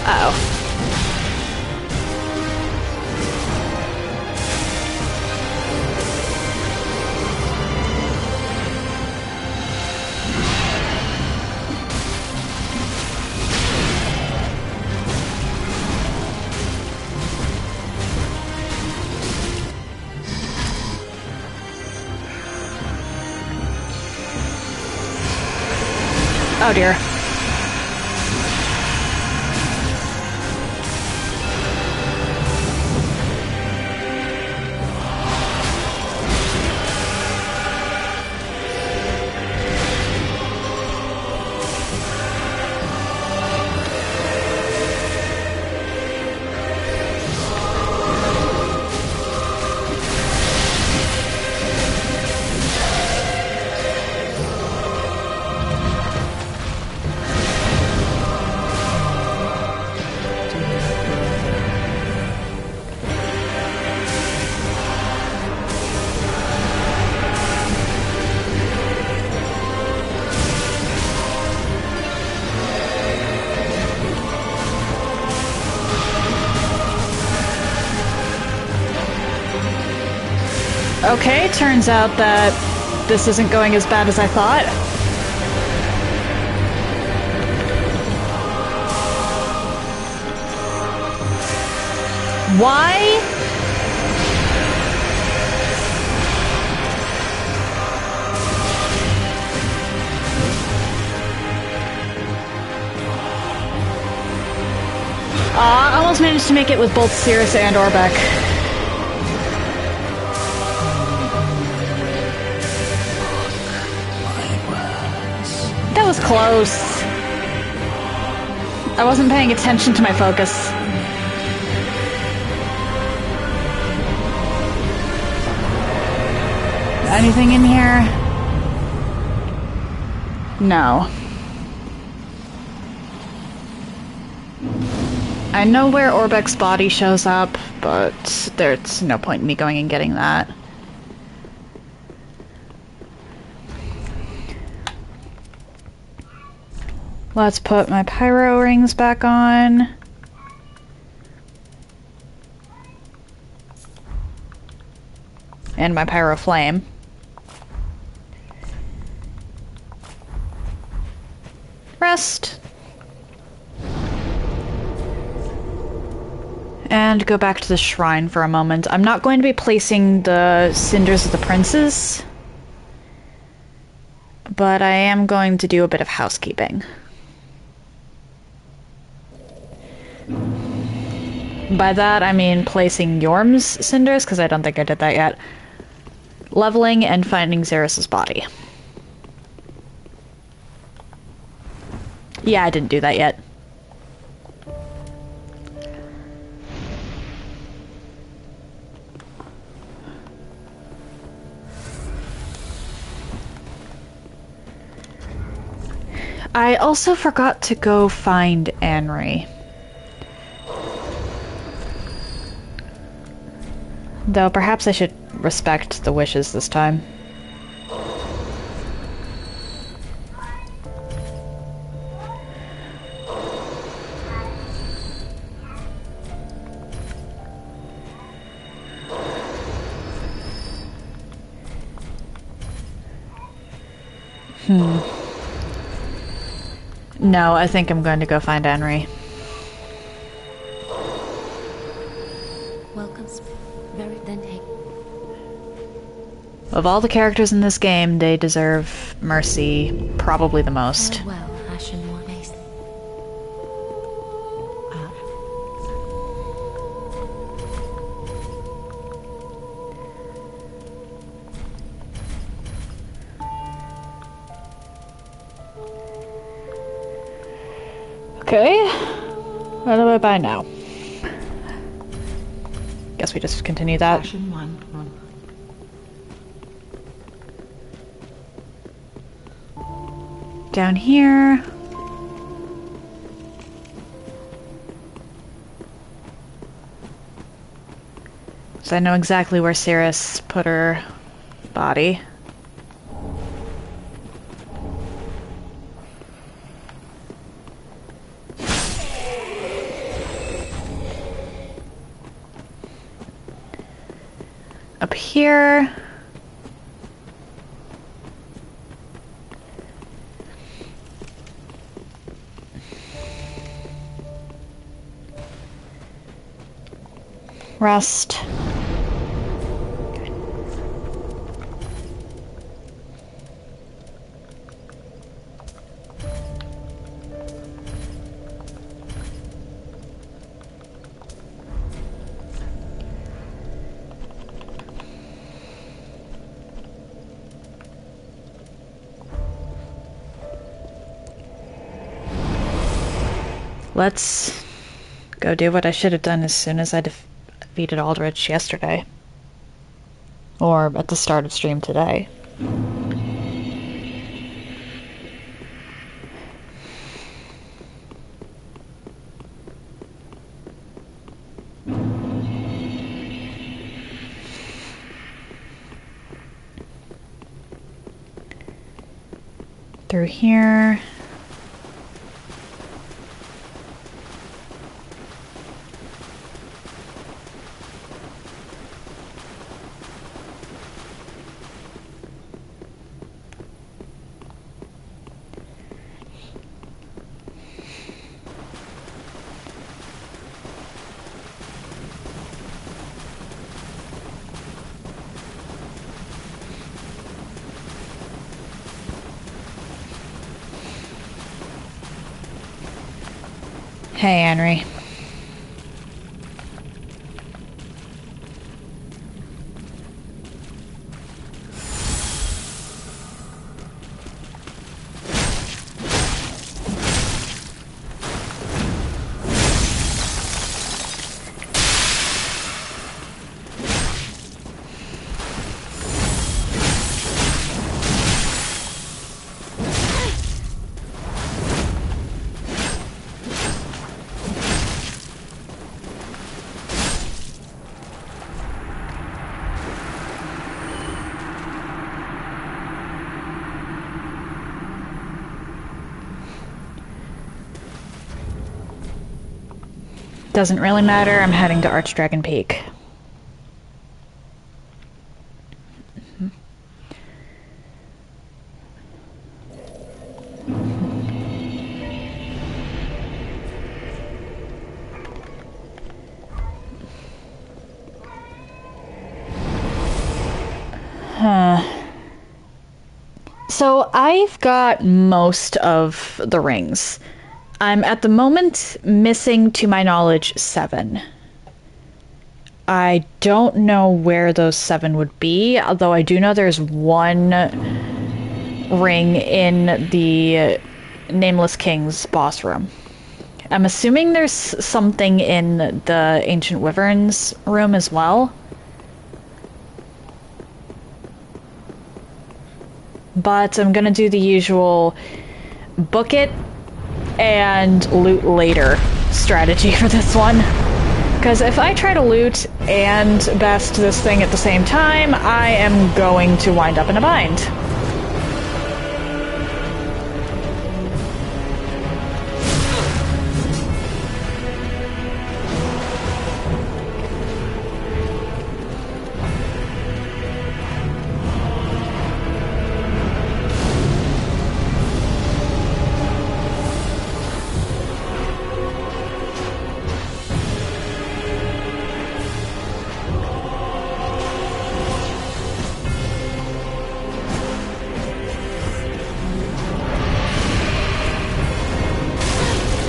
Uh-oh. Oh dear. Okay, turns out that this isn't going as bad as I thought. Why? I almost managed to make it with both Cirrus and Orbeck. That was close. I wasn't paying attention to my focus. Anything in here? No. I know where Orbeck's body shows up, but there's no point in me going and getting that. Let's put my pyro rings back on. And my pyro flame. Rest. And go back to the shrine for a moment. I'm not going to be placing the cinders of the princes, but I am going to do a bit of housekeeping. By that, I mean placing Yorm's cinders, because I don't think I did that yet. Leveling and finding Xeris's body. Yeah, I didn't do that yet. I also forgot to go find Anri. Though perhaps I should respect the wishes this time. No, I think I'm going to go find Anri. Welcome. Very then take. Of all the characters in this game, they deserve mercy probably the most. Well, I should know base. Okay, what do I buy now? Guess we just continue that. Action 1. Down here. So I know exactly where Cirrus put her body. Up here. Rest. Let's go do what I should have done as soon as I defeated Aldrich yesterday. Or at the start of stream today. Through here. Hey, Henry. Doesn't really matter, I'm heading to Archdragon Peak. So I've got most of the rings. I'm at the moment missing, to my knowledge, 7. I don't know where those 7 would be, although I do know there's one ring in the Nameless King's boss room. I'm assuming there's something in the Ancient Wyvern's room as well. But I'm gonna do the usual book it and loot later strategy for this one. Because if I try to loot and best this thing at the same time, I am going to wind up in a bind.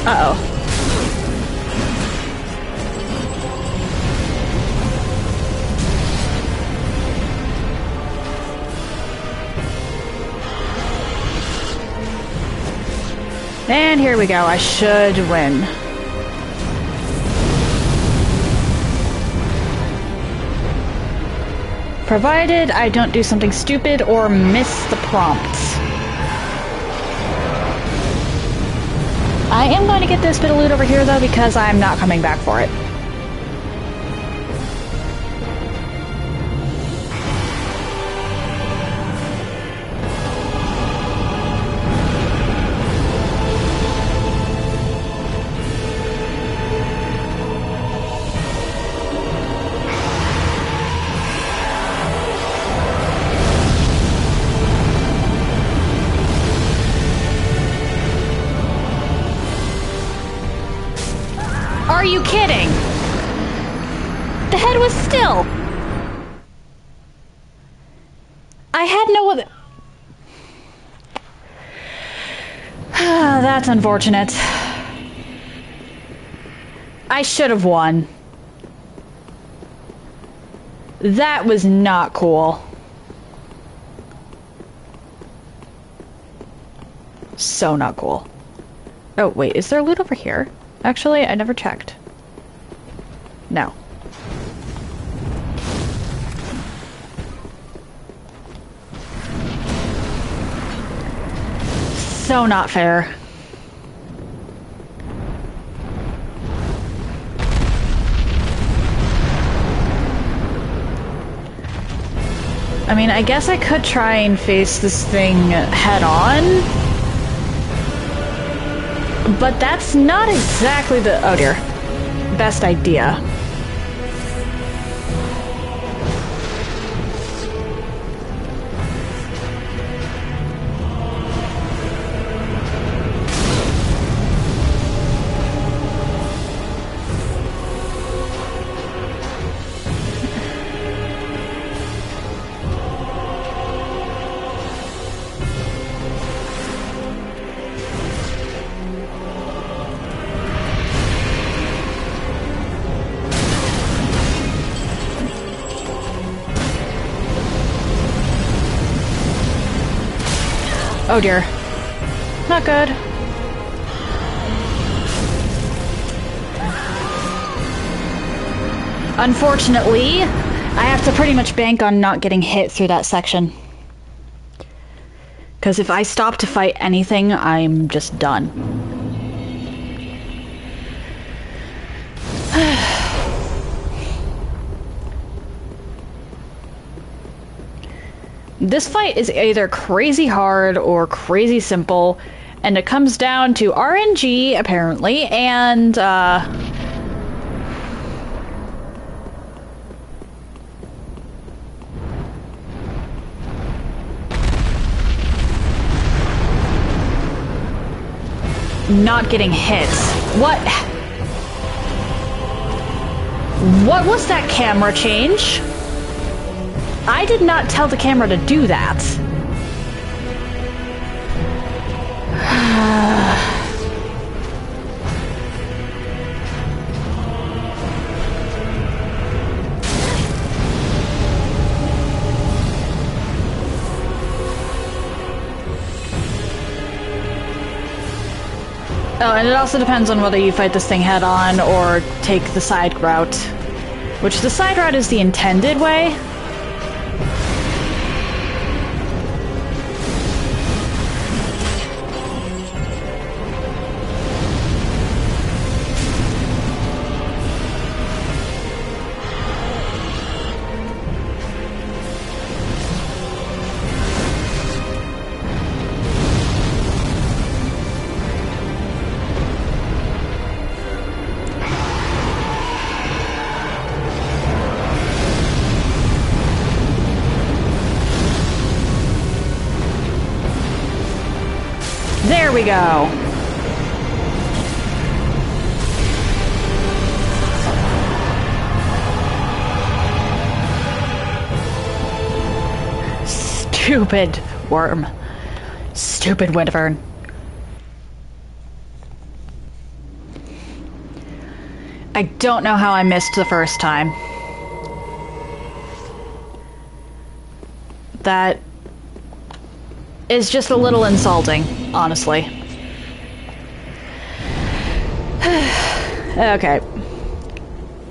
Uh-oh. And here we go. I should win. Provided I don't do something stupid or miss the prompts. I am going to get this bit of loot over here, though, because I'm not coming back for it. Are you kidding? The head was still. I had no other... That's unfortunate. I should have won. That was not cool. So not cool. Oh, wait, is there loot over here? Actually, I never checked. No. So not fair. I mean, I guess I could try and face this thing head on. But that's not exactly the... oh dear. Best idea. Oh dear. Not good. Unfortunately, I have to pretty much bank on not getting hit through that section. Because if I stop to fight anything, I'm just done. This fight is either crazy hard or crazy simple, and it comes down to RNG, apparently, and, not getting hit. What? What was that camera change? I did not tell the camera to do that. Oh, and it also depends on whether you fight this thing head on or take the side route. Which the side route is the intended way. There we go. Stupid worm. Stupid wyvern. I don't know how I missed the first time. That is just a little insulting, honestly. Okay.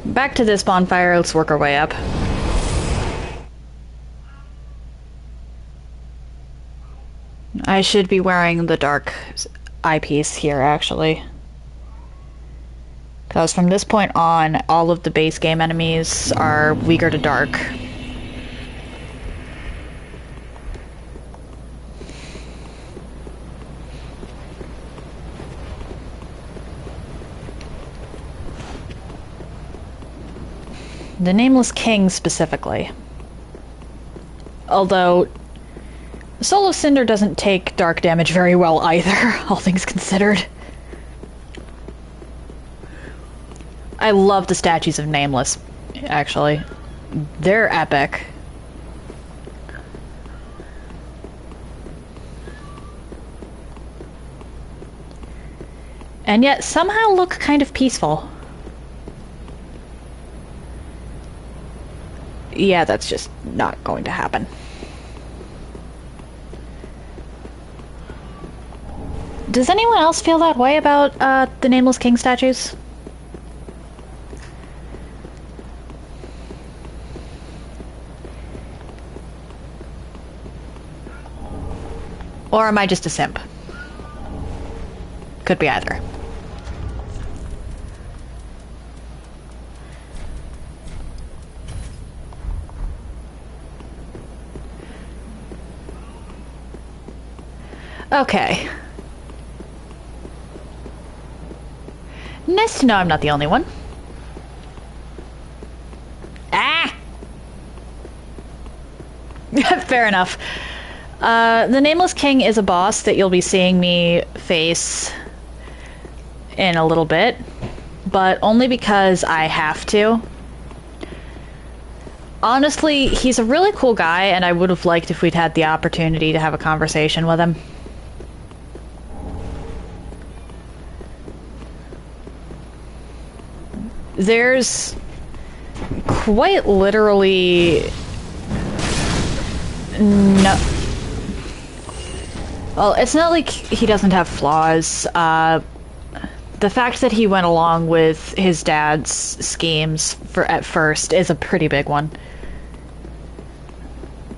Back to this bonfire, let's work our way up. I should be wearing the dark eyepiece here, actually. Because from this point on, all of the base game enemies are weaker to dark. The Nameless King, specifically. Although, Soul of Cinder doesn't take dark damage very well either, all things considered. I love the statues of Nameless, actually. They're epic. And yet, somehow look kind of peaceful. Yeah, that's just not going to happen. Does anyone else feel that way about the Nameless King statues? Or am I just a simp? Could be either. Okay. Nice to know I'm not the only one. Ah! Fair enough. The Nameless King is a boss that you'll be seeing me face in a little bit, but only because I have to. Honestly, he's a really cool guy, and I would have liked if we'd had the opportunity to have a conversation with him. There's quite literally no... Well, it's not like he doesn't have flaws. The fact that he went along with his dad's schemes at first is a pretty big one.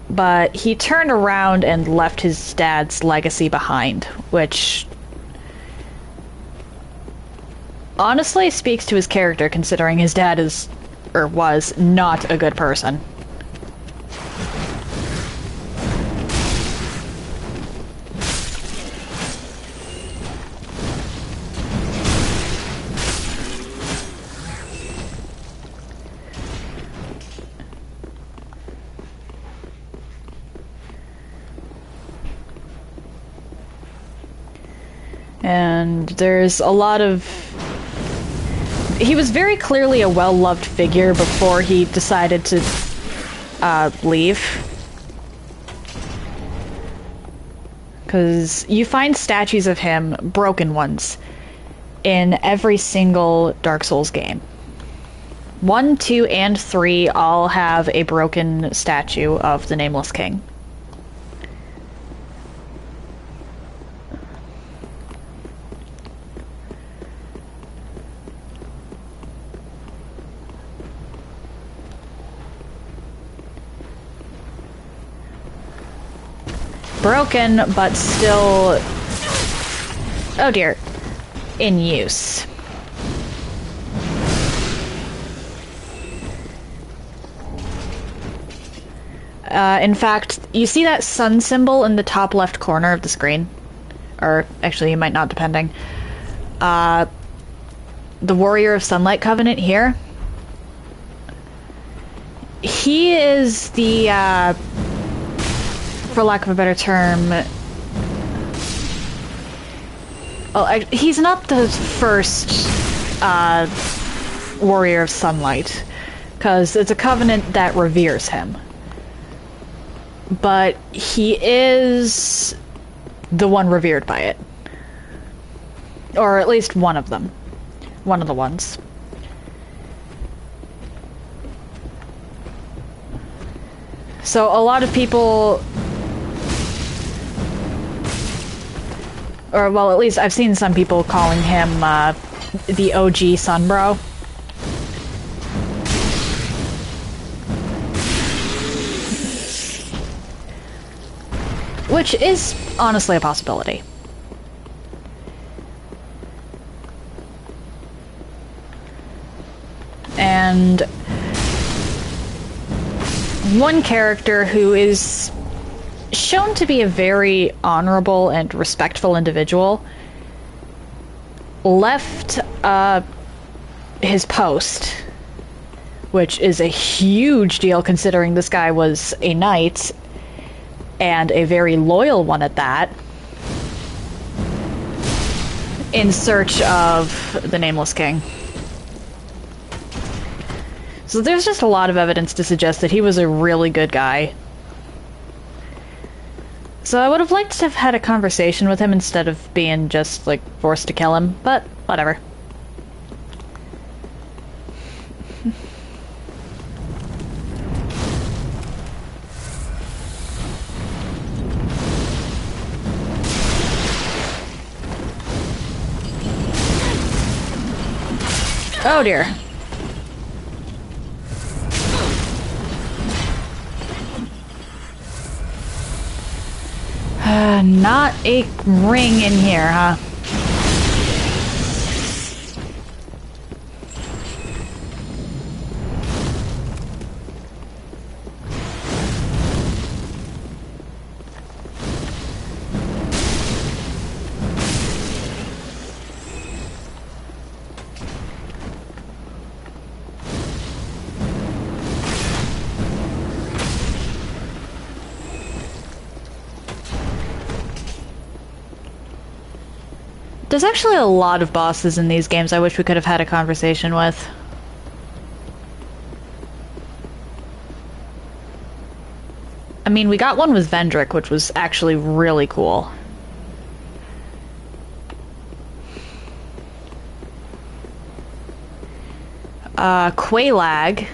But he turned around and left his dad's legacy behind, which honestly speaks to his character, considering his dad is, or was, not a good person. And there's a lot of... He was very clearly a well-loved figure before he decided to leave. Because you find statues of him, broken ones, in every single Dark Souls game. 1, 2, and 3 all have a broken statue of the Nameless King. broken, but still... Oh dear. In use. In fact, you see that sun symbol in the top left corner of the screen? Or, actually, you might not, depending. The Warrior of Sunlight Covenant here. He is the, for lack of a better term... Well, he's not the first, Warrior of Sunlight. Because it's a covenant that reveres him. But he is the one revered by it. Or at least one of them. One of the ones. So a lot of people... Or, well, at least I've seen some people calling him, the OG Sunbro. Which is honestly a possibility. And one character who is shown to be a very honorable and respectful individual left his post, which is a huge deal considering this guy was a knight, and a very loyal one at that, in search of the Nameless King. So there's just a lot of evidence to suggest that he was a really good guy. So I would have liked to have had a conversation with him instead of being just, like, forced to kill him, but whatever. Oh dear. Not a ring in here, huh? There's actually a lot of bosses in these games I wish we could have had a conversation with. I mean, we got one with Vendrick, which was actually really cool. Qualag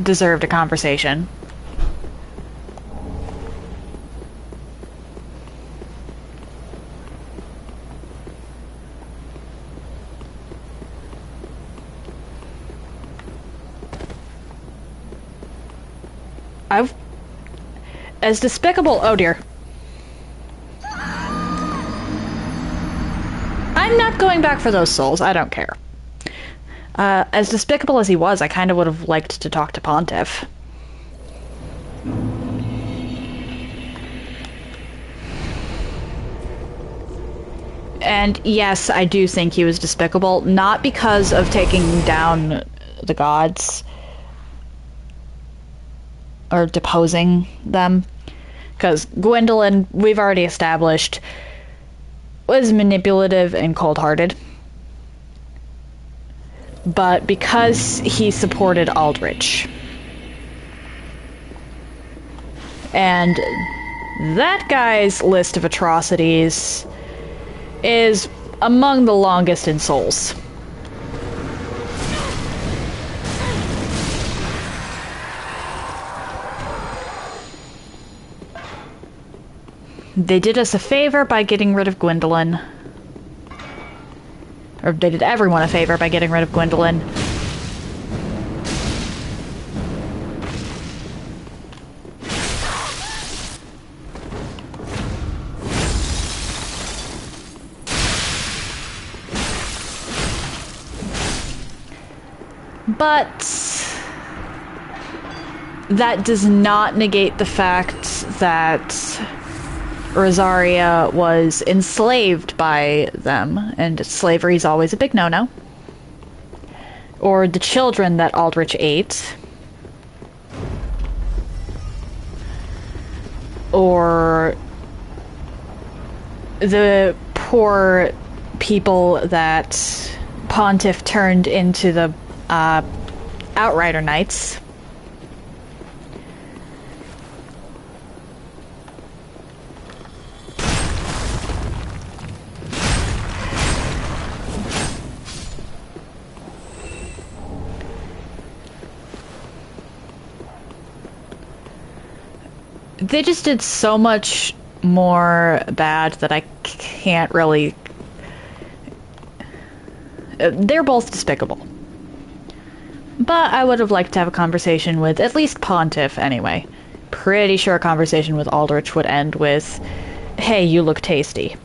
deserved a conversation. As despicable... Oh dear. I'm not going back for those souls. I don't care. As despicable as he was, I kind of would have liked to talk to Pontiff. And yes, I do think he was despicable. Not because of taking down the gods or deposing them, because Gwendolyn, we've already established, was manipulative and cold-hearted. But because he supported Aldrich. And that guy's list of atrocities is among the longest in Souls. They did us a favor by getting rid of Gwendolyn. Or they did everyone a favor by getting rid of Gwendolyn. But that does not negate the fact that Rosaria was enslaved by them, and slavery is always a big no-no. Or the children that Aldrich ate. Or the poor people that Pontiff turned into the Outrider Knights. They just did so much more bad that I can't really... They're both despicable. But I would have liked to have a conversation with at least Pontiff anyway. Pretty sure a conversation with Aldrich would end with, "Hey, you look tasty."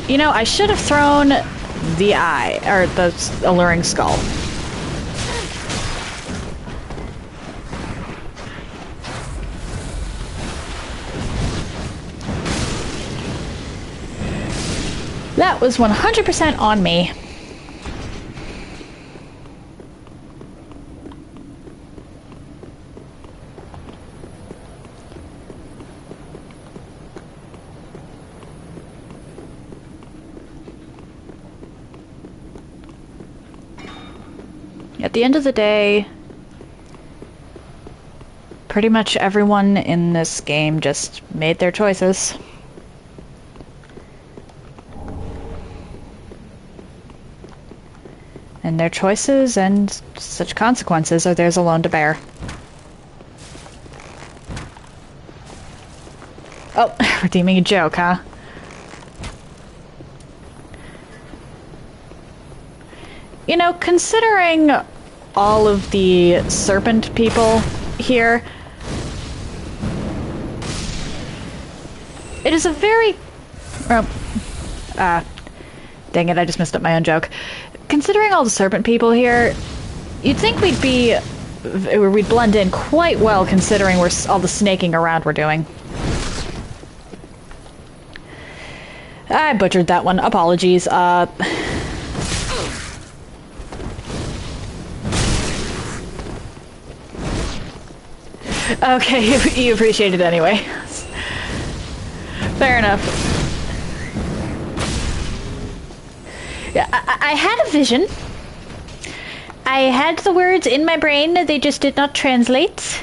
You know, I should have thrown the eye, or the alluring skull. That was 100% on me. At the end of the day, pretty much everyone in this game just made their choices. And their choices and such consequences are theirs alone to bear. Oh, redeeming a joke, huh? You know, considering all of the serpent people here, it is a very... dang it, I just messed up my own joke. Considering all the serpent people here, you'd think we'd blend in quite well considering all the snaking around we're doing. I butchered that one. Apologies. Okay, you appreciate it anyway. Fair enough. Yeah, I had a vision. I had the words in my brain, they just did not translate.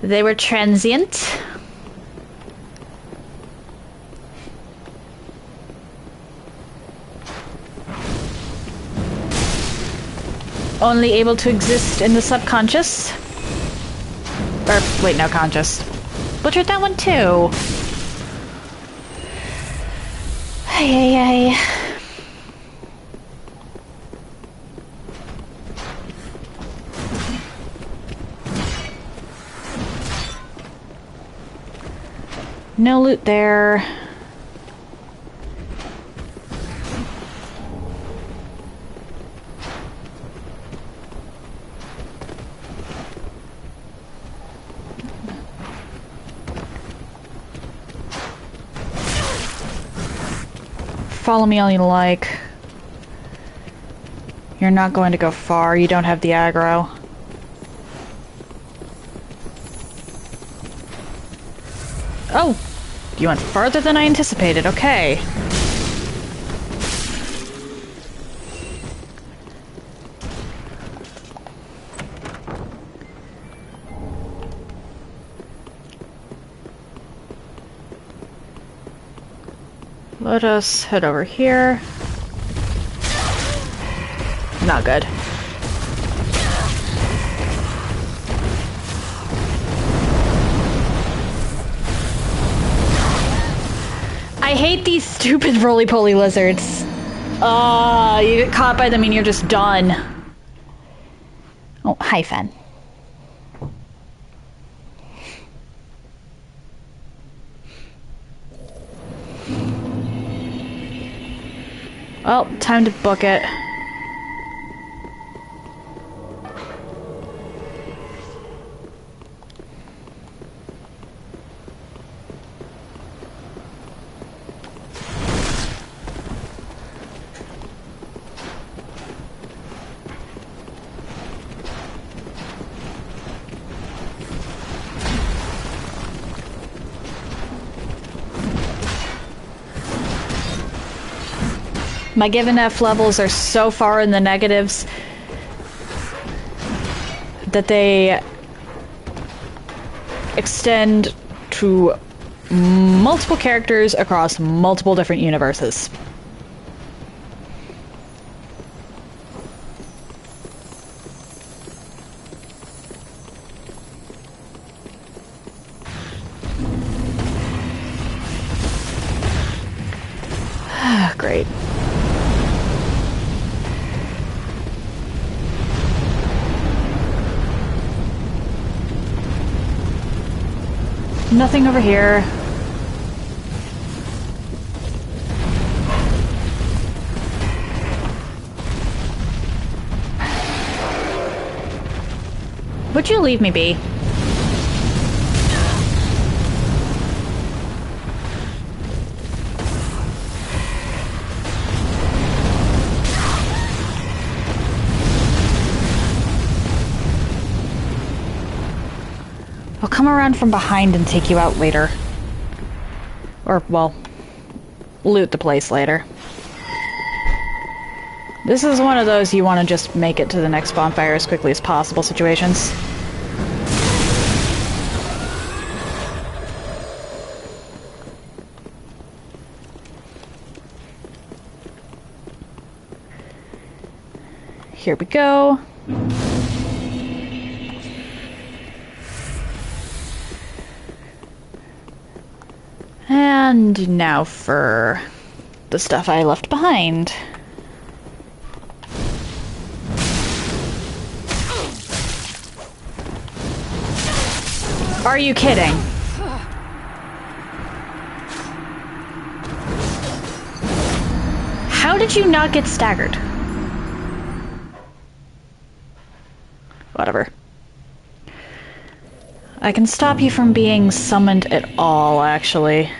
They were transient. Only able to exist in the subconscious. Or, wait, no, conscious. Butchered that one too. Ay, ay, ay. No loot there. Follow me all you like. You're not going to go far. You don't have the aggro. Oh! You went farther than I anticipated. Okay. Let us head over here. Not good. I hate these stupid roly-poly lizards. You get caught by them and you're just done. Oh, hi, Fen. Well, time to book it. My given F levels are so far in the negatives that they extend to multiple characters across multiple different universes. Great. Nothing over here. Would you leave me be? I'll come around from behind and take you out later. Or, well, loot the place later. This is one of those you want to just make it to the next bonfire as quickly as possible situations. Here we go. And now for the stuff I left behind. Are you kidding? How did you not get staggered? Whatever. I can stop you from being summoned at all, actually.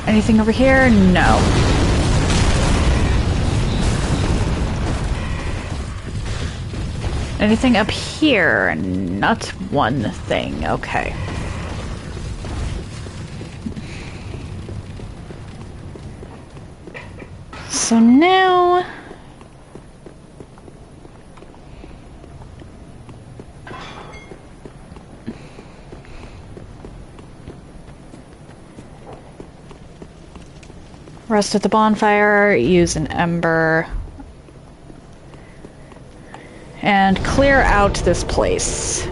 Anything over here? No. Anything up here? Not one thing. Okay. So now... rest at the bonfire, use an ember, and clear out this place.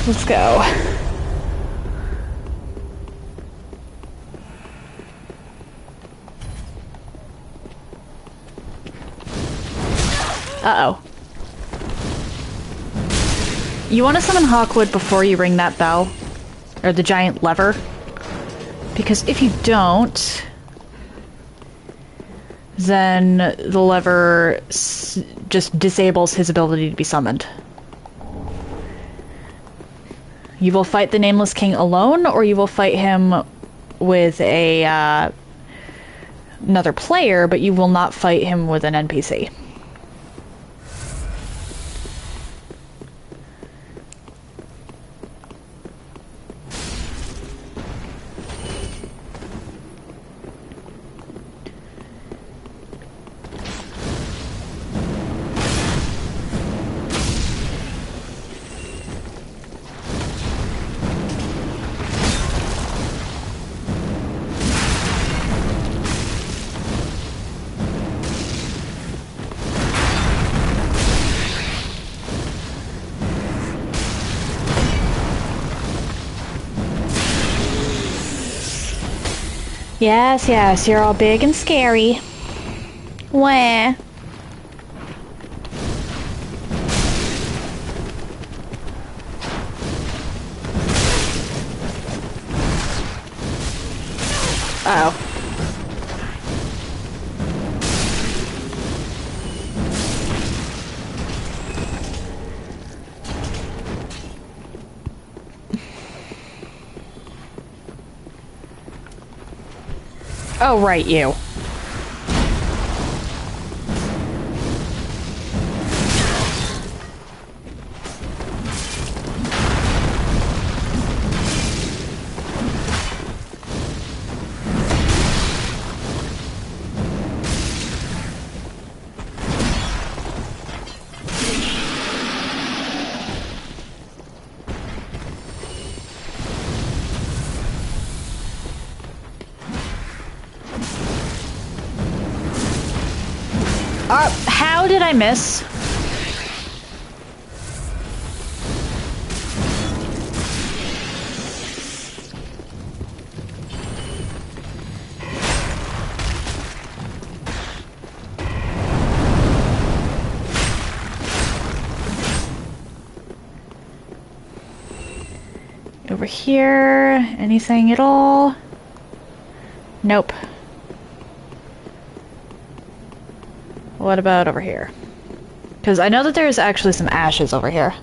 Let's go. Uh-oh. You want to summon Hawkwood before you ring that bell? Or the giant lever? Because if you don't, then the lever just disables his ability to be summoned. You will fight the Nameless King alone, or you will fight him with a another player, but you will not fight him with an NPC. Yes, yes, you're all big and scary. Wah. Uh-oh. Oh, right, you. How did I miss? Over here, anything at all? Nope. What about over here? Because I know that there's actually some ashes over here.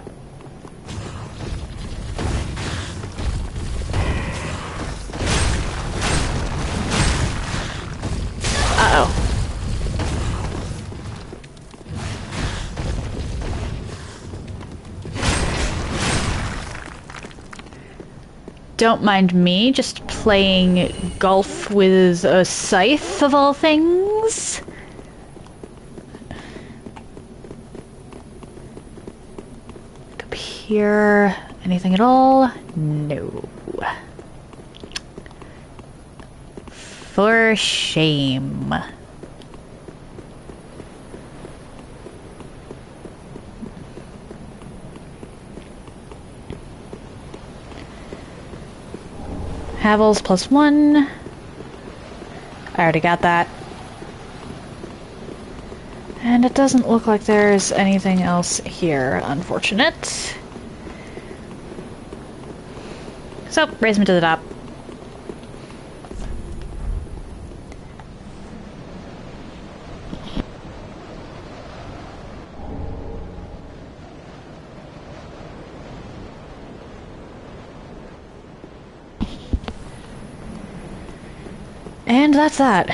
Uh-oh. Don't mind me, just playing golf with a scythe of all things. Up here, anything at all? No. For shame. Havel's +1. I already got that. And it doesn't look like there's anything else here, unfortunate. So, raise me to the top. And that's that.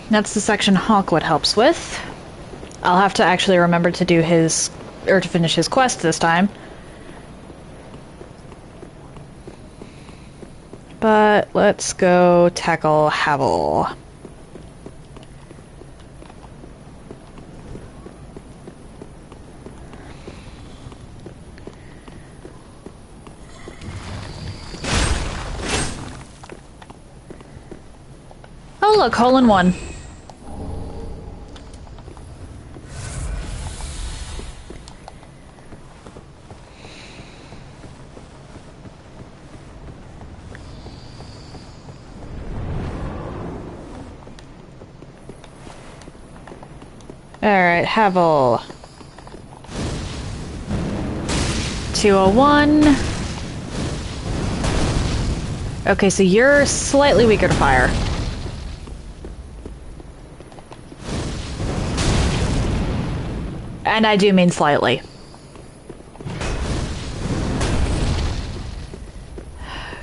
That's the section Hawkwood helps with. I'll have to actually remember to do his, or to finish his quest this time. But let's go tackle Havel. Oh look, hole in one. Alright, Havel. 201. Okay, so you're slightly weaker to fire. And I do mean slightly.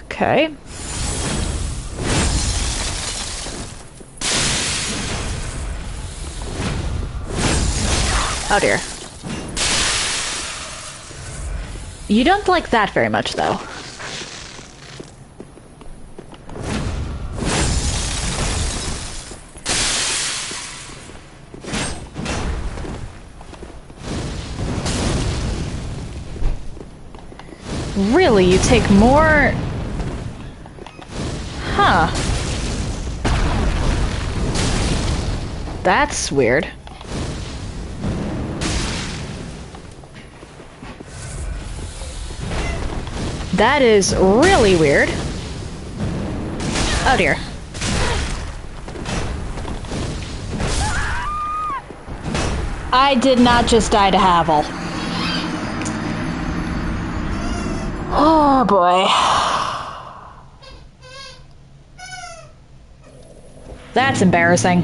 Okay. Oh dear. You don't like that very much, though. Really? You take more... Huh. That's weird. That is really weird. Oh dear. I did not just die to Havel. Oh boy. That's embarrassing.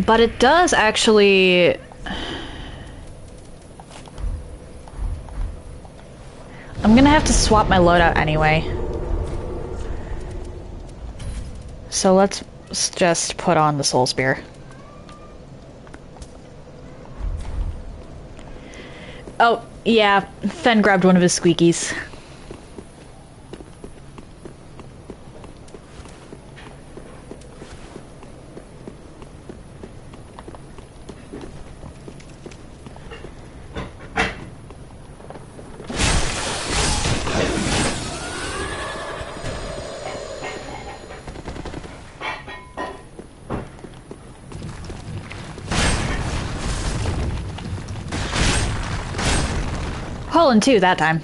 But it does actually... I'm gonna have to swap my loadout anyway. So let's just put on the Soul Spear. Oh, yeah, Fen grabbed one of his squeakies. Hole in two that time.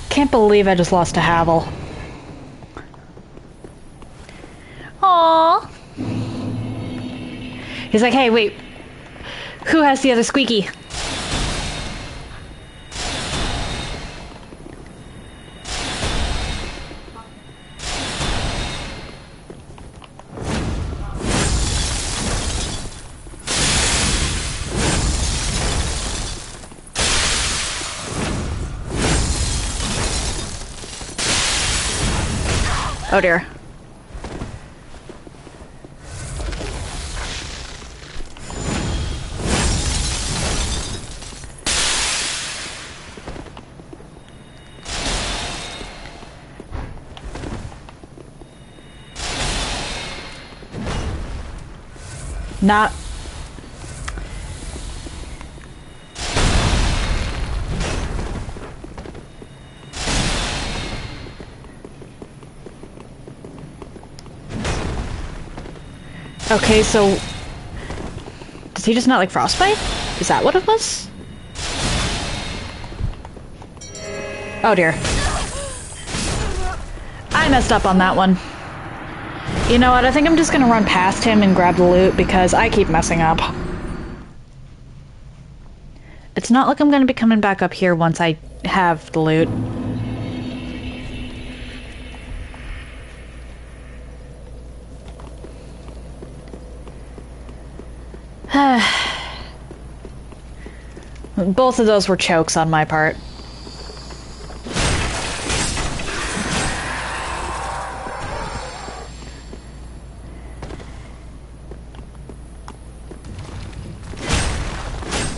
Can't believe I just lost to Havel. Aww. He's like, hey, wait. Who has the other squeaky? Oh dear. Not... Okay, so... Does he just not like frostbite? Is that what it was? Oh dear. I messed up on that one. You know what, I think I'm just gonna run past him and grab the loot because I keep messing up. It's not like I'm gonna be coming back up here once I have the loot. Both of those were chokes on my part.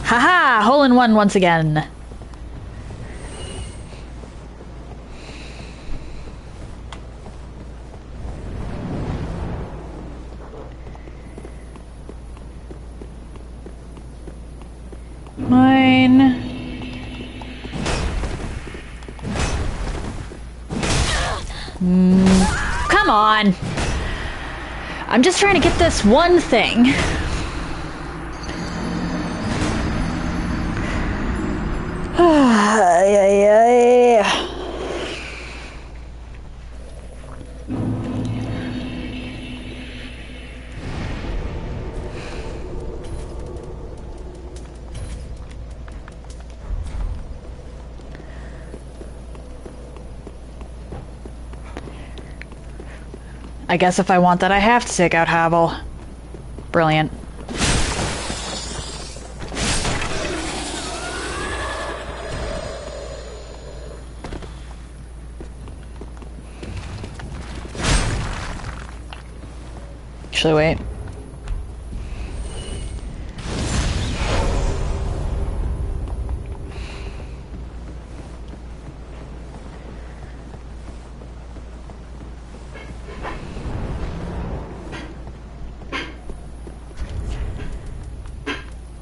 Haha! Hole in one once again. Mine. Come on. I'm just trying to get this one thing. I guess if I want that, I have to take out Havel. Brilliant. Actually, wait.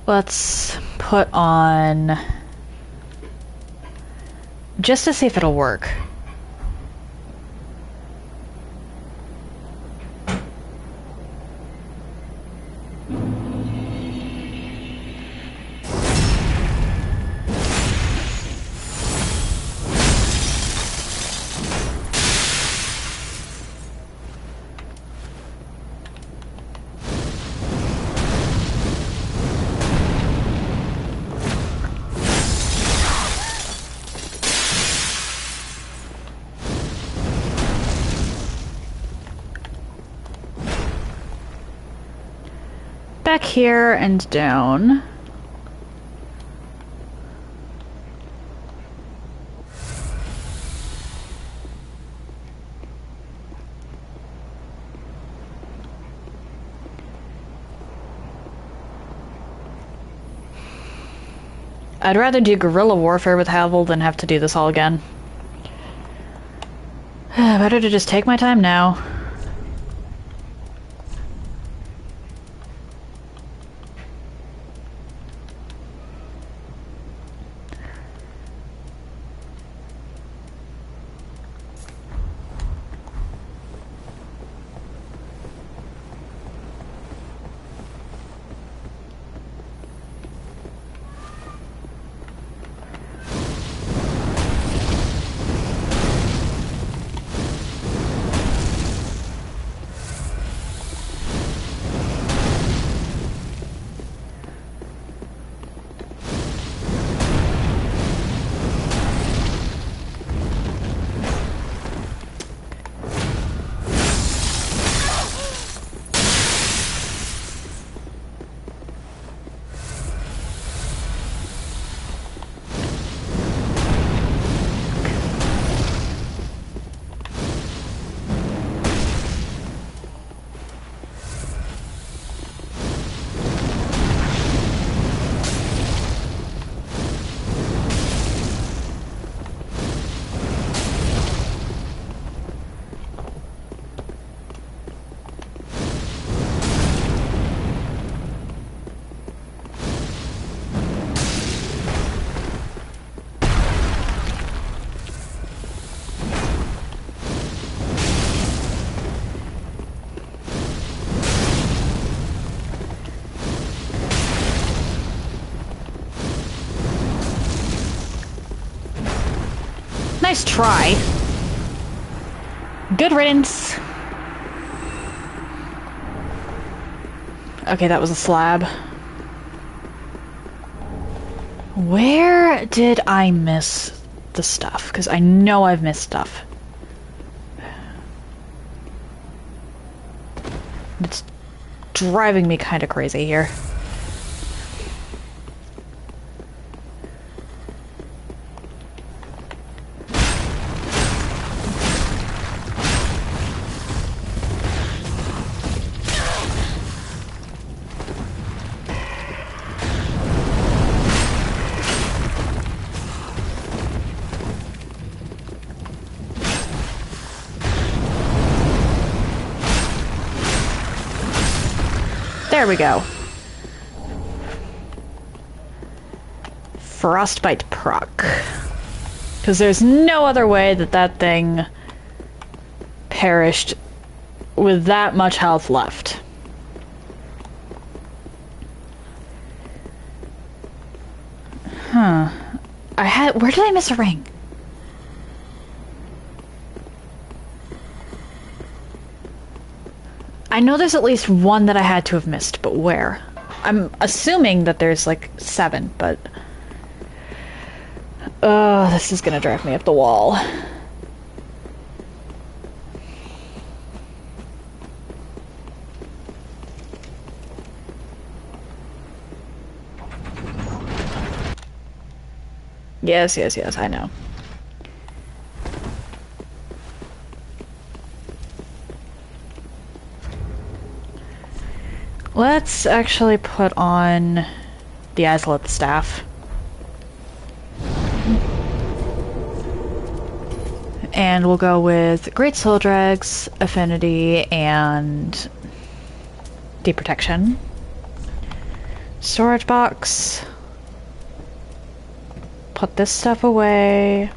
Let's put on... just to see if it'll work. back here and down. I'd rather do guerrilla warfare with Havel than have to do this all again. Better to just take my time now. Nice try. Good riddance. Okay, that was a slab. Where did I miss the stuff? Because I know I've missed stuff. It's driving me kind of crazy here. There we go. Frostbite proc. Because there's no other way that that thing perished with that much health left. Huh. Where did I miss a ring? I know there's at least one that I had to have missed, but where? I'm assuming that there's like 7, but... this is gonna drive me up the wall. Yes, yes, yes, I know. Let's actually put on the Azalith staff. And we'll go with Great Soul Drags, Affinity, and Deep Protection. Storage box. Put this stuff away.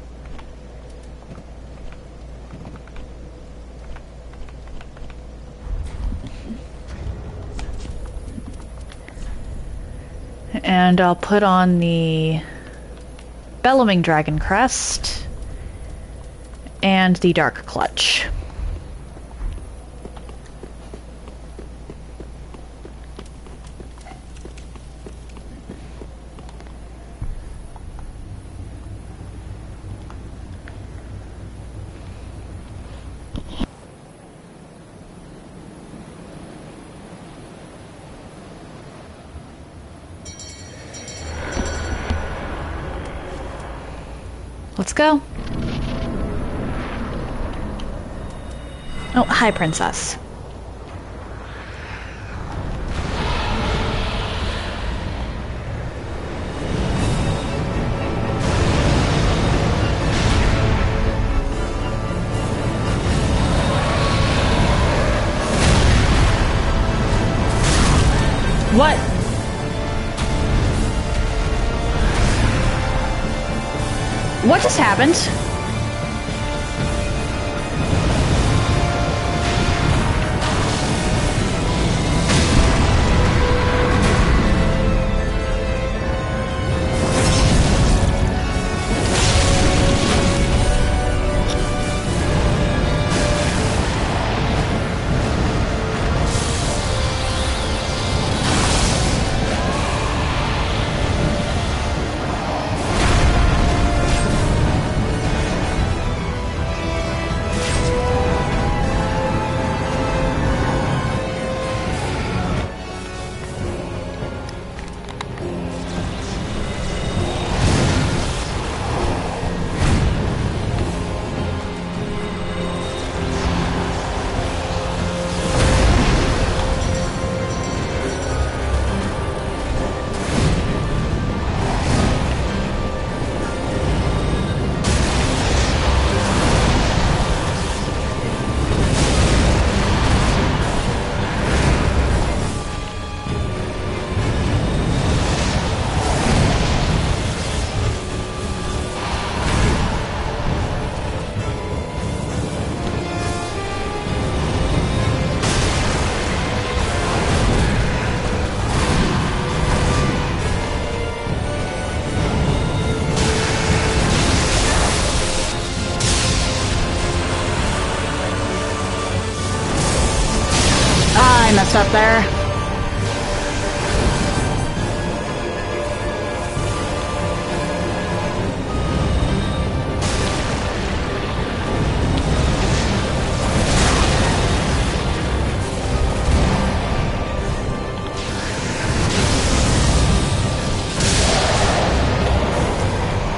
And I'll put on the Bellowing Dragon Crest and the Dark Clutch. Let's go. Oh, hi, princess. What? What just happened? I messed up there.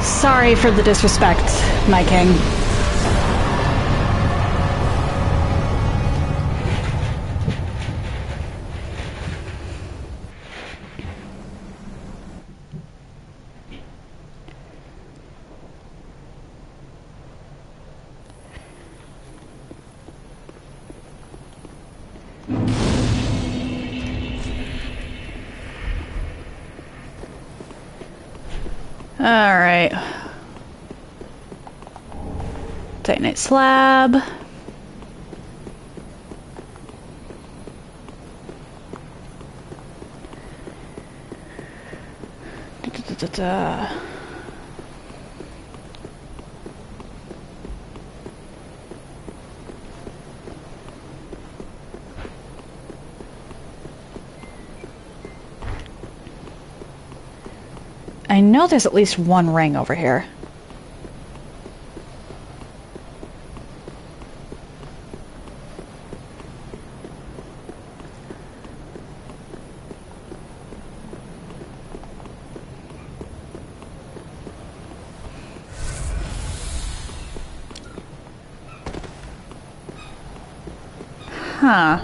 Sorry for the disrespect, my king. Alright. Titanite slab. I know there's at least one ring over here. Huh.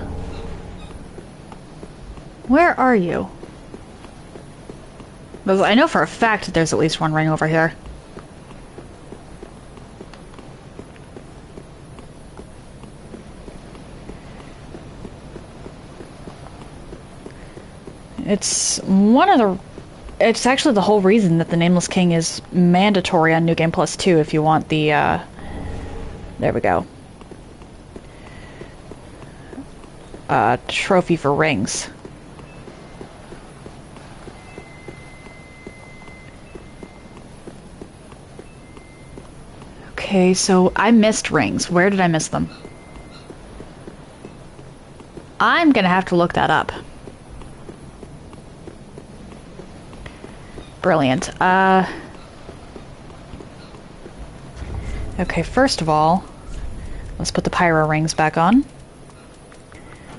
Where are you? Because I know for a fact that there's at least one ring over here. It's one of the... It's actually the whole reason that the Nameless King is mandatory on New Game Plus 2 if you want the, there we go. Trophy for rings. Okay, so I missed rings. Where did I miss them? I'm gonna have to look that up. Brilliant. Okay, first of all, let's put the pyro rings back on.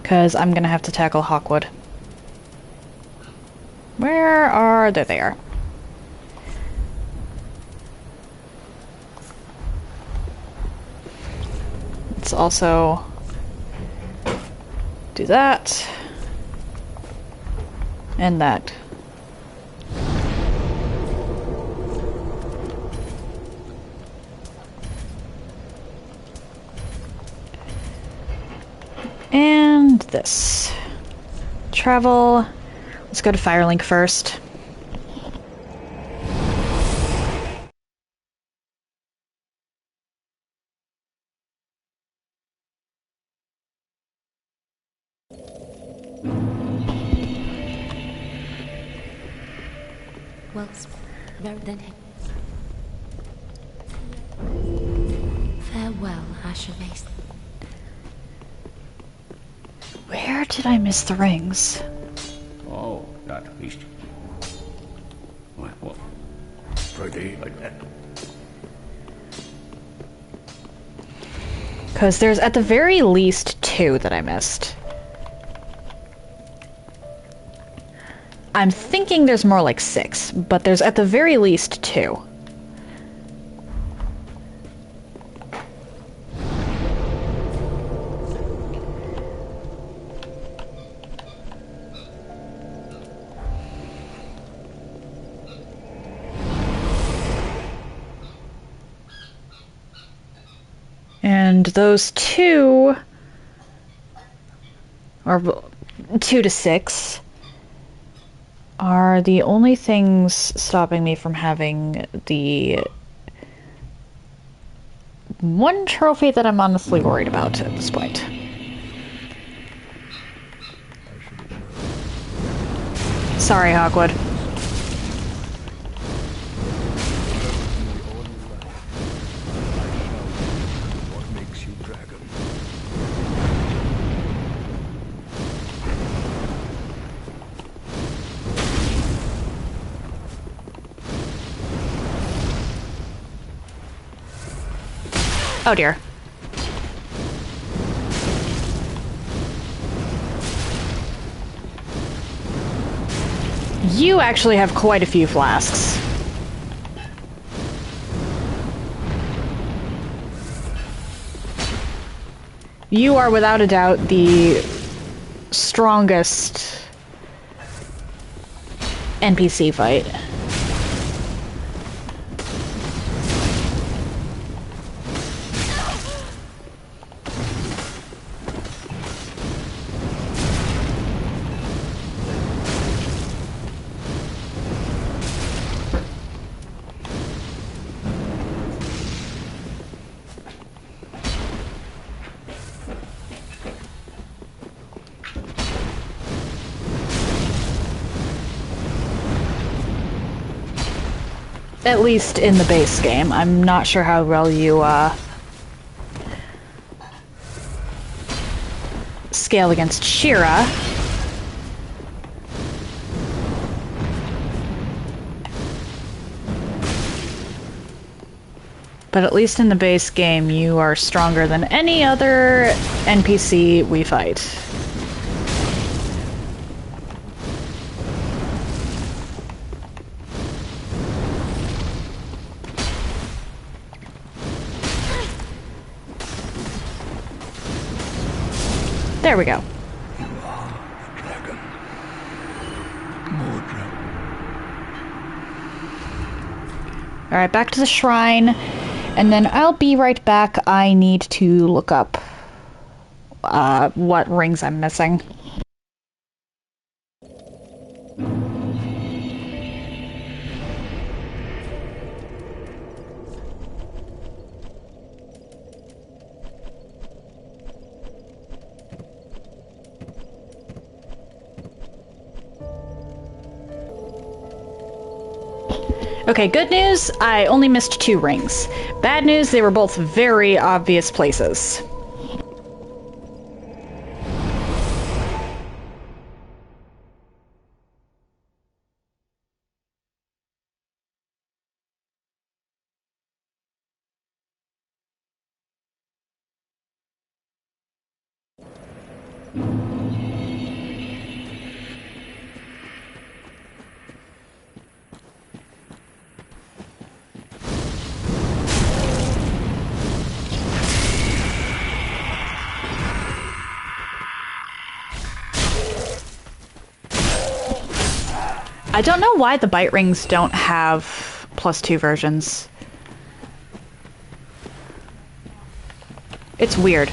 Because I'm gonna have to tackle Hawkwood. Where are... There they are. Let's also do that. And that. And this. Travel. Let's go to Firelink first. Well, then farewell, Ashervase. Where did I miss the rings? Oh, that least. Well, pretty like that. Because there's at the very least 2 that I missed. I'm thinking there's more like 6, but there's at the very least 2. And those 2, or 2 to 6, are the only things stopping me from having the one trophy that I'm honestly worried about at this point. Sorry, Hawkwood. What makes you dragon? Oh dear. You actually have quite a few flasks. You are without a doubt the strongest NPC fight. At least in the base game. I'm not sure how well you, scale against Shira. But at least in the base game, you are stronger than any other NPC we fight. There we go. You are a dragon. More dragon. Alright, back to the shrine. And then I'll be right back. I need to look up what rings I'm missing. Okay, good news, I only missed 2 rings. Bad news, they were both very obvious places. I don't know why the bite rings don't have +2 versions. It's weird.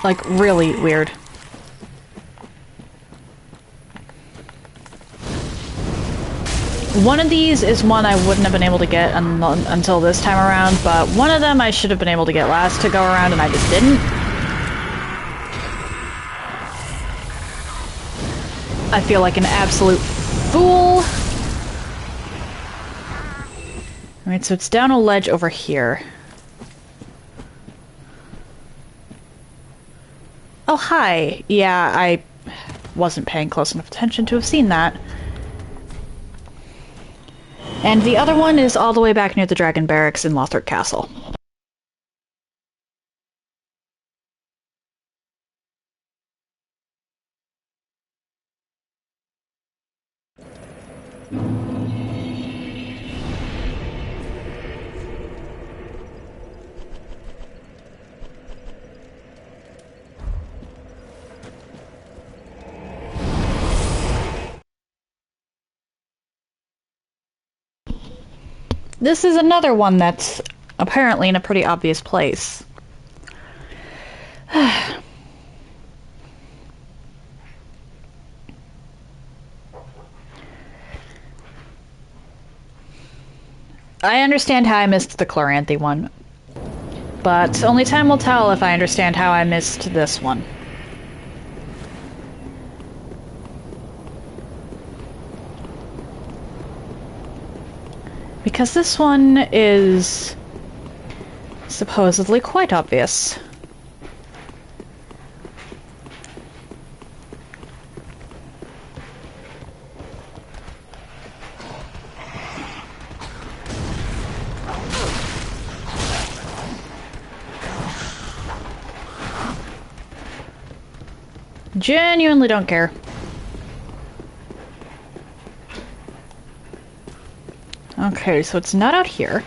Like, really weird. One of these is one I wouldn't have been able to get until this time around, but one of them I should have been able to get last to go around and I just didn't. I feel like an absolute fool. Alright, so it's down a ledge over here. Oh, hi. Yeah, I wasn't paying close enough attention to have seen that. And the other one is all the way back near the Dragon Barracks in Lothric Castle. This is another one that's apparently in a pretty obvious place. I understand how I missed the Chloranthy one, but only time will tell if I understand how I missed this one. Because this one is supposedly quite obvious. Genuinely don't care. Okay, so it's not out here.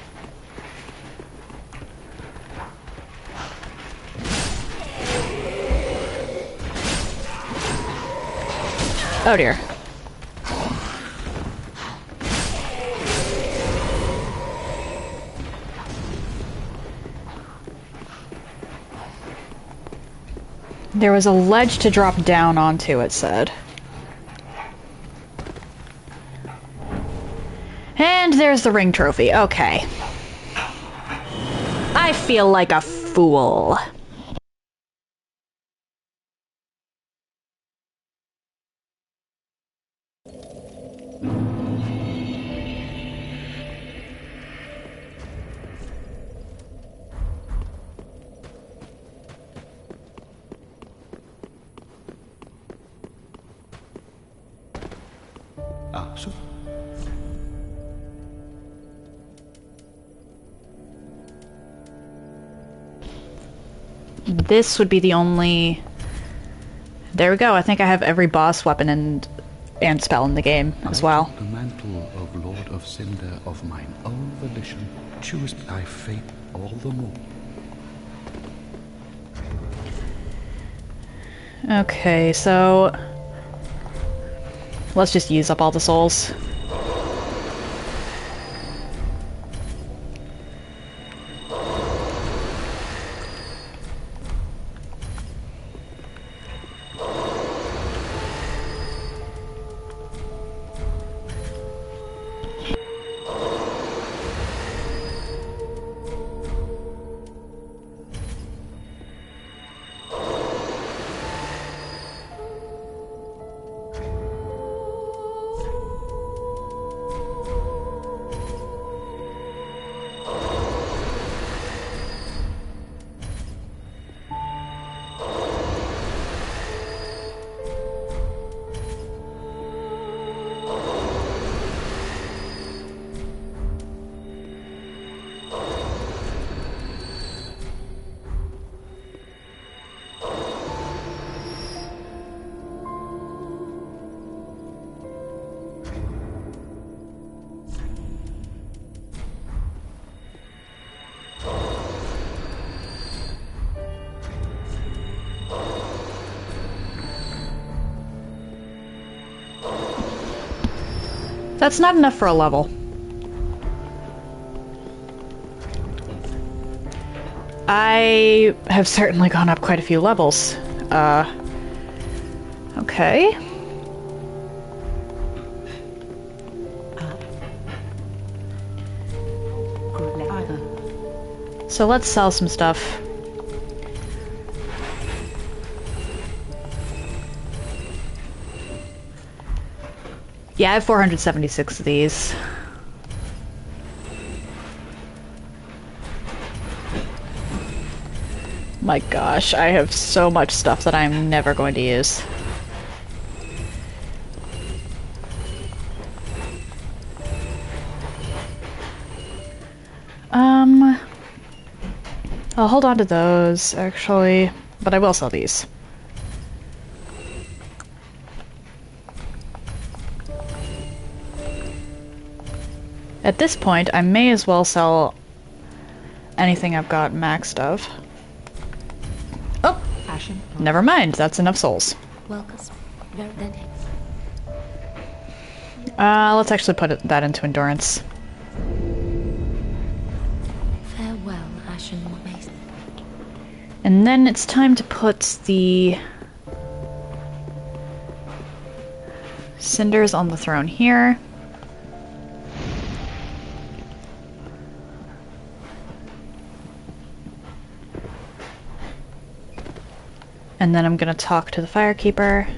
Oh dear. There was a ledge to drop down onto, it said. And there's the ring trophy. Okay. I feel like a fool. Ah, so. This would be the only... There we go. I think I have every boss weapon and spell in the game as well. The mantle of Lord of Cinder of mine own volition, choose thy fate all the more. Okay, so... let's just use up all the souls. That's not enough for a level. I have certainly gone up quite a few levels. Okay. So let's sell some stuff. Yeah, I have 476 of these. My gosh, I have so much stuff that I'm never going to use. I'll hold on to those, actually, but I will sell these. At this point, I may as well sell anything I've got maxed of. Oh! Never mind, that's enough souls. Let's actually put that into endurance. Farewell, Ashen One. And then it's time to put the cinders on the throne here. And then I'm gonna talk to the Firekeeper.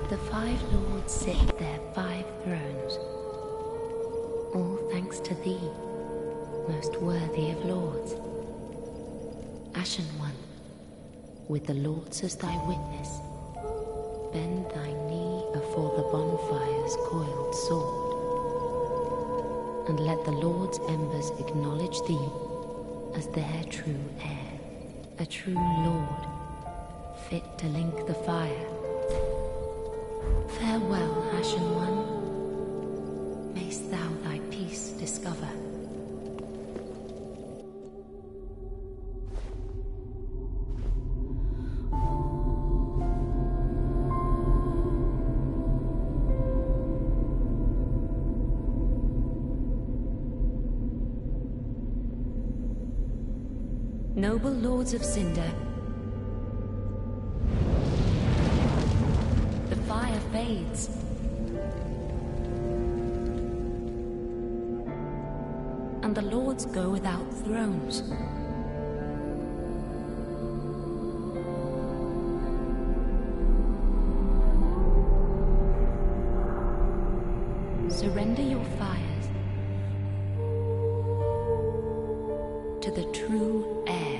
The 5 lords sit their 5 thrones, all thanks to thee, most worthy of lords. Ashen One, with the lords as thy witness, bend thy knee before the bonfire's coiled sword, and let the lords' embers acknowledge thee as their true heir, a true lord, fit to link the fire. Farewell, Ashen One. Mayst thou thy peace discover. Noble lords of Cinder, the fire fades. And the lords go without thrones. Surrender your fires to the true heir.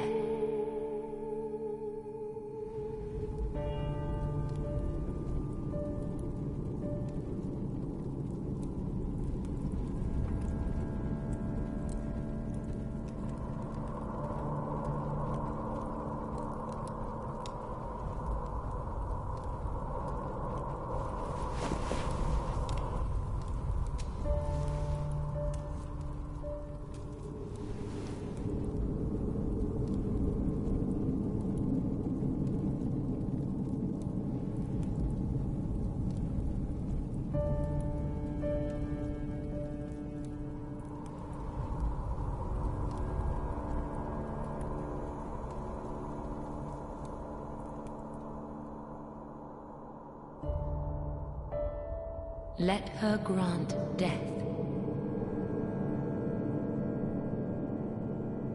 Let her grant death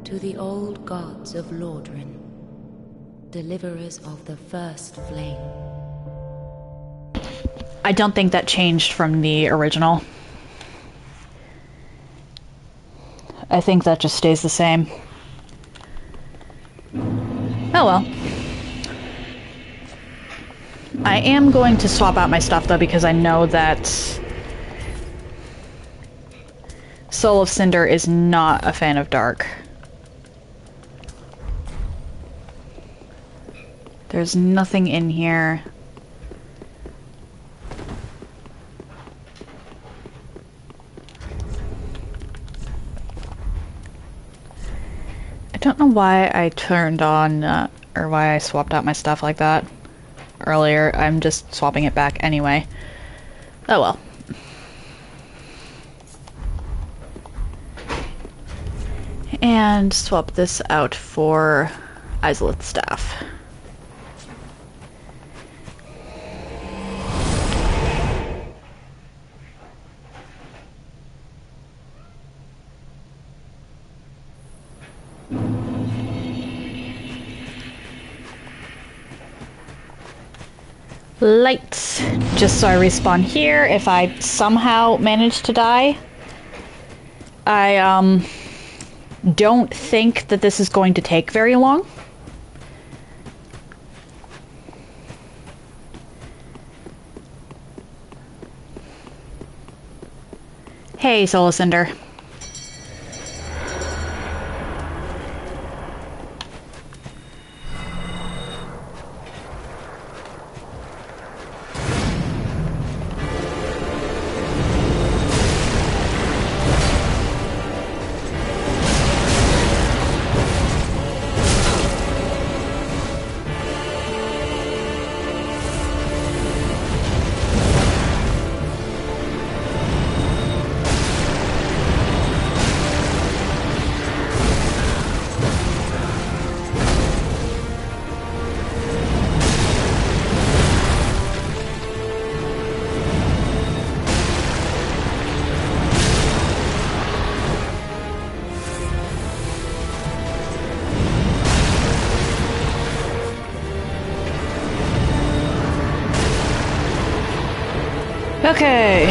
to the old gods of Lordran, deliverers of the first flame. I don't think that changed from the original. I think that just stays the same. Oh well. I am going to swap out my stuff though, because I know that Soul of Cinder is not a fan of dark. There's nothing in here. I don't know why I turned on, or why I swapped out my stuff like that earlier. I'm just swapping it back anyway. Oh well. And swap this out for Isolith's staff. Lights, just so I respawn here if I somehow manage to die. I don't think that this is going to take very long. Hey, Soul Cinder. Okay.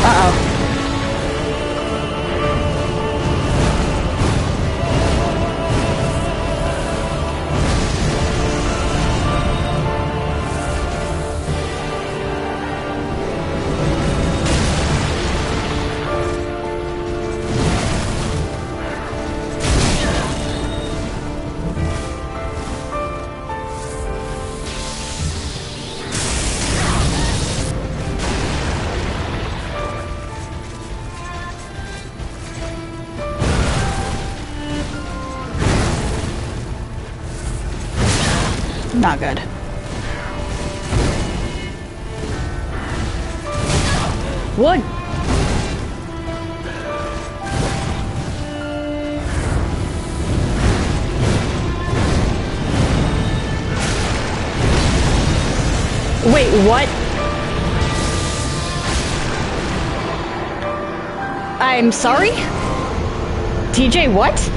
Uh-oh. Not good. What? Wait, what? I'm sorry? TJ, what?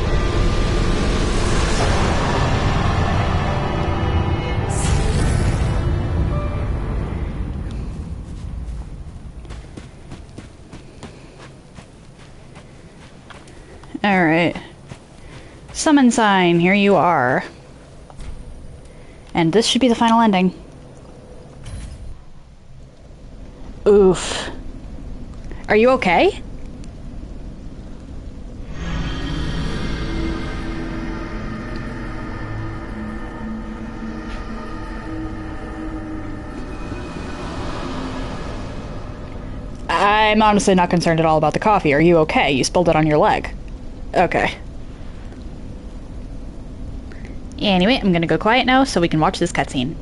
Alright. Summon sign, here you are. And this should be the final ending. Oof. Are you okay? I'm honestly not concerned at all about the coffee. Are you okay? You spilled it on your leg. Okay. Anyway, I'm gonna go quiet now so we can watch this cutscene.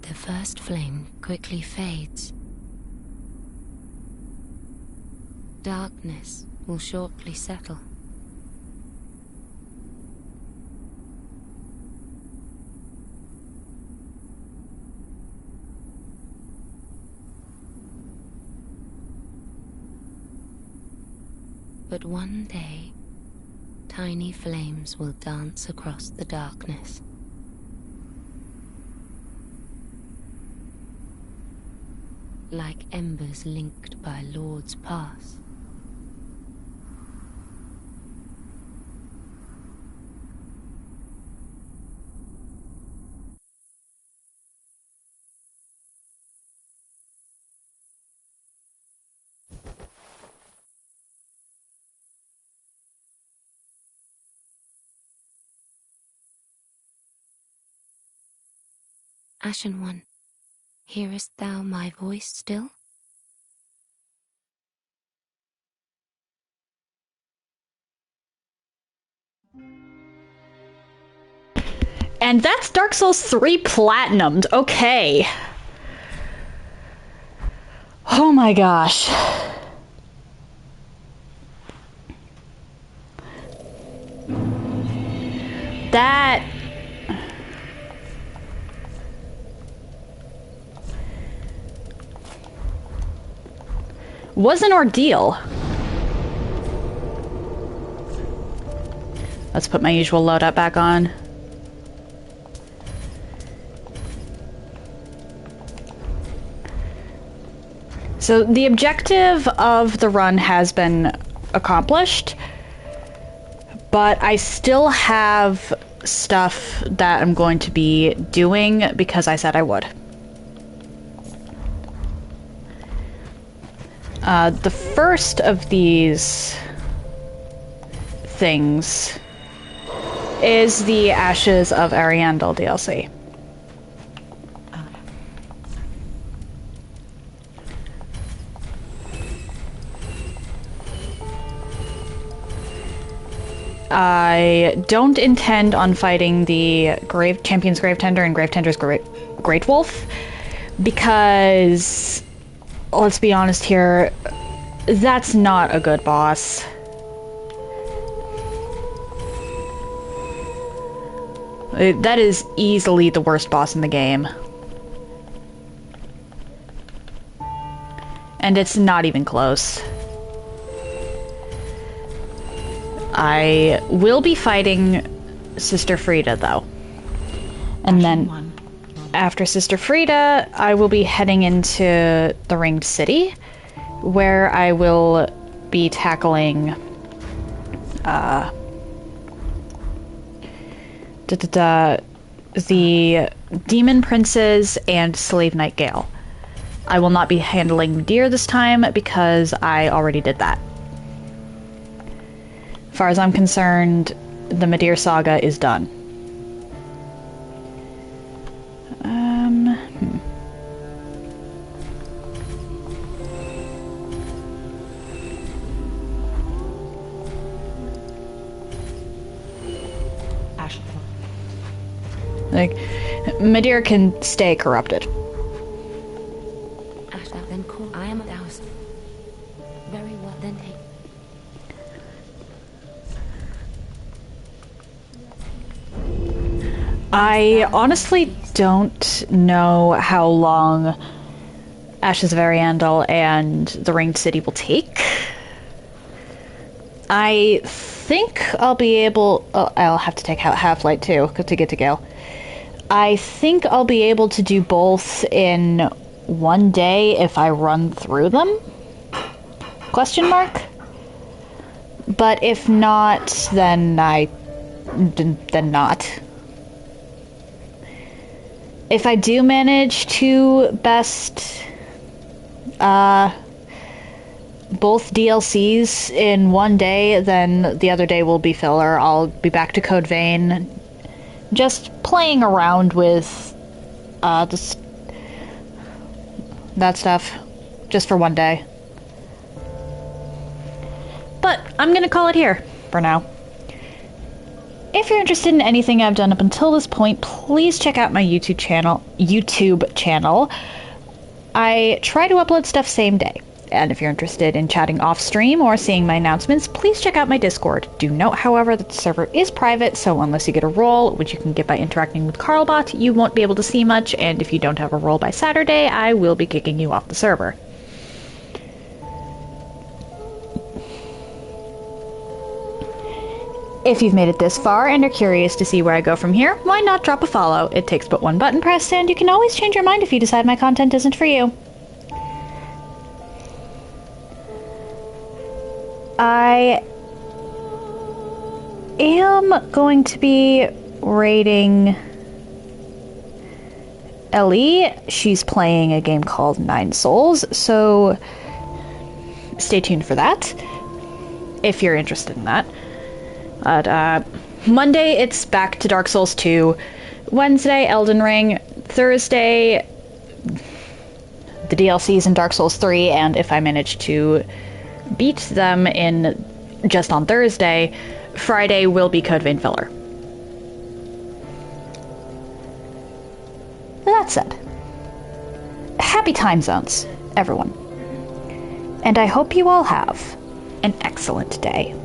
The first flame quickly fades. Darkness will shortly settle. But one day, tiny flames will dance across the darkness. like embers linked by Lord's Pass. Ashen One, hearest thou my voice still? And that's Dark Souls 3 Platinumed. Okay. Oh my gosh. That... was an ordeal. Let's put my usual loadout back on. So the objective of the run has been accomplished, but I still have stuff that I'm going to be doing because I said I would. The first of these things is the Ashes of Ariandel DLC. I don't intend on fighting the Champion's Gravetender and Gravetender's Great Wolf because, let's be honest here, that's not a good boss. That is easily the worst boss in the game. And it's not even close. I will be fighting Sister Frida, though. And then, after Sister Frida, I will be heading into the Ringed City, where I will be tackling the Demon Princes and Slave Knight Gael. I will not be handling Deer this time because I already did that. As far as I'm concerned, the Madeir saga is done. Like, Madeir can stay corrupted. Then call. I am ours. Very well, then take. I honestly don't know how long Ashes of Ariandel and the Ringed City will take. I think I'll be able... I'll have to take out Half-Light too to get to Gael. I think I'll be able to do both in one day if I run through them? Question mark? But if not, then then not. If I do manage to best both DLCs in one day, then the other day will be filler. I'll be back to Code Vein, just playing around with that stuff, just for one day. But I'm gonna call it here for now. If you're interested in anything I've done up until this point, please check out my YouTube channel. I try to upload stuff same day. And if you're interested in chatting off stream or seeing my announcements, please check out my Discord. Do note, however, that the server is private, so unless you get a role, which you can get by interacting with Carlbot, you won't be able to see much, and if you don't have a role by Saturday, I will be kicking you off the server. If you've made it this far and are curious to see where I go from here, why not drop a follow? It takes but one button press, and you can always change your mind if you decide my content isn't for you. I am going to be rating Ellie. She's playing a game called Nine Souls, so stay tuned for that if you're interested in that. But Monday it's back to Dark Souls 2, Wednesday Elden Ring, Thursday the DLCs in Dark Souls 3, and if I manage to beat them in just on Thursday, Friday will be Code Vein filler. That said, happy time zones, everyone. And I hope you all have an excellent day.